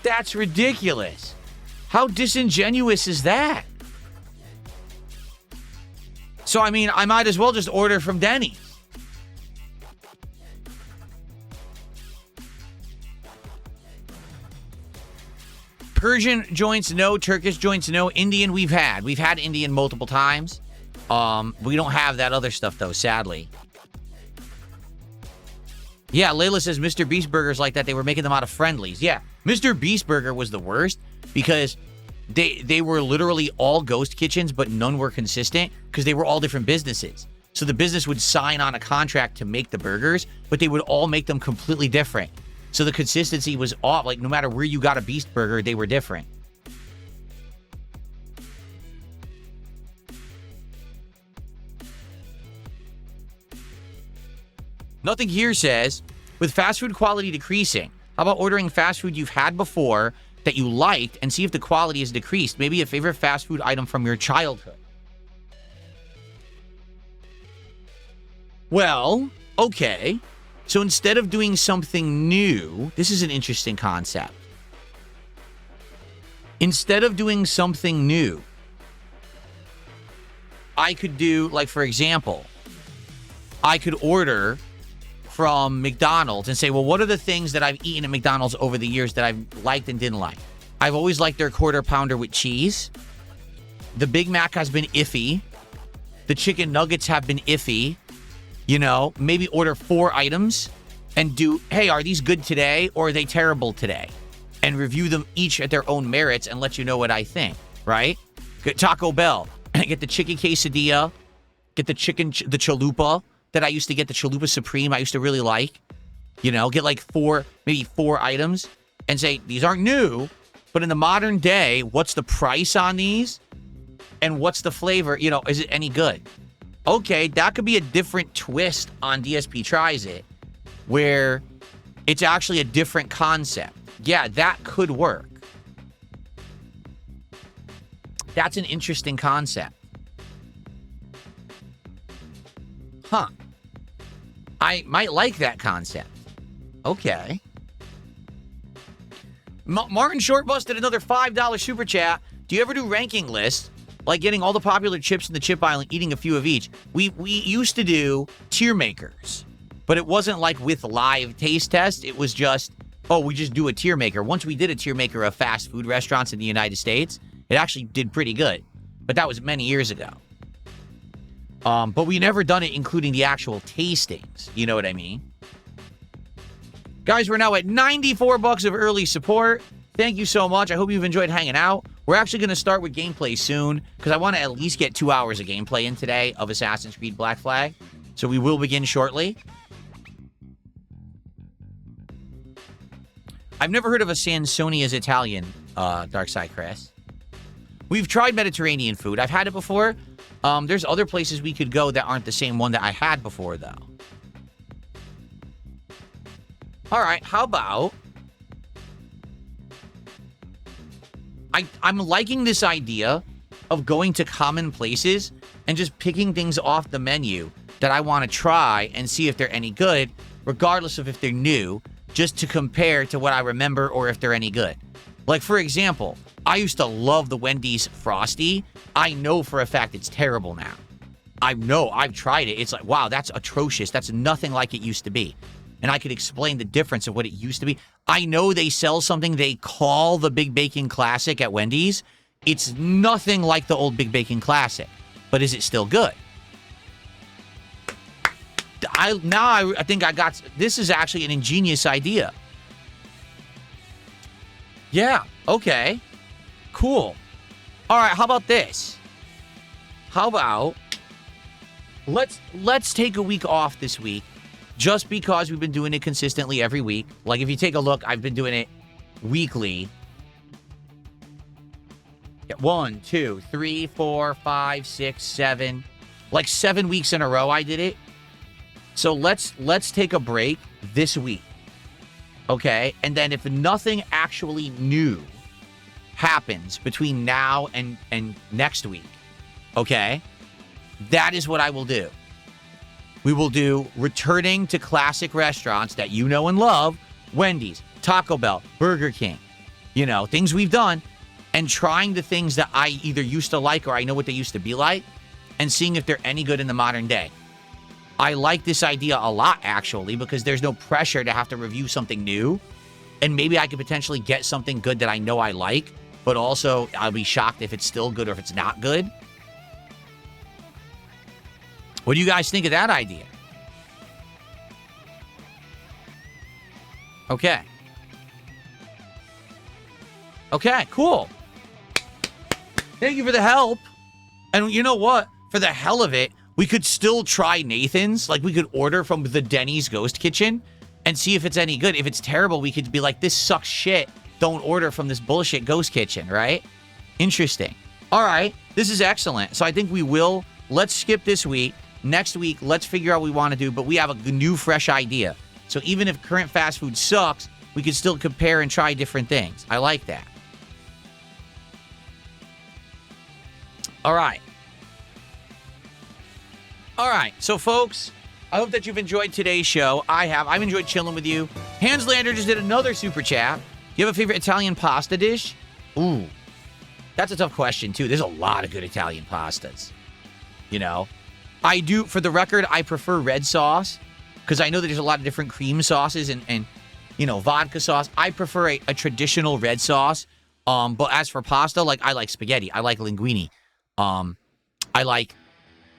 That's ridiculous. How disingenuous is that? So, I mean, I might as well just order from Denny's. Persian joints, no. Turkish joints, no. Indian, we've had. We've had Indian multiple times. We don't have that other stuff, though, sadly. Yeah, Layla says Mr. Beast Burgers like that. They were making them out of friendlies. Yeah, Mr. Beast Burger was the worst because they were literally all ghost kitchens, but none were consistent because they were all different businesses. So the business would sign on a contract to make the burgers, but they would all make them completely different. So the consistency was off. Like, no matter where you got a Beast Burger, they were different. Nothing here says, with fast food quality decreasing, how about ordering fast food you've had before that you liked and see if the quality is decreased? Maybe a favorite fast food item from your childhood. Well, okay. So instead of doing something new, this is an interesting concept. Instead of doing something new, I could do, like, for example, I could order from McDonald's and say, well, what are the things that I've eaten at McDonald's over the years that I've liked and didn't like? I've always liked their quarter pounder with cheese. The Big Mac has been iffy. The chicken nuggets have been iffy. You know, maybe order 4 items and do, hey, are these good today or are they terrible today? And review them each at their own merits and let you know what I think, right? Get Taco Bell. Get the chicken quesadilla. Get the chalupa that I used to get, the Chalupa Supreme I used to really like. You know, get like 4 items and say, these aren't new, but in the modern day, what's the price on these? And what's the flavor? You know, is it any good? Okay, that could be a different twist on DSP Tries It, where it's actually a different concept. Yeah, that could work. That's an interesting concept. Huh. I might like that concept. Okay. Martin Short busted another $5 super chat. Do you ever do ranking lists? Like getting all the popular chips in the chip aisle and eating a few of each. We used to do tier makers, but it wasn't like with live taste test. It was just, oh, we just do a tier maker. Once we did a tier maker of fast food restaurants in the United States, it actually did pretty good. But that was many years ago. But we never done it including the actual tastings. You know what I mean? Guys, we're now at $94 of early support. Thank you so much. I hope you've enjoyed hanging out. We're actually going to start with gameplay soon because I want to at least get 2 hours of gameplay in today of Assassin's Creed Black Flag. So we will begin shortly. I've never heard of a Sansonia's Italian, Darkside Chris. We've tried Mediterranean food. I've had it before. There's other places we could go that aren't the same one that I had before, though. All right, how about... I'm liking this idea of going to common places and just picking things off the menu that I want to try and see if they're any good, regardless of if they're new, just to compare to what I remember or if they're any good. Like, for example, I used to love the Wendy's Frosty. I know for a fact it's terrible now. I know, I've tried it. It's like, wow, that's atrocious. That's nothing like it used to be. And I could explain the difference of what it used to be. I know they sell something they call the Big Bacon Classic at Wendy's. It's nothing like the old Big Bacon Classic. But is it still good? I think I got... This is actually an ingenious idea. Yeah, okay. Cool. All right, how about this? How about... Let's take a week off this week. just because we've been doing it consistently every week. Like, if you take a look, I've been doing it weekly. 1, 2, 3, 4, 5, 6, 7. Like 7 weeks in a row I did it. So let's take a break this week. Okay? And then if nothing actually new happens between now and next week, okay, that is what I will do. We will do returning to classic restaurants that you know and love, Wendy's, Taco Bell, Burger King, you know, things we've done, and trying the things that I either used to like or I know what they used to be like, and seeing if they're any good in the modern day. I like this idea a lot, actually, because there's no pressure to have to review something new, and maybe I could potentially get something good that I know I like, but also I'll be shocked if it's still good or if it's not good. What do you guys think of that idea? Okay. Okay, cool. Thank you for the help. And you know what? For the hell of it, we could still try Nathan's. Like, we could order from the Denny's Ghost Kitchen and see if it's any good. If it's terrible, we could be like, this sucks shit. Don't order from this bullshit Ghost Kitchen, right? Interesting. All right. This is excellent. So I think we will. Let's skip this week. Next week, let's figure out what we want to do. But we have a new, fresh idea. So even if current fast food sucks, we can still compare and try different things. I like that. All right. All right. So, folks, I hope that you've enjoyed today's show. I have. I've enjoyed chilling with you. Hanslander just did another super chat. You have a favorite Italian pasta dish? Ooh. That's a tough question, too. There's a lot of good Italian pastas. You know? I do, for the record, I prefer red sauce because I know that there's a lot of different cream sauces and you know, vodka sauce. I prefer a traditional red sauce. But as for pasta, like, I like spaghetti. I like linguine. I like,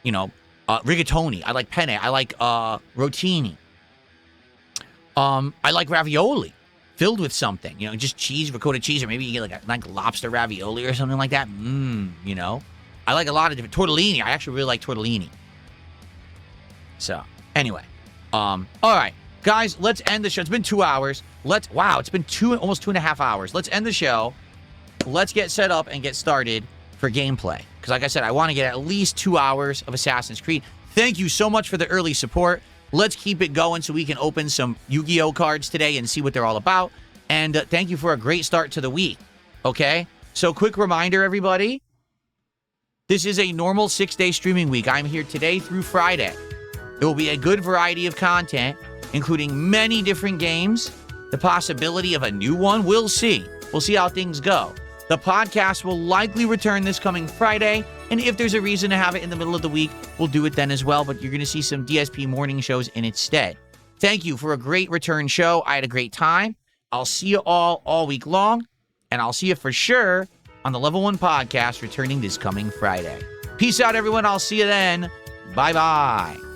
you know, rigatoni. I like penne. I like rotini. I like ravioli filled with something. You know, just cheese, ricotta cheese, or maybe you get like lobster ravioli or something like that. You know. I like a lot of different tortellini. I actually really like tortellini. So, anyway. All right. Guys, let's end the show. It's been 2 hours. Wow, it's been almost 2.5 hours. Let's end the show. Let's get set up and get started for gameplay. Because like I said, I want to get at least 2 hours of Assassin's Creed. Thank you so much for the early support. Let's keep it going so we can open some Yu-Gi-Oh cards today and see what they're all about. And thank you for a great start to the week. Okay? So quick reminder, everybody. This is a normal 6-day streaming week. I'm here today through Friday. It will be a good variety of content, including many different games. The possibility of a new one, we'll see. We'll see how things go. The podcast will likely return this coming Friday, and if there's a reason to have it in the middle of the week, we'll do it then as well, but you're going to see some DSP morning shows in its stead. Thank you for a great return show. I had a great time. I'll see you all week long, and I'll see you for sure on the Level 1 podcast returning this coming Friday. Peace out, everyone. I'll see you then. Bye-bye.